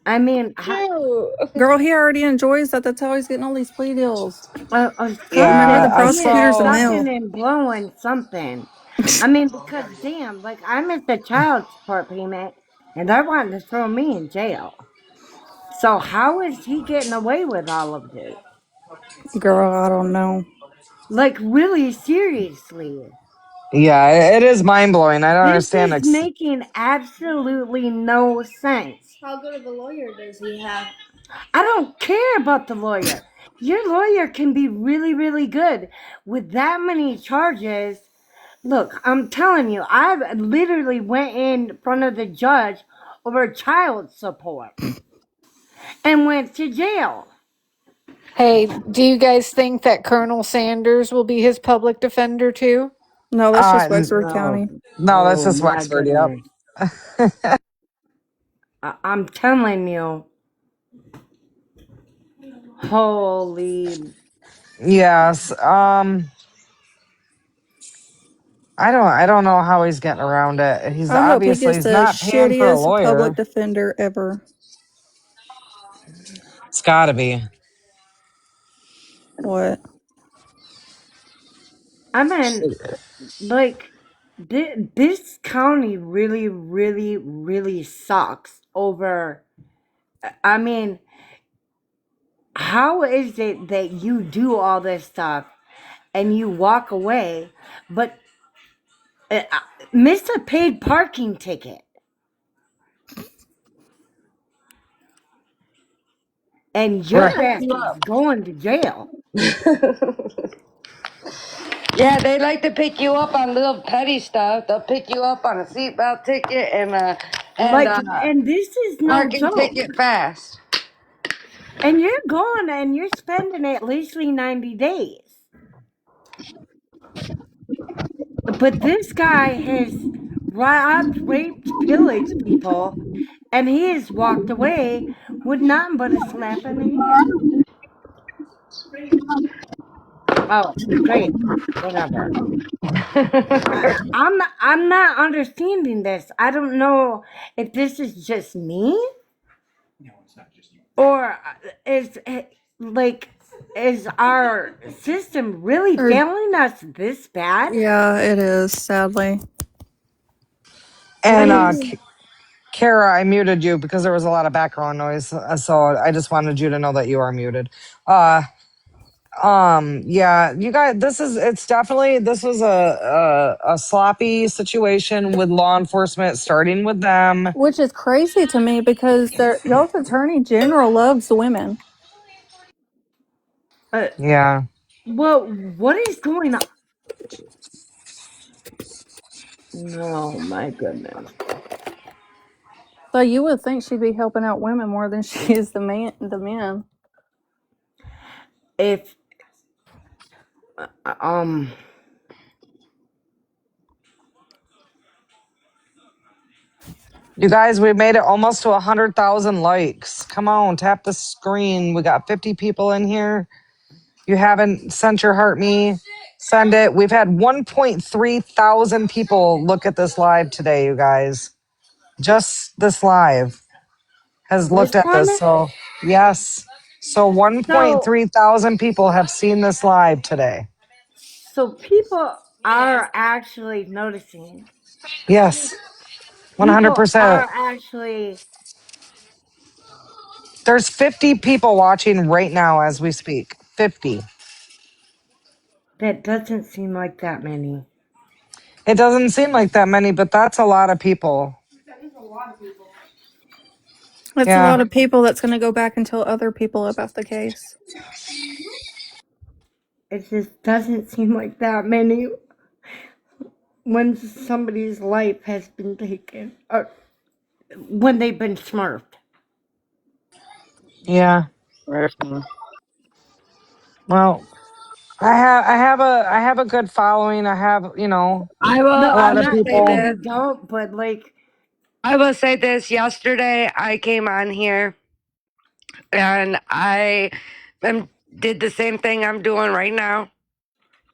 I mean, True. Girl, he already enjoys that. That's how he's getting all these plea deals. Remember, the something. Yeah. He is prosecutor's a So, sucking male. and blowing something. I mean, because damn, like I missed a child support payment and they're wanting to throw me in jail. So how is he getting away with all of this? Girl, I don't know. Like really seriously. Yeah, it is mind blowing. I don't This understand. is making absolutely no sense. How good of a lawyer does he have? I don't care about the lawyer. Your lawyer can be really, really good with that many charges. Look, I'm telling you, I literally went in front of the judge over child support and went to jail. Hey, do you guys think that Colonel Sanders will be his public defender too? No, that's just Wexford No. County. No, that's Oh just my Wexford. Yep. goodness. I'm telling you. Holy. Yes. I don't know how he's getting around it. I hope he gets He's the not paying for a shittiest public lawyer. defender ever. It's got to be. What? I mean, like, this county really, really, really sucks over. I mean, how is it that you do all this stuff and you walk away, but miss a paid parking ticket and Right. your ass is going to jail? Yeah, they like to pick you up on little petty stuff. They'll pick you up on a seatbelt ticket and Like, and this is no parking joke. ticket fast. And you're going and you're spending at least 90 days. But this guy has robbed, raped, pillaged people, and he has walked away with nothing but a slap in the hand. Oh, great. Whatever. I'm not understanding this. I don't know if this is just me or is like is our system really Or failing us this bad? yeah, it is, sadly. And Like, Kara, I muted you because there was a lot of background noise. So I just wanted you to know that you are muted. Yeah, you guys, it's definitely, this was a sloppy situation with law enforcement, starting with them. Which is crazy to me because y'all's attorney general loves women. uh, Yeah. well, what is going on? Oh my goodness. So you would think she'd be helping out women more than she is the men. If um You guys, we made it almost to 100,000 likes. Come on, tap the screen. We got 50 people in here. You haven't sent your heart me, send it. We've had 1.3 thousand people look at this live today, you guys. Just this live has this looked at this. one, So, yes. So so 1.3 thousand people have seen this live today. so people are actually noticing. Yes, People 100%. are actually. There's 50 people watching right now as we speak. 50. That doesn't seem like that many. It doesn't seem like that many, but that's a lot of people. That's a Yeah. lot of people that's going to go back and tell other people about the case. It just doesn't seem like that many when somebody's life has been taken or when they've been smurfed. Yeah. Well, I have a good following. I have, No, a lot I'm of not Say saying people. this. you don't, but like, I will say this. Yesterday, I came on here and did the same thing I'm doing right now,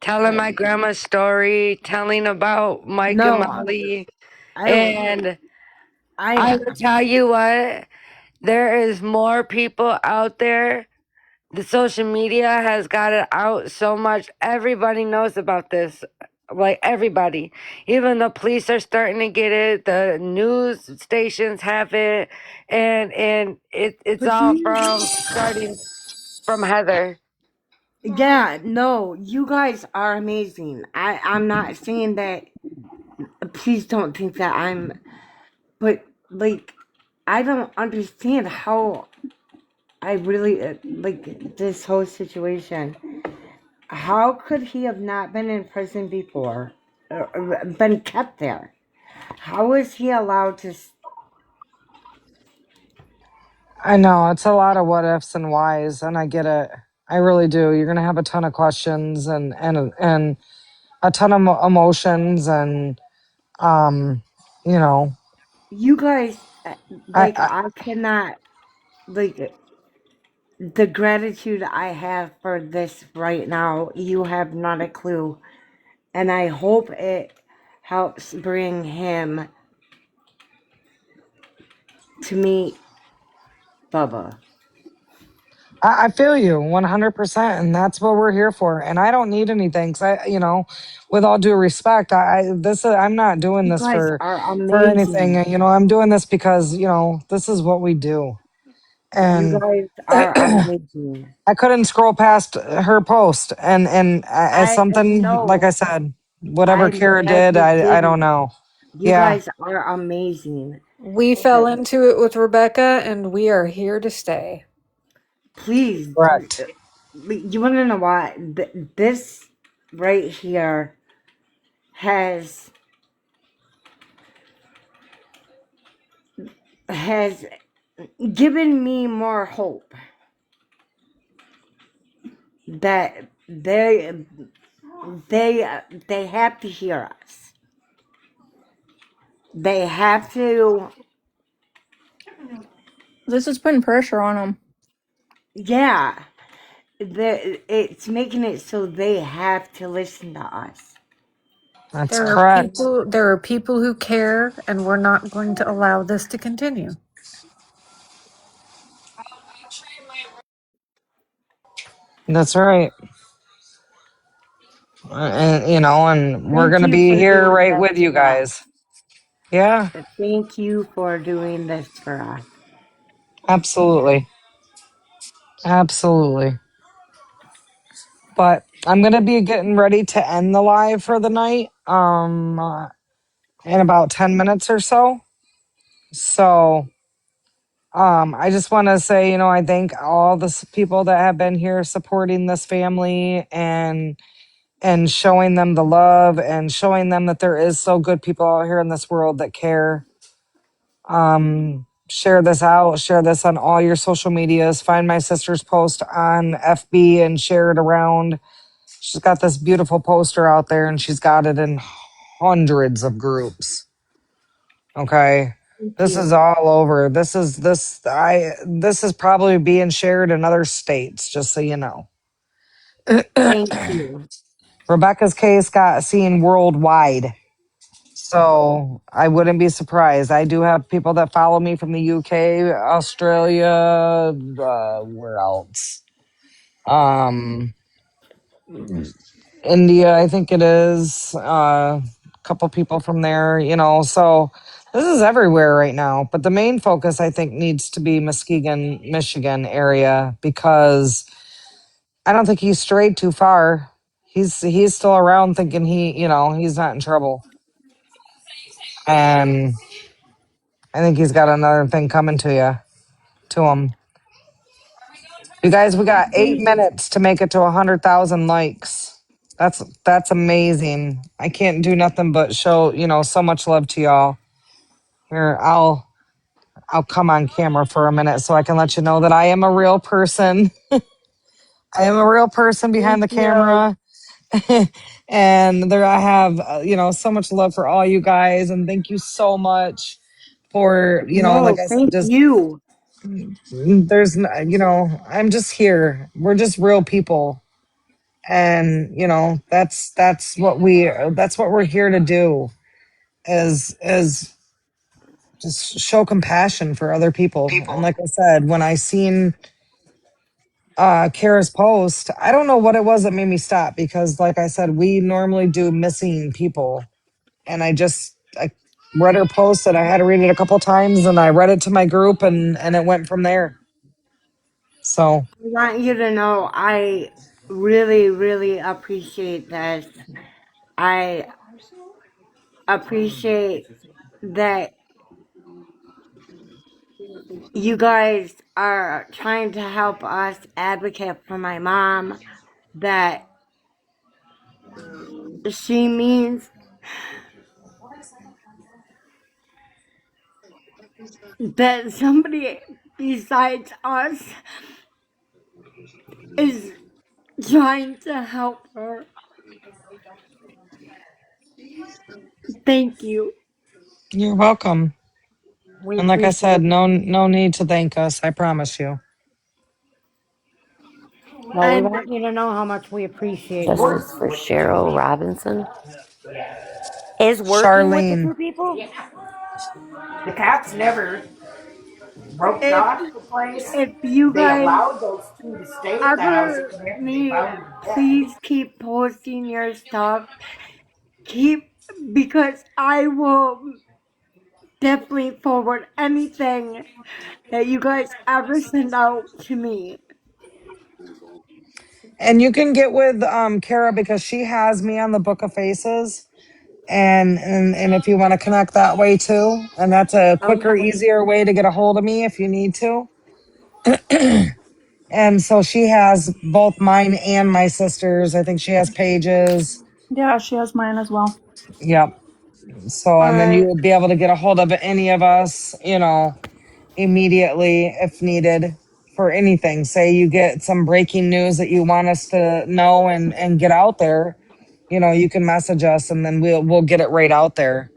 telling my grandma's story, telling about Mike and no, Molly. I, And I, I will tell you what, there is more people out there. The social media has got it out so much. Everybody knows about this. Like everybody. Even the police are starting to get it. The news stations have it. And it's but do all you, from starting from Heather. Yeah, no, you guys are amazing. I'm not saying that. Please don't think that I'm. But like, I don't understand how I really like this whole situation. How could he have not been in prison before, or been kept there? How is he allowed to? I know it's a lot of what ifs and whys, and I get it. I really do. You're gonna have a ton of questions and a ton of emotions, and um, you know, You guys, I, like, I I cannot, like, the gratitude I have for this right now, you have not a clue. And I hope it helps bring him to meet Bubba. I feel you 100%, and that's what we're here for. And I don't need anything. 'Cause with all due respect, I'm not doing You this guys are for anything. amazing. I'm doing this because this is what we do. You And guys are amazing. I couldn't scroll past her post, and as I something like I know. said, whatever I'm Kara glad did, you I don't didn't. know. You Yeah, guys are amazing. We fell into it with Rebecca, and we are here to stay. Please, correct. you want to know what? This right here has has given me more hope that they have to hear us. They have to, This is putting pressure on them. yeah. It's making it so they have to listen to us. That's There are correct. people who care, and we're not going to allow this to continue. That's right. And and we're Thank gonna you be for here doing right this with you for us. guys. Yeah, Thank you for doing this for us. absolutely, absolutely. But I'm gonna be getting ready to end the live for the night. In about 10 minutes or so. So I just want to say, I thank all the people that have been here supporting this family and showing them the love and showing them that there is so good people out here in this world that care. Share this out, share this on all your social medias. Find my sister's post on FB and share it around. She's got this beautiful poster out there and she's got it in hundreds of groups. Okay. Thank This is you. all over. This is probably being shared in other states, just so you know. Thank you. Rebecca's case got seen worldwide. So I wouldn't be surprised. I do have people that follow me from the UK, Australia, where else? Um, India, I think it is. A couple people from there, so this is everywhere right now. But the main focus, I think, needs to be Muskegon, Michigan area because I don't think he's strayed too far. He's still around thinking he's not in trouble. And I think he's got another thing coming to him. You guys, we got eight Thank, minutes to make it to 100,000 likes. That's amazing. I can't do nothing but show so much love to y'all. Here, I'll come on camera for a minute so I can let you know that I am a real person. I am a real person thank behind the you. camera. And there I have so much love for all you guys, and thank you so much for like No, I said, thank just you. I'm just here. We're just real people, and that's what we're here to do is just show compassion for other people. And like I said, when I seen Kara's post, I don't know what it was that made me stop, because like I said, we normally do missing people, and I read her post and I had to read it a couple times, and I read it to my group, and it went from there. So I want you to know really, really appreciate this. I appreciate that you guys are trying to help us advocate for my mom, that she means that somebody besides us is trying to help her. Thank you. You're welcome. We And like I said, appreciate it. no need to thank us. I promise you. Well, we And want you to know how much we appreciate you. Justice for Cheryl Robinson. Is working with the Charlene. two people? The cops never roped if off the place. if you They guys allowed those two to stay at the house, ever and there they need, found him dead. please keep posting your stuff. Keep, because I will definitely forward anything that you guys ever send out to me. And you can get with Kara because she has me on the Book of Faces. And if you want to connect that way too, and that's a quicker, Okay. easier way to get a hold of me if you need to. And so she has both mine and my sister's. I think she has pages. Yeah, she has mine as well. Yep. So, All and then you right. would be able to get a hold of any of us, immediately if needed for anything. Say you get some breaking news that you want us to know and get out there, you can message us and then we'll get it right out there,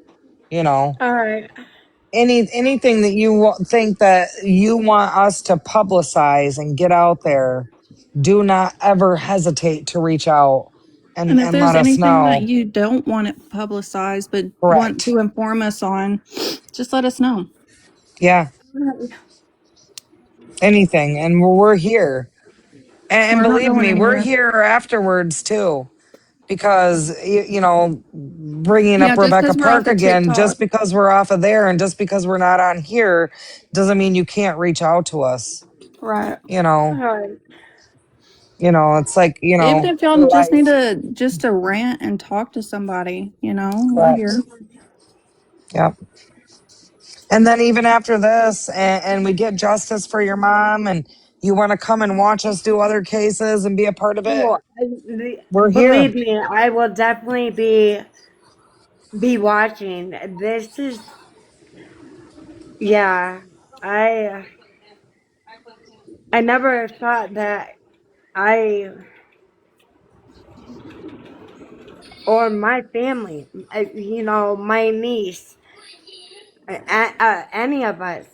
you know. All right. Anything that you think that you want us to publicize and get out there, do not ever hesitate to reach out And if and there's let us anything that know. you don't want it publicized but want Correct. to inform us on, just let us know. Yeah, anything. And we're here. And We're not believe going me, we're anywhere. here afterwards too. Because, bringing Yeah, up just Rebecca because we're off Park of again, TikTok. just because we're off of there and just because we're not on here doesn't mean you can't reach out to us. Right. You All know, right. it's like, Even if y'all just need life. to rant and talk to somebody, we're Correct. here. Yep. And then even after this, and we get justice for your mom, and you want to come and watch us do other cases and be a part of it, Well, we're believe here. me, I will definitely be watching. This is, yeah. I I never thought that I or my family, my niece, any of us,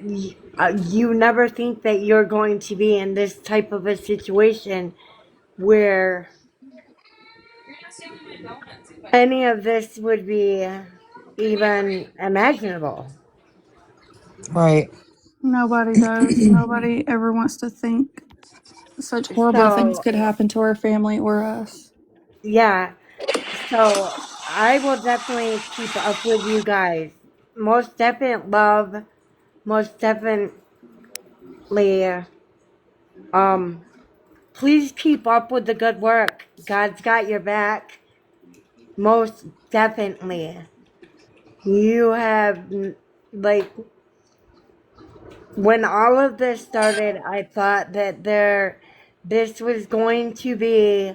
you never think that you're going to be in this type of a situation where any of this would be even imaginable. Right. Nobody does. Nobody ever wants to think such horrible things So, could happen to our family or us. yeah. So, I will definitely keep up with you guys. Most definite love, most definitely, um, please keep up with the good work. God's got your back. Most definitely. You have, like, when all of this started, I thought that this was going to be,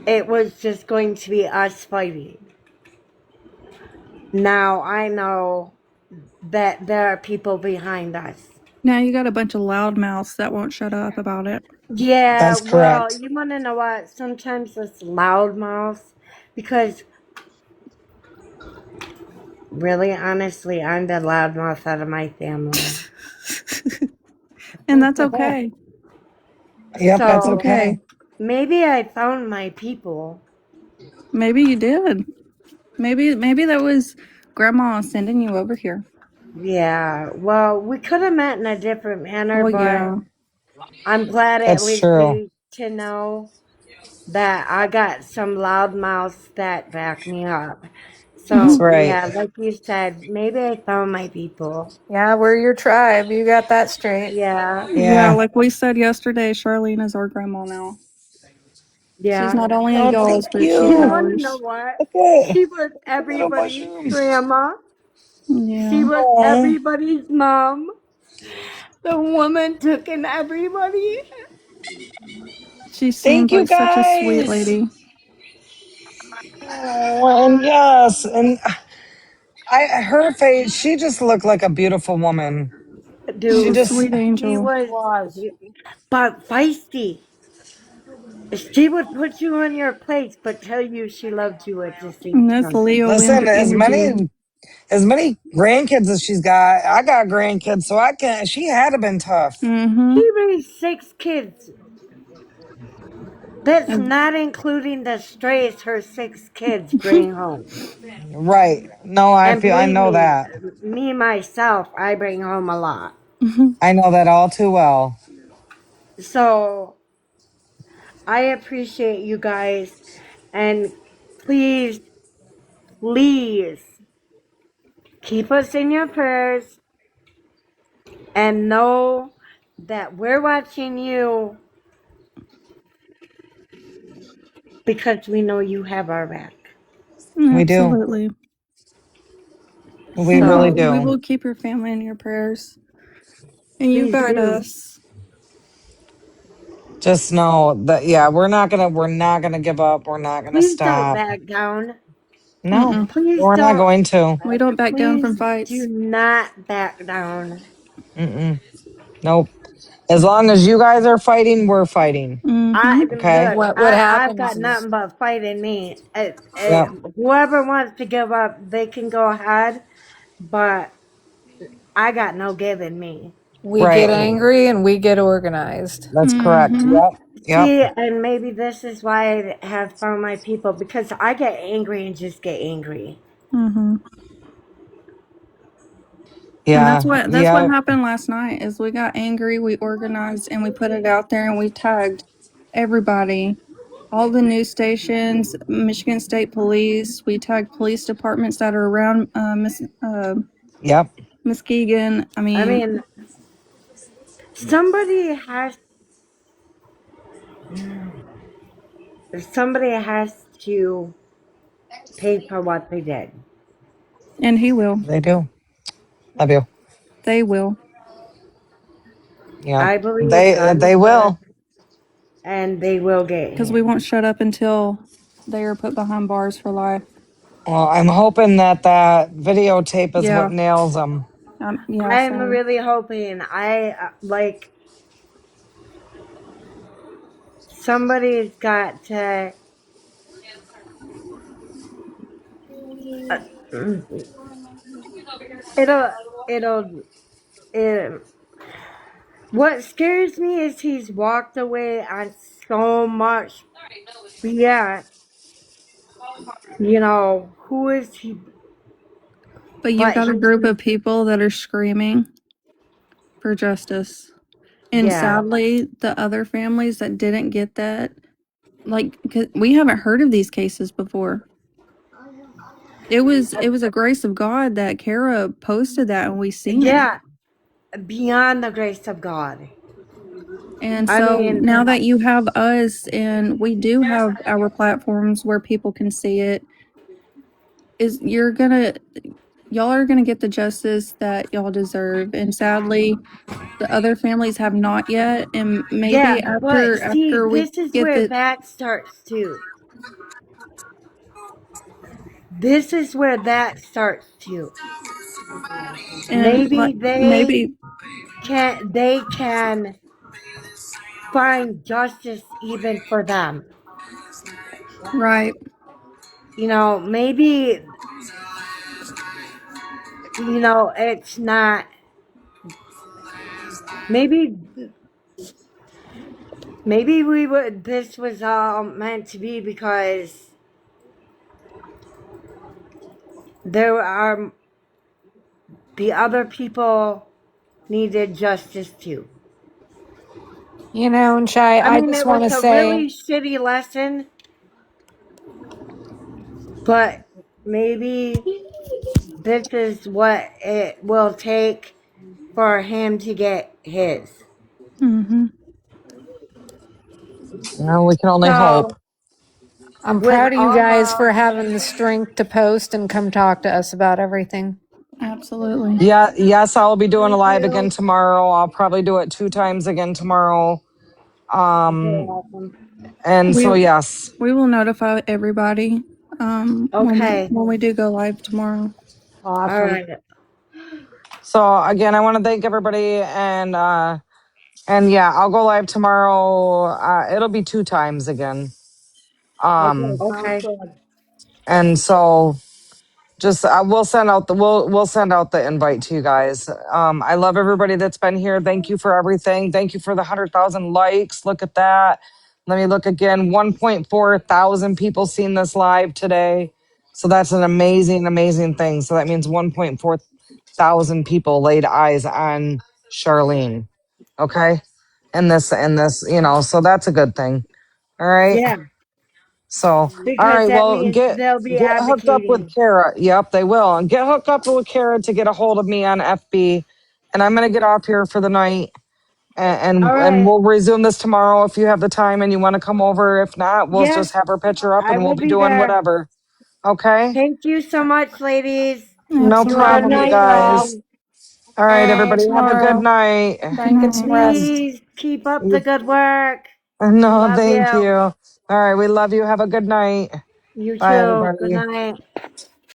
it was just going to be us fighting. Now I know that there are people behind us. Now you got a bunch of loudmouths that won't shut up about it. Yeah, That's well, correct. you want to know what? Sometimes it's loudmouth because really, honestly, I'm the loudmouth out of my family. And that's okay. Yep, That's that's So okay. okay. maybe I found my people. Maybe you did. Maybe that was grandma sending you over here. Yeah, well, we could have met in a different manner, Well, but yeah. I'm glad at That's least true. to know that I got some loudmouths that back me up. That's So right. yeah, like you said, maybe I found my people. Yeah, we're your tribe. You got that straight. Yeah, Yeah, Yeah. like we said yesterday, Charlene is our grandma now. She's yeah. not only a Oh, y'all's, thank but she's You you. want to know ours. what? Okay. She was Little everybody's mushrooms. grandma. She Yeah. was Oh, everybody's mom. The woman took in everybody. She thank seemed you like such a sweet guys. lady. Oh, and yes, and her face, she just looked like a beautiful woman. She Oh, Dude, just, sweet she angel. was, Was. but feisty. She would put you on your place, but tell you she loved you at the same And that's time. Leo listen, energy. as many grandkids as she's got. I got grandkids, so I can. She had to been tough, Mm-hmm. She raised 6 kids. That's And not including the strays her 6 kids bring home. right? No, And I believe know me, that. me myself, I bring home a lot. I know that all too well. So I appreciate you guys. And please, please keep us in your prayers and know that we're watching you because we know you have our back. We do. absolutely. We really So We do. will keep your family in your prayers. And you please got do. us. Just know that, yeah, we're not gonna give up. We're not gonna Please don't stop. back down. No, Mm-mm. Please we're not don't. going to. We don't back down from Please do fights. not back down. Mm-mm. Nope. As long as you guys are fighting, we're fighting. Mm-hmm. I Okay. look. What I've got happens is nothing but fight in me. Yep. Whoever wants to give up, they can go ahead. But I got no give in me. we get Right. angry and we get organized. That's correct. Mm-hmm. Yep. Yep. See, and maybe this is why I have found my people because I get angry and just get angry. Mm-hmm. And Yeah. that's what Yep. happened last night is we got angry, we organized and we put it out there and we tagged everybody. All the news stations, Michigan State Police, we tagged police departments that are around Yep. Muskegon. I I mean, mean, somebody has somebody has to pay for what they did. and he will. They do. Love you. They will. Yep. I believe God They will, will. and they will get Because we won't him. shut up until they are put behind bars for life. Well, I'm hoping that videotape is what Yeah. nails them. Yeah, I'm same. really hoping. I like somebody's got to. Uh, it'll. It'll. It, what scares me is he's walked away on so much. Yeah, who is he? But you've But got a he's. group of people that are screaming for justice. And Yeah, sadly, the other families that didn't get that, like, 'cause we haven't heard of these cases before. It was a grace of God that Kara posted that and we seen it. yeah. Beyond the grace of God. And I so mean, now that you have us and we do have our platforms where people can see it, is y'all are gonna get the justice that y'all deserve. And sadly, the other families have not yet. And yeah. maybe But see, after we this is get where the that starts too. This is where that starts too. and Maybe they maybe can find justice even for them. right. Maybe it's not. Maybe we would. This was all meant to be because there are the other people needed justice too. And Chai, I I mean, just it want was to a say, really shitty lesson, but maybe this is what it will take for him to get his. Mm-hmm. Well, we can only hope. So, I'm with proud of you all guys love, for having the strength to post and come talk to us about everything. Absolutely. Yeah, yes, I'll be doing a thank live again you. tomorrow. I'll probably do it 2 times again tomorrow. Okay, Um, awesome. and We so yes. we will notify everybody Okay, when we do go live tomorrow. all Awesome. right. So again, I want to thank everybody and yeah, I'll go live tomorrow. It'll be 2 times again. Okay, Um, sounds Okay. good. and so just we'll send out the invite to you guys. I love everybody that's been here. Thank you for everything. Thank you for the 100,000 likes. Look at that. Let me look again. 1.4 thousand people seen this live today. So that's an amazing, amazing thing. So that means 1.4 thousand people laid eyes on Charlene. Okay. And this, so that's a good thing. All right. Yeah, So, all because right. that Well, means they'll be get hooked up with advocating. Kara. Yep, they will. And get hooked up with Kara to get a hold of me on FB. And I'm gonna get off here for the night. And All and, and right. we'll resume this tomorrow if you have the time and you want to come over. If not, we'll Yes, just have her picture up I and we'll will be be doing there. whatever. Okay. Thank you so much, ladies. No You are Absolutely. Good problem, you night, guys. amazing. Rob. All right, See you everybody. And Have a good tomorrow. night. Good Try and get some night. rest. please keep up the good work. No, Love thank you. you. All right. We love you. Have a good night. You Bye, too. Good everybody. night.